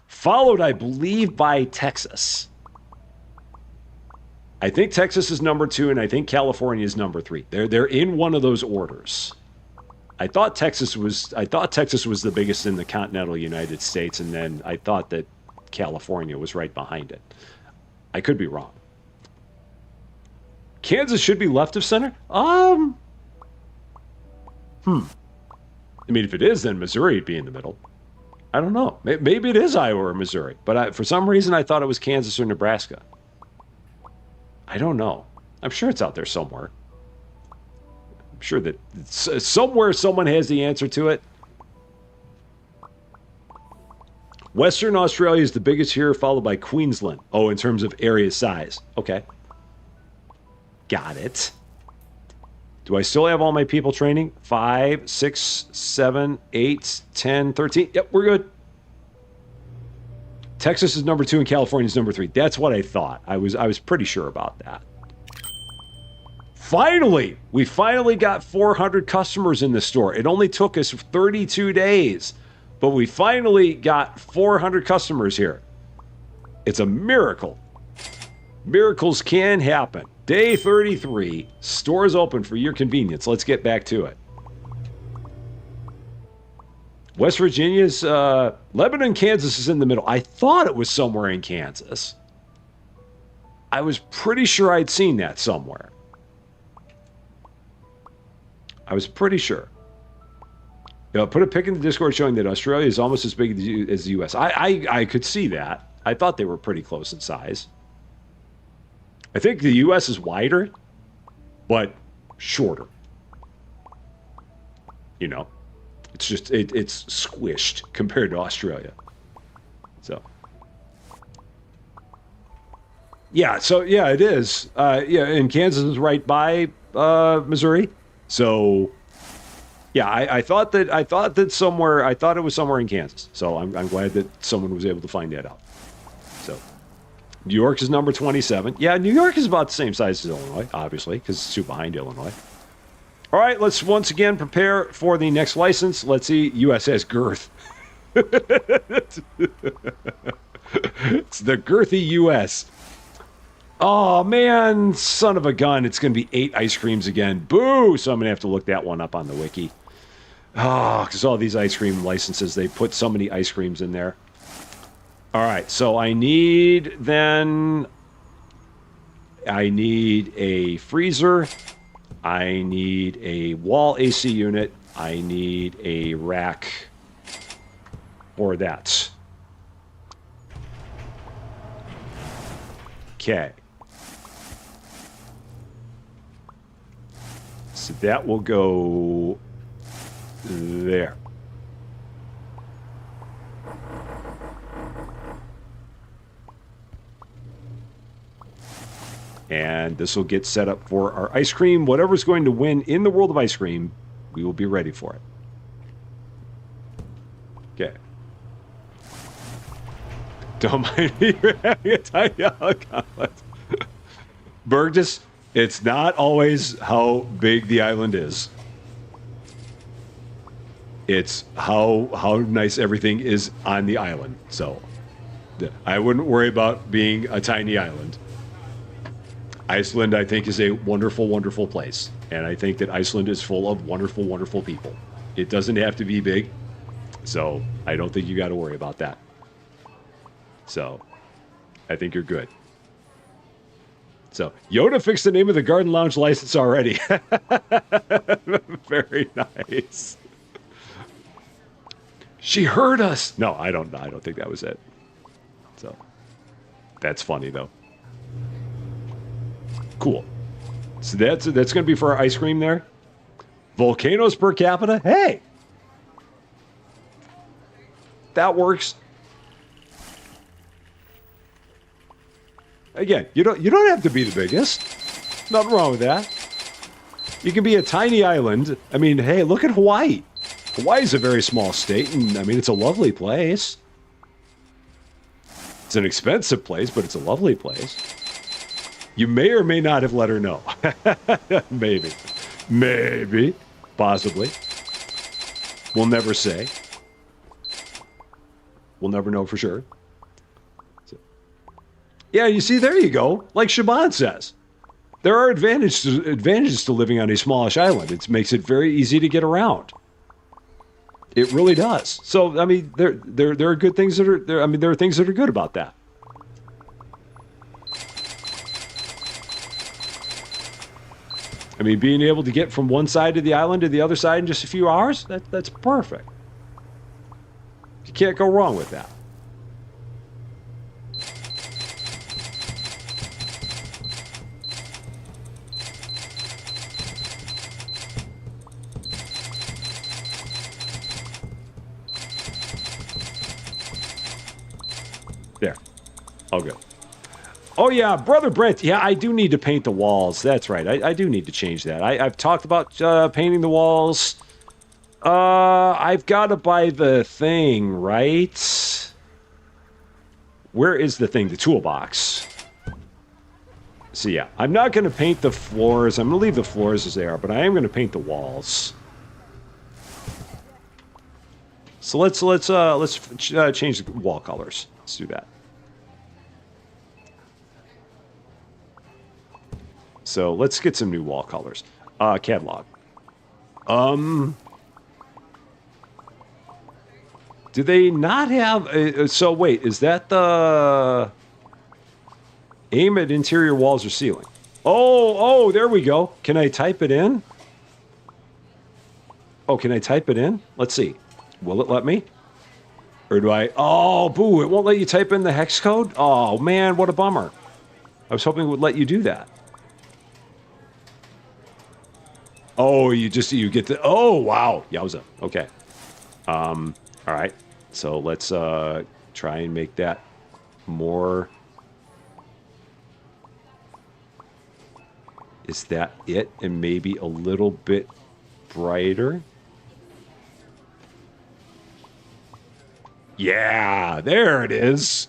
Followed, I believe, by Texas. I think Texas is number 2, and I think California is number 3. They're in one of those orders. I thought Texas was the biggest in the continental United States, and then I thought that California was right behind it. I could be wrong. Kansas should be left of center? I mean, if it is, then Missouri would be in the middle. I don't know. Maybe it is Iowa or Missouri, but for some reason I thought it was Kansas or Nebraska. I don't know. I'm sure it's out there somewhere. I'm sure that somewhere someone has the answer to it. Western Australia is the biggest here, followed by Queensland. Oh, in terms of area size. Okay. Got it. Do I still have all my people training? 5, 6, 7, 8, 10, 13. Yep, we're good. Texas is number 2 and California is number 3. That's what I thought. I was pretty sure about that. Finally! We finally got 400 customers in the store. It only took us 32 days, but we finally got 400 customers here. It's a miracle. Miracles can happen. Day 33. Stores open for your convenience. Let's get back to it. West Virginia's Lebanon, Kansas is in the middle. I thought it was somewhere in Kansas. I was pretty sure I'd seen that somewhere. I was pretty sure. Put a pic in the Discord showing that Australia is almost as big as the U.S. I could see that. I thought they were pretty close in size. I think the U.S. is wider, but shorter. You know, it's just it's squished compared to Australia. So yeah, it is. Yeah, and Kansas is right by Missouri. So yeah, I thought that somewhere. I thought it was somewhere in Kansas. So I'm glad that someone was able to find that out. So New York is number 27. Yeah, New York is about the same size as Illinois, obviously, because it's two behind Illinois. All right, let's once again prepare for the next license. Let's see, USS Girth. It's the girthy US. Oh, man, son of a gun. It's going to be 8 ice creams again. Boo! So I'm going to have to look that one up on the wiki. Oh, because all these ice cream licenses, they put so many ice creams in there. All right, so I need a freezer. I need a wall AC unit. I need a rack for that. Okay. So that will go there. And this will get set up for our ice cream. Whatever's going to win in the world of ice cream, we will be ready for it. Okay. Don't mind me having a tiny comment. Burgess, it's not always how big the island is. It's how nice everything is on the island. So I wouldn't worry about being a tiny island. Iceland, I think, is a wonderful, wonderful place. And I think that Iceland is full of wonderful, wonderful people. It doesn't have to be big. So I don't think you got to worry about that. So I think you're good. So Yoda fixed the name of the Garden Lounge license already. Very nice. She heard us. No, I don't think that was it. So that's funny though. Cool. So that's going to be for our ice cream there. Volcanoes per capita. Hey, that works. Again, you don't have to be the biggest. Nothing wrong with that. You can be a tiny island. I mean, hey, look at Hawaii. Hawaii's a very small state, and I mean, it's a lovely place. It's an expensive place, but it's a lovely place. You may or may not have let her know. Maybe. Maybe. Possibly. We'll never say. We'll never know for sure. So. Yeah, you see, there you go. Like Shaban says. There are advantages to living on a smallish island. It makes it very easy to get around. It really does. So, I mean, there are good things that are there. I mean, there are things that are good about that. I mean, being able to get from one side of the island to the other side in just a few hours, that's perfect. You can't go wrong with that. There. All good. Oh, yeah, Brother Brent. Yeah, I do need to paint the walls. That's right. I do need to change that. I've talked about painting the walls. I've got to buy the thing, right? Where is the thing? The toolbox. So, yeah, I'm not going to paint the floors. I'm going to leave the floors as they are, but I am going to paint the walls. So let's change the wall colors. Let's do that. So let's get some new wall colors. Do they not have... so wait, is that the... Aim at interior walls or ceiling? Oh, there we go. Can I type it in? Oh, can I type it in? Let's see. Will it let me? Or do I... Oh, boo, it won't let you type in the hex code? Oh, man, what a bummer. I was hoping it would let you do that. Oh, you get the... Oh, wow. Yowza. Okay. All right. So let's try and make that more... Is that it? And maybe a little bit brighter? Yeah, there it is.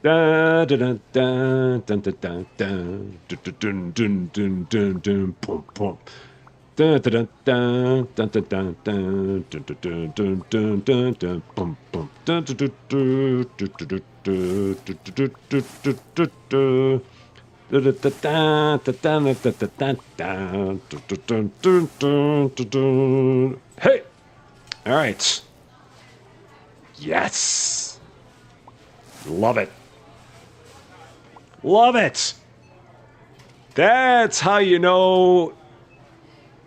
Da da da da da da da da dun dun dun dun dun boom boom. Da da da da da da da dun dun dun dun dun dun dun boom boom. Da da da da da da da da. Hey! All right. Yes! Love it. Love it! That's how you know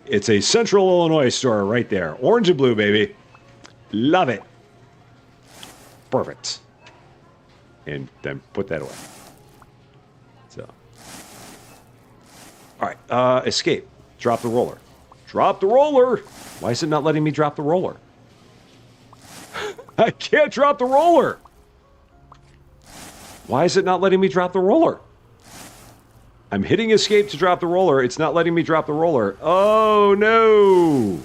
it's a Central Illinois store right there. Orange and blue, baby. Love it. Perfect. And then put that away. So. All right, escape. Drop the roller. Drop the roller! Why is it not letting me drop the roller? I can't drop the roller! Why is it not letting me drop the roller? I'm hitting escape to drop the roller. It's not letting me drop the roller. Oh, no!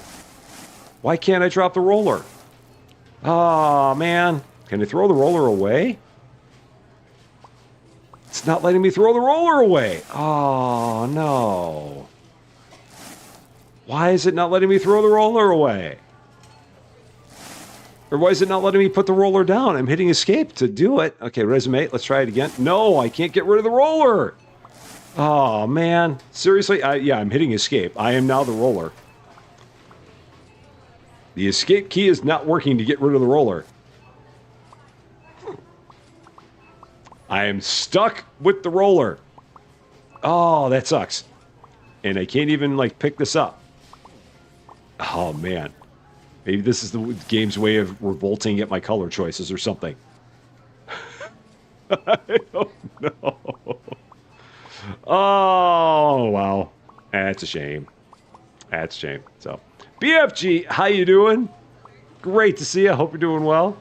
Why can't I drop the roller? Oh, man. Can I throw the roller away? It's not letting me throw the roller away. Oh, no. Why is it not letting me throw the roller away? Or why is it not letting me put the roller down? I'm hitting escape to do it. Okay, resume. Let's try it again. No, I can't get rid of the roller. Oh, man. Seriously? Yeah, I'm hitting escape. I am now the roller. The escape key is not working to get rid of the roller. I am stuck with the roller. Oh, that sucks. And I can't even, like, pick this up. Oh, man. Maybe this is the game's way of revolting at my color choices or something. I don't know. Oh, wow. That's a shame. That's a shame. So, BFG, how you doing? Great to see you. Hope you're doing well.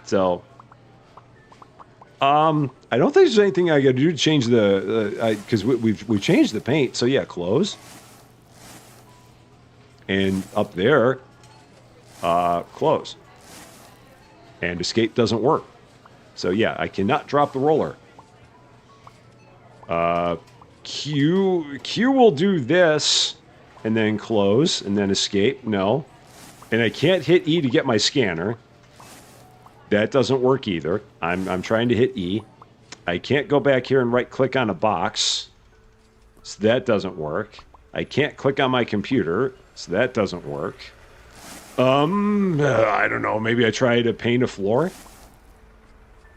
So, I don't think there's anything I got to do to change the, because we've changed the paint. So yeah, close. And up there, close. And escape doesn't work. So yeah, I cannot drop the roller. Q will do this, and then close, and then escape. No. And I can't hit E to get my scanner. That doesn't work either. I'm trying to hit E. I can't go back here and right-click on a box. So that doesn't work. I can't click on my computer. So that doesn't work. I don't know. Maybe I try to paint a floor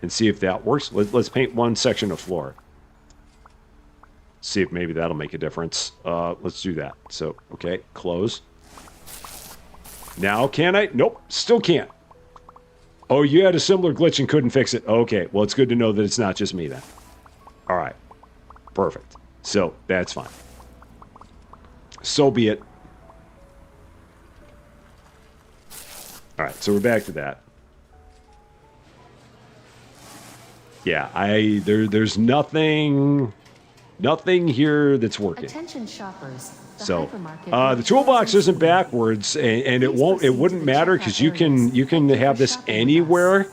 and see if that works. Let's paint one section of floor. See if maybe that'll make a difference. Let's do that. So, okay, close. Now can I? Nope, still can't. Oh, you had a similar glitch and couldn't fix it. Okay, well, it's good to know that it's not just me then. All right, perfect. So, that's fine. So be it. All right, so we're back to that. Yeah, there's nothing here that's working. Attention shoppers. So the toolbox isn't backwards, and it wouldn't matter because you can have this anywhere,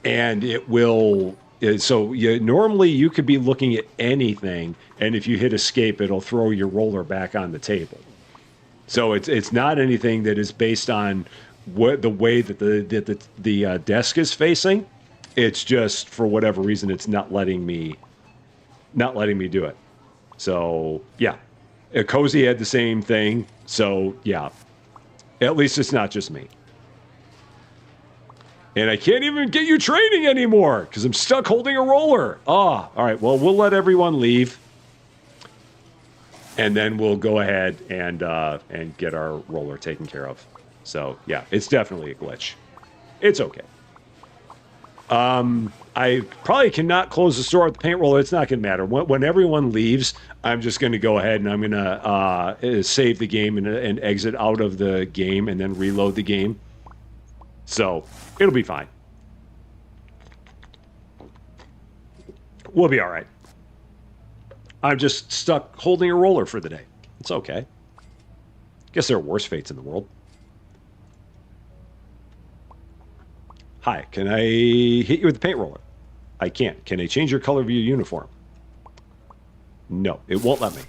and it will. So normally you could be looking at anything, and if you hit escape, it'll throw your roller back on the table. So it's not anything that is based on the way that the desk is facing. It's just for whatever reason it's not letting me do it. So yeah. Cozy had the same thing, so yeah. At least it's not just me. And I can't even get you trading anymore because I'm stuck holding a roller. Ah, all right. Well, we'll let everyone leave. And then we'll go ahead and get our roller taken care of. So, yeah, it's definitely a glitch. It's okay. I probably cannot close the store with the paint roller. It's not going to matter. When everyone leaves, I'm just going to go ahead and I'm going to save the game and exit out of the game and then reload the game. So, it'll be fine. We'll be all right. I'm just stuck holding a roller for the day. It's okay. Guess there are worse fates in the world. Hi, can I hit you with the paint roller? I can't. Can I change your color of your uniform? No, it won't let me.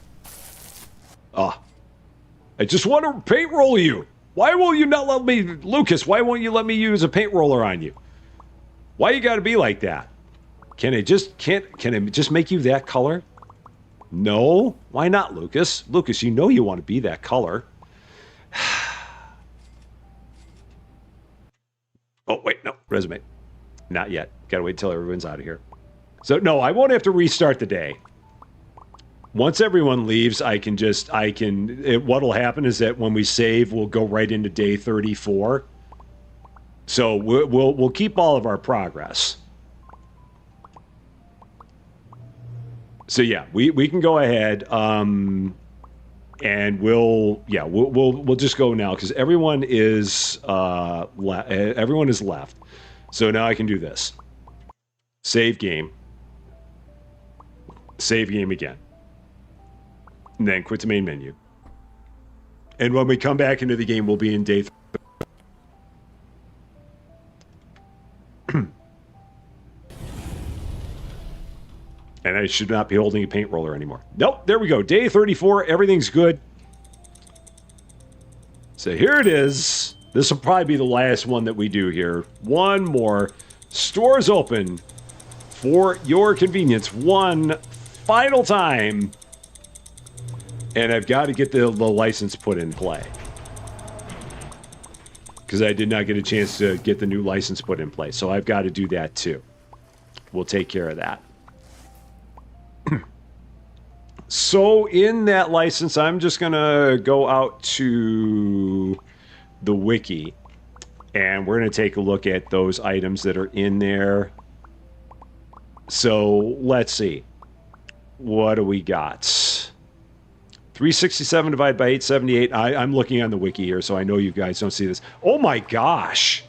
I just want to paint roll you. Why will you not let me, Lucas? Why won't you let me use a paint roller on you? Why you got to be like that? Can I just make you that color? No, why not, Lucas? Lucas, you know you want to be that color. Oh, wait, no, resume. Not yet. Gotta wait till everyone's out of here. So, no, I won't have to restart the day. Once everyone leaves, what'll happen is that when we save, we'll go right into day 34. So, we'll keep all of our progress. So, yeah, we can go ahead, and we'll just go now because everyone is left. So now I can do this. Save game. Save game again. And then quit the main menu. And when we come back into the game, we'll be in day 3. And I should not be holding a paint roller anymore. Nope, there we go. Day 34, everything's good. So here it is. This will probably be the last one that we do here. One more. Stores open for your convenience. One final time. And I've got to get the license put in play. Because I did not get a chance to get the new license put in place. So I've got to do that too. We'll take care of that. So in that license, I'm just going to go out to the wiki. And we're going to take a look at those items that are in there. So let's see. What do we got? 367 divided by 878. I'm looking on the wiki here, so I know you guys don't see this. Oh my gosh.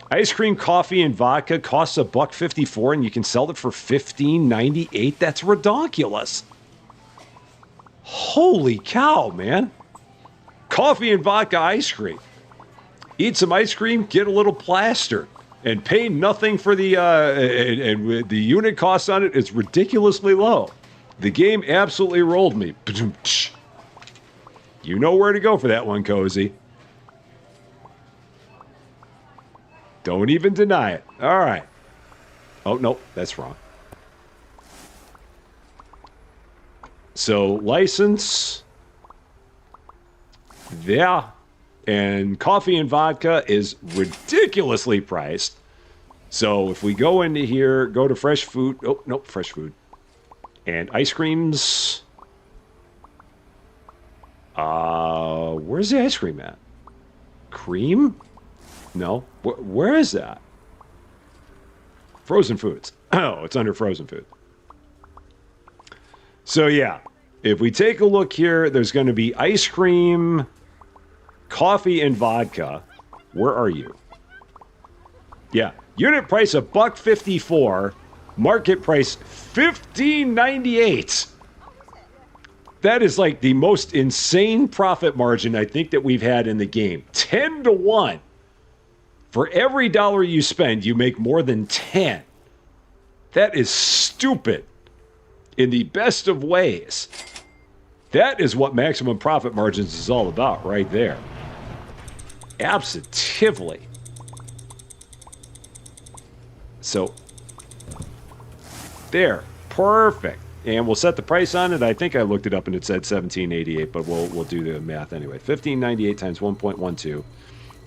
Ice cream, coffee, and vodka costs $1.54, and you can sell it for $15.98. That's redonkulous. Holy cow, man. Coffee and vodka ice cream. Eat some ice cream, get a little plaster, and pay nothing for the, and the unit cost on it is ridiculously low. The game absolutely rolled me. You know where to go for that one, Cozy. Don't even deny it. All right. Oh, no, that's wrong. So, license. Yeah. And coffee and vodka is ridiculously priced. So, if we go into here, go to fresh food. Oh, nope, fresh food. And ice creams. Where's the ice cream at? Cream? No. Where is that? Frozen foods. Oh, it's under frozen food. So, yeah. If we take a look here, there's going to be ice cream, coffee, and vodka. Where are you? Yeah. Unit price $1.54. Market price $15.98. That is like the most insane profit margin I think that we've had in the game. 10 to 1. For every dollar you spend, you make more than 10. That is stupid in the best of ways. That is what maximum profit margins is all about right there. Absolutely. So, there. Perfect. And we'll set the price on it. I think I looked it up and it said $17.88, but we'll do the math anyway. $15.98 times 1.12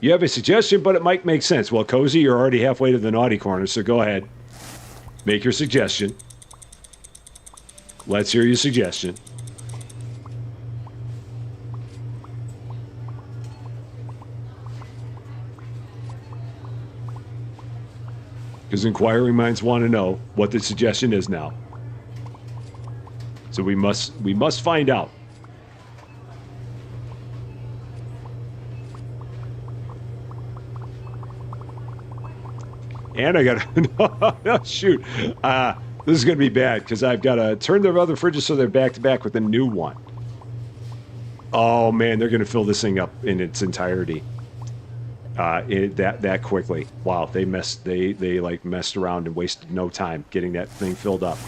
You have a suggestion, but it might make sense. Well, Cozy, you're already halfway to the naughty corner, so go ahead. Make your suggestion. Let's hear your suggestion. Because inquiring minds want to know what the suggestion is now. So we must find out. And I got no, shoot. This is going to be bad because I've got to turn their other fridges so they're back to back with a new one. Oh man, they're going to fill this thing up in its entirety. That quickly. Wow, they like messed around and wasted no time getting that thing filled up.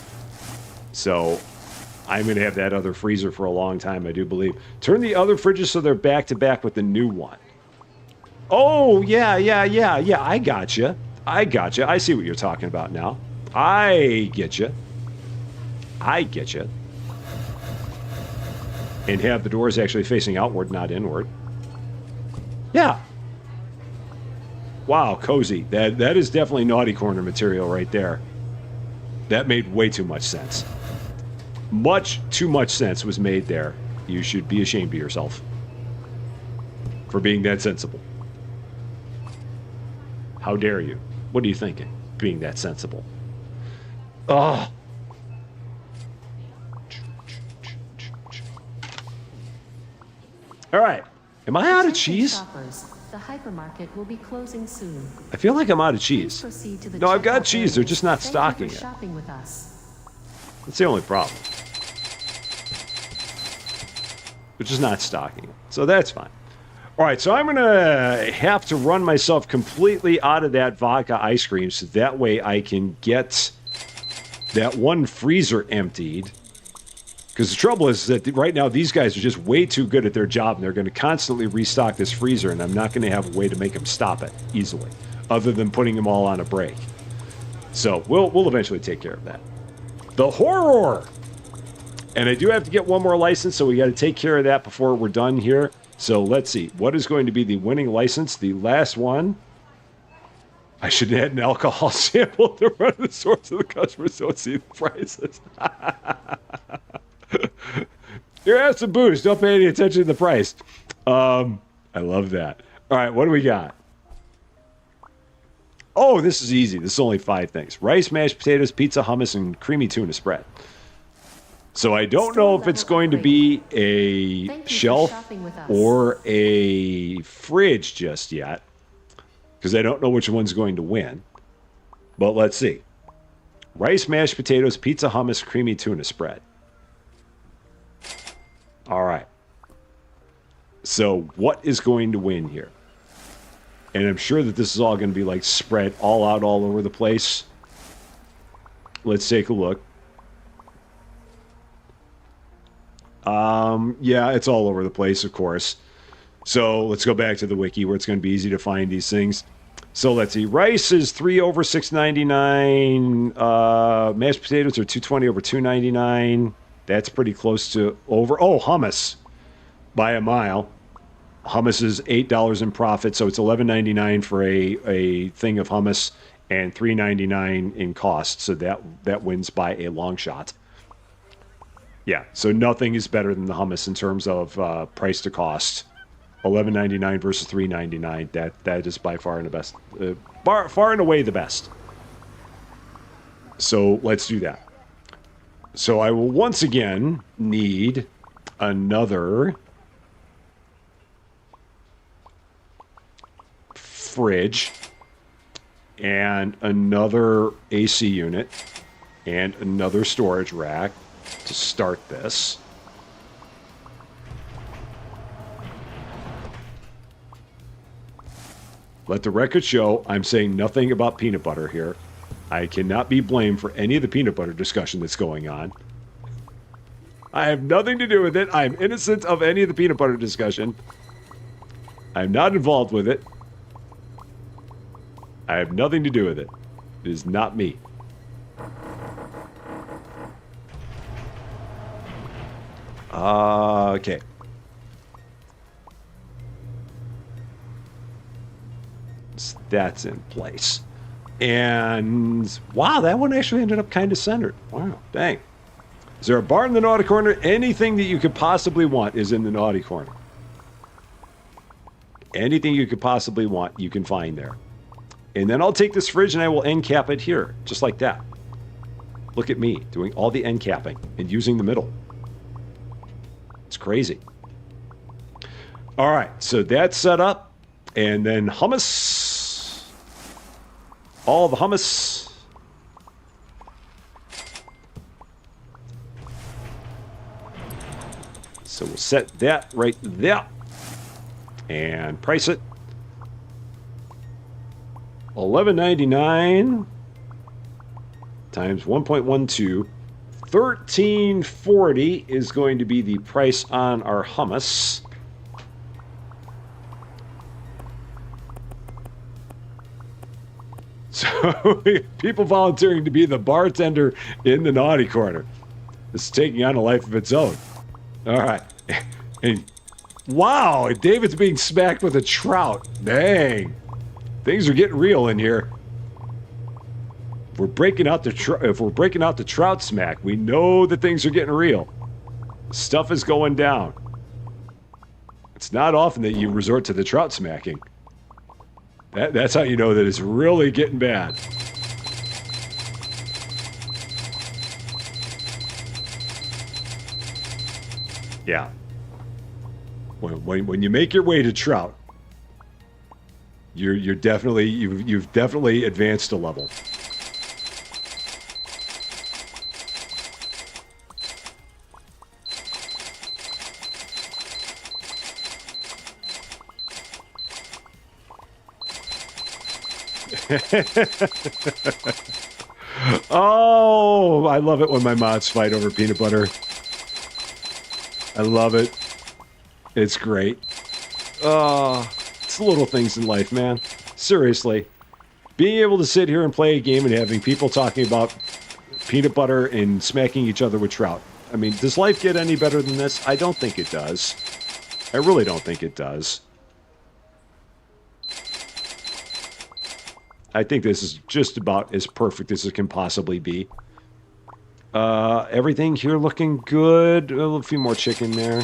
So I'm going to have that other freezer for a long time, I do believe. Turn the other fridges so they're back to back with the new one. Oh, yeah. I gotcha. I see what you're talking about now. I get you. And have the doors actually facing outward, not inward. Yeah. Wow, Cozy. That is definitely naughty corner material right there. That made way too much sense. Much too much sense was made there. You should be ashamed of yourself for being that sensible. How dare you? What are you thinking? Being that sensible. Oh. All right. Am I out of cheese? Shoppers, the hypermarket will be closing soon. I feel like I'm out of cheese. Please proceed to the No, I've got checkout cheese. They're areas. just not Thank stocking you for it. shopping with us. That's the only problem. They're just not stocking it. So that's fine. All right, so I'm going to have to run myself completely out of that vodka ice cream so that way I can get that one freezer emptied. Because the trouble is that right now these guys are just way too good at their job and they're going to constantly restock this freezer and I'm not going to have a way to make them stop it easily other than putting them all on a break. So we'll eventually take care of that. The horror! And I do have to get one more license, so we got to take care of that before we're done here. So let's see. What is going to be the winning license? The last one. I should add an alcohol sample to run the store so the customers don't see the prices. Here, have some booze. Don't pay any attention to the price. I love that. All right, what do we got? Oh, this is easy. This is only 5 things. Rice, mashed potatoes, pizza, hummus, and creamy tuna spread. So I don't know if it's going to be a shelf or a fridge just yet. Because I don't know which one's going to win. But let's see. Rice, mashed potatoes, pizza, hummus, creamy tuna spread. All right. So what is going to win here? And I'm sure that this is all going to be like spread all out all over the place. Let's take a look. Yeah, it's all over the place, of course. So let's go back to the wiki where it's going to be easy to find these things. So let's see. Rice is 3 over $6.99. Mashed potatoes are 220 over $2.99. That's pretty close to over. Oh, hummus by a mile. Hummus is $8 in profit, so it's $11.99 for a thing of hummus and $3.99 in cost. So that wins by a long shot. Yeah, so nothing is better than the hummus in terms of price to cost. $11.99 versus $3.99. That is by far and the best, far and away the best. So let's do that. So I will once again need another fridge and another AC unit and another storage rack to start this. Let the record show I'm saying nothing about peanut butter here. I cannot be blamed for any of the peanut butter discussion that's going on. I have nothing to do with it. I'm innocent of any of the peanut butter discussion. I'm not involved with it. I have nothing to do with it. It is not me. Okay. So that's in place. And wow, that one actually ended up kind of centered. Wow, dang. Is there a bar in the naughty corner? Anything that you could possibly want is in the naughty corner. Anything you could possibly want, you can find there. And then I'll take this fridge and I will end cap it here, just like that. Look at me doing all the end capping and using the middle. It's crazy. All right, so that's set up. And then hummus. All the hummus. So we'll set that right there. And price it. $11.99 times 1.12. $13.40 is going to be the price on our hummus. So people volunteering to be the bartender in the naughty corner. This is taking on a life of its own. All right. And wow, David's being smacked with a trout. Dang. Things are getting real in here. If we're breaking out the trout smack, we know that things are getting real. Stuff is going down. It's not often that you resort to the trout smacking. That's how you know that it's really getting bad. Yeah. When you make your way to trout, you've definitely advanced a level. Oh, I love it when my mods fight over peanut butter. I love it. It's great. It's the little things in life, man. Seriously. Being able to sit here and play a game and having people talking about peanut butter and smacking each other with trout. I mean, does life get any better than this? I don't think it does. I really don't think it does. I think this is just about as perfect as it can possibly be. Everything here looking good. A few more chicken there.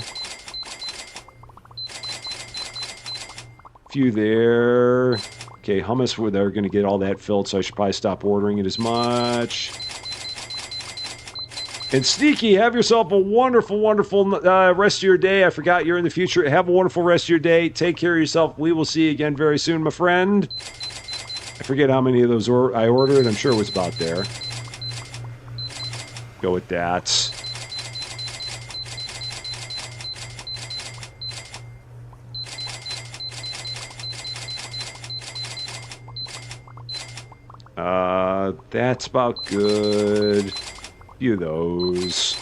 Few there. Okay, hummus, they're going to get all that filled, so I should probably stop ordering it as much. And Sneaky, have yourself a wonderful, wonderful rest of your day. I forgot you're in the future. Have a wonderful rest of your day. Take care of yourself. We will see you again very soon, my friend. I forget how many of those I ordered. I'm sure it was about there. Go with that. That's about good. Few of those.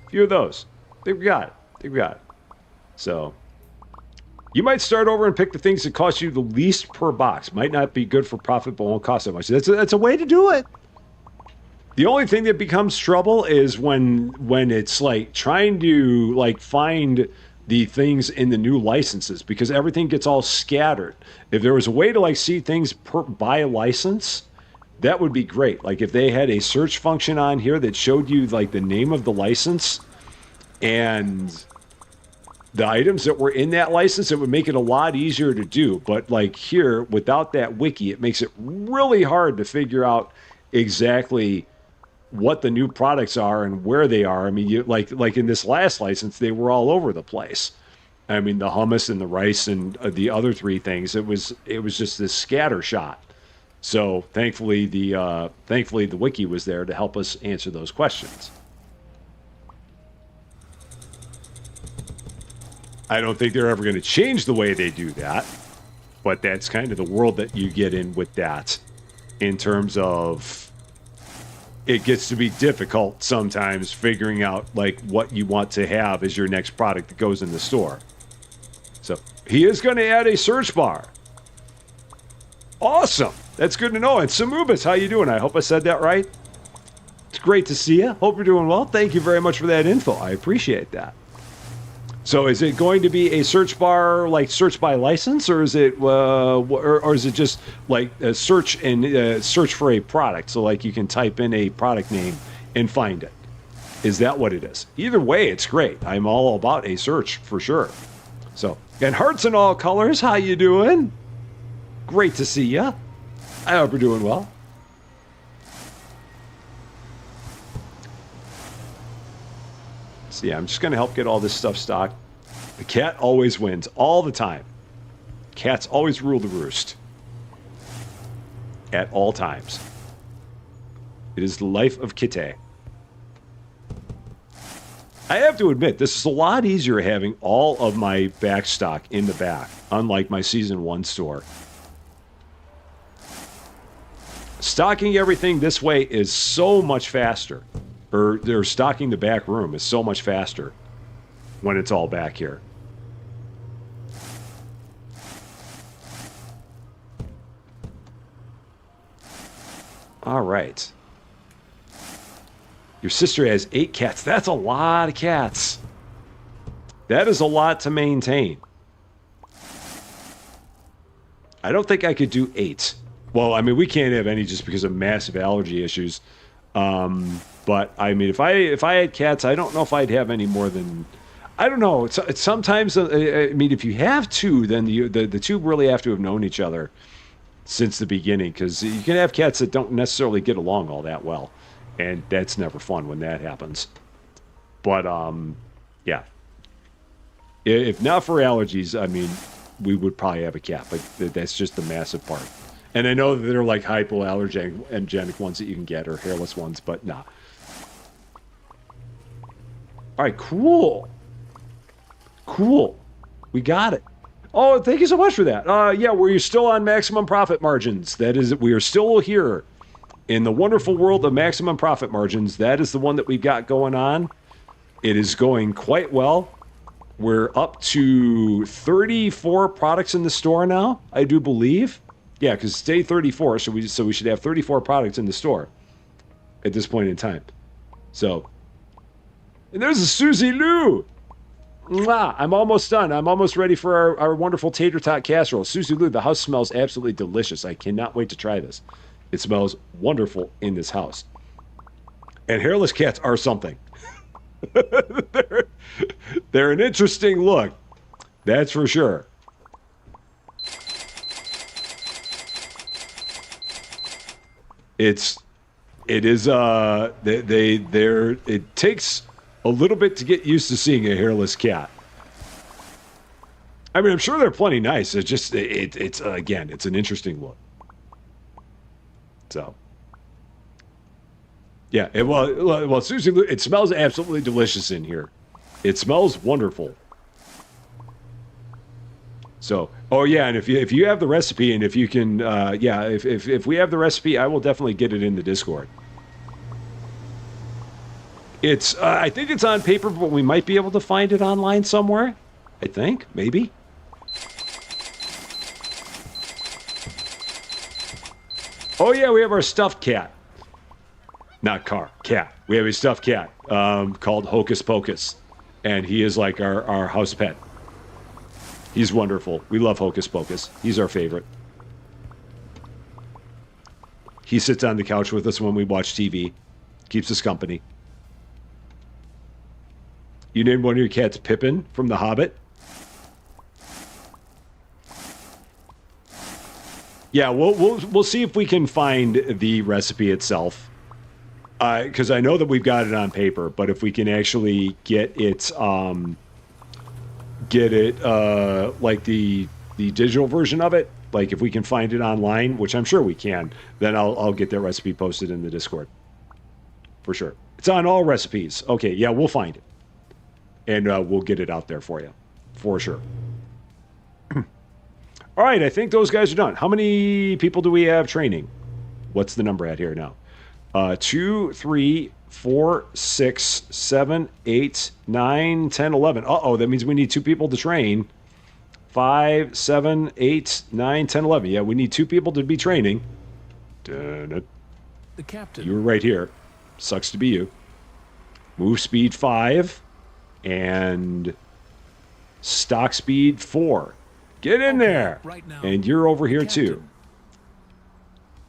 Few of those. I think we got it. I think we got it. So, you might start over and pick the things that cost you the least per box. Might not be good for profit, but won't cost that much. That's a way to do it. The only thing that becomes trouble is when it's like trying to like find the things in the new licenses, because everything gets all scattered. If there was a way to like see things by license, that would be great. Like if they had a search function on here that showed you like the name of the license and the items that were in that license, it would make it a lot easier to do. But like here, without that wiki, it makes it really hard to figure out exactly what the new products are and where they are. I mean, you like in this last license, they were all over the place. I mean, the hummus and the rice and the other three things, it was just this scatter shot. So thankfully the wiki was there to help us answer those questions. I don't think they're ever going to change the way they do that, but that's kind of the world that you get in with that, in terms of it gets to be difficult sometimes figuring out like what you want to have as your next product that goes in the store. So he is going to add a search bar. Awesome. That's good to know. And Samubis, how you doing? I hope I said that right. It's great to see you. Hope you're doing well. Thank you very much for that info. I appreciate that. So is it going to be a search bar like search by license, or is it or is it just like a search and search for a product? So like you can type in a product name and find it. Is that what it is? Either way, it's great. I'm all about a search for sure. So, and hearts in all colors, how you doing? Great to see ya. I hope you're doing well. So yeah, I'm just gonna help get all this stuff stocked. The cat always wins, all the time. Cats always rule the roost. At all times. It is the life of Kitty. I have to admit, this is a lot easier having all of my back stock in the back, unlike my Season 1 store. Stocking everything this way is so much faster. Or they're stocking the back room is so much faster when it's all back here. All right. Your sister has 8 cats. That's a lot of cats. That is a lot to maintain. I don't think I could do 8. Well, I mean, we can't have any just because of massive allergy issues. But I mean, if I had cats, I don't know if I'd have any more than, I don't know. It's sometimes, I mean, if you have 2, then the 2 really have to have known each other since the beginning, because you can have cats that don't necessarily get along all that well. And that's never fun when that happens. But, yeah. If not for allergies, I mean, we would probably have a cat. But that's just the massive part. And I know that they're like hypoallergenic ones that you can get, or hairless ones, but nah. All right, cool. Cool. We got it. Oh, thank you so much for that. Yeah, we're still on maximum profit margins. That is, we are still here. In the wonderful world of maximum profit margins, that is the one that we've got going on. It is going quite well. We're up to 34 products in the store now, I do believe. Yeah, because it's day 34, so we should have 34 products in the store at this point in time. So, and there's a Susie Lou. Mwah, I'm almost done. I'm almost ready for our wonderful tater tot casserole. Susie Lou, the house smells absolutely delicious. I cannot wait to try this. It smells wonderful in this house. And hairless cats are something. they're an interesting look. That's for sure. It takes a little bit to get used to seeing a hairless cat. I mean, I'm sure they're plenty nice. It's just, it's again, it's an interesting look. So, yeah, well, Susie, it smells absolutely delicious in here. It smells wonderful. So, oh yeah, and if you have the recipe, and if you can, yeah, if we have the recipe, I will definitely get it in the Discord. It's, I think it's on paper, but we might be able to find it online somewhere. I think, maybe. Oh yeah, we have our stuffed cat. Not cat. We have a stuffed cat called Hocus Pocus. And he is like our house pet. He's wonderful. We love Hocus Pocus. He's our favorite. He sits on the couch with us when we watch TV. Keeps us company. You named one of your cats Pippin from The Hobbit? Yeah, we'll see if we can find the recipe itself, because I know that we've got it on paper. But if we can actually get it like the digital version of it, like if we can find it online, which I'm sure we can, then I'll get that recipe posted in the Discord for sure. It's on all recipes. Okay, yeah, we'll find it, and we'll get it out there for you for sure. All right, I think those guys are done. How many people do we have training? What's the number at here now? 2, 3, 4, 6, 7, 8, 9, 10, 11. Uh-oh, that means we need 2 people to train. 5, 7, 8, 9, 10, 11. Yeah, we need 2 people to be training. The captain. You were right here. Sucks to be you. Move speed 5. And Stock speed 4. Get in there. right now. And you're over here too.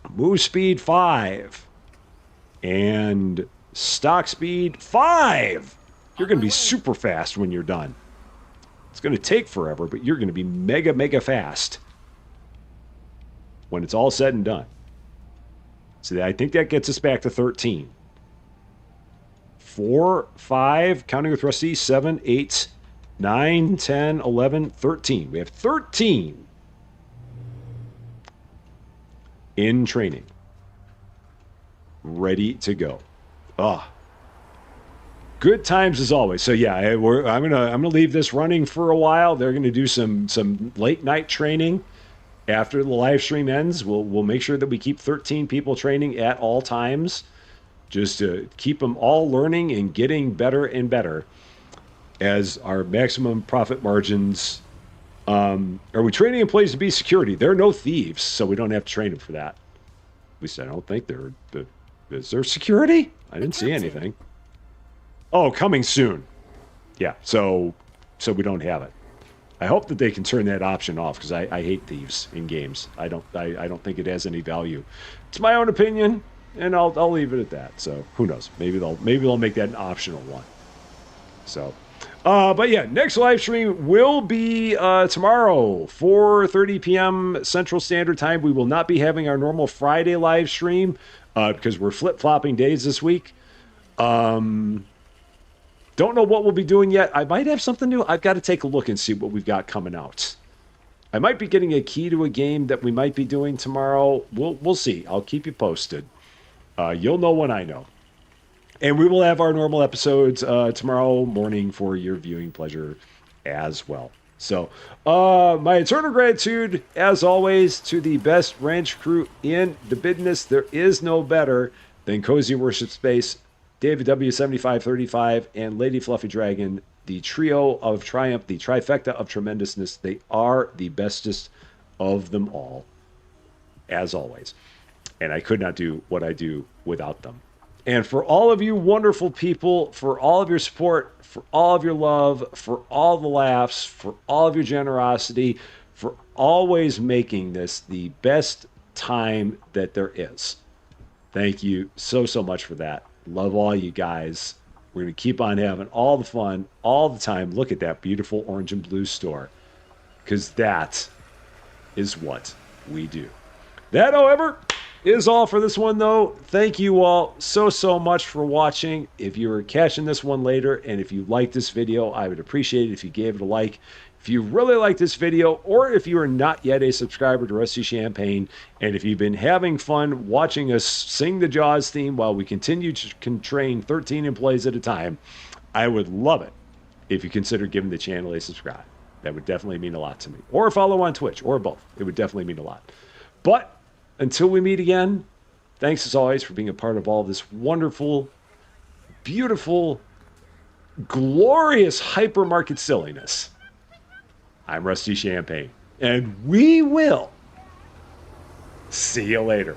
Captain. Move speed 5. And stock speed 5. You're going to be super fast when you're done. It's going to take forever, but you're going to be mega, mega fast when it's all said and done. So I think that gets us back to 13. 4, 5, counting with Rusty, 7, 8, 9, 10, 11, 13. We have 13 in training. Ready to go. Good times as always. So yeah, I'm gonna leave this running for a while. They're gonna do some late night training after the live stream ends. We'll make sure that we keep 13 people training at all times, just to keep them all learning and getting better and better as our maximum profit margins. Are we training employees to be security? There are no thieves, so we don't have to train them for that. At least I don't think they're. Is there security? I didn't see anything. Oh, coming soon. Yeah, so we don't have it. I hope that they can turn that option off, because I hate thieves in games. I don't think it has any value. It's my own opinion, and I'll leave it at that. So who knows? Maybe they'll make that an optional one. So, but yeah, next live stream will be tomorrow, 4:30 p.m. Central Standard Time. We will not be having our normal Friday live stream because we're flip-flopping days this week. Don't know what we'll be doing yet. I might have something new. I've got to take a look and see what we've got coming out. I might be getting a key to a game that we might be doing tomorrow. We'll see. I'll keep you posted. You'll know when I know. And we will have our normal episodes tomorrow morning for your viewing pleasure as well. So, my eternal gratitude, as always, to the best ranch crew in the business. There is no better than Cozy Worship Space, David W7535, and Lady Fluffy Dragon, the trio of triumph, the trifecta of tremendousness. They are the bestest of them all, as always. And I could not do what I do without them. And for all of you wonderful people, for all of your support, for all of your love, for all the laughs, for all of your generosity, for always making this the best time that there is. Thank you so, so much for that. Love all you guys. We're going to keep on having all the fun all the time. Look at that beautiful orange and blue store, because that is what we do. That, however, is all for this one, though. Thank you all so, so much for watching. If you were catching this one later, and if you liked this video, I would appreciate it if you gave it a like. If you really like this video, or if you are not yet a subscriber to Rusty Champagne, and if you've been having fun watching us sing the Jaws theme while we continue to train 13 employees at a time, I would love it if you consider giving the channel a subscribe. That would definitely mean a lot to me. Or follow on Twitch, or both. It would definitely mean a lot. But until we meet again, thanks as always for being a part of all this wonderful, beautiful, glorious hypermarket silliness. I'm Rusty Champagne, and we will see you later.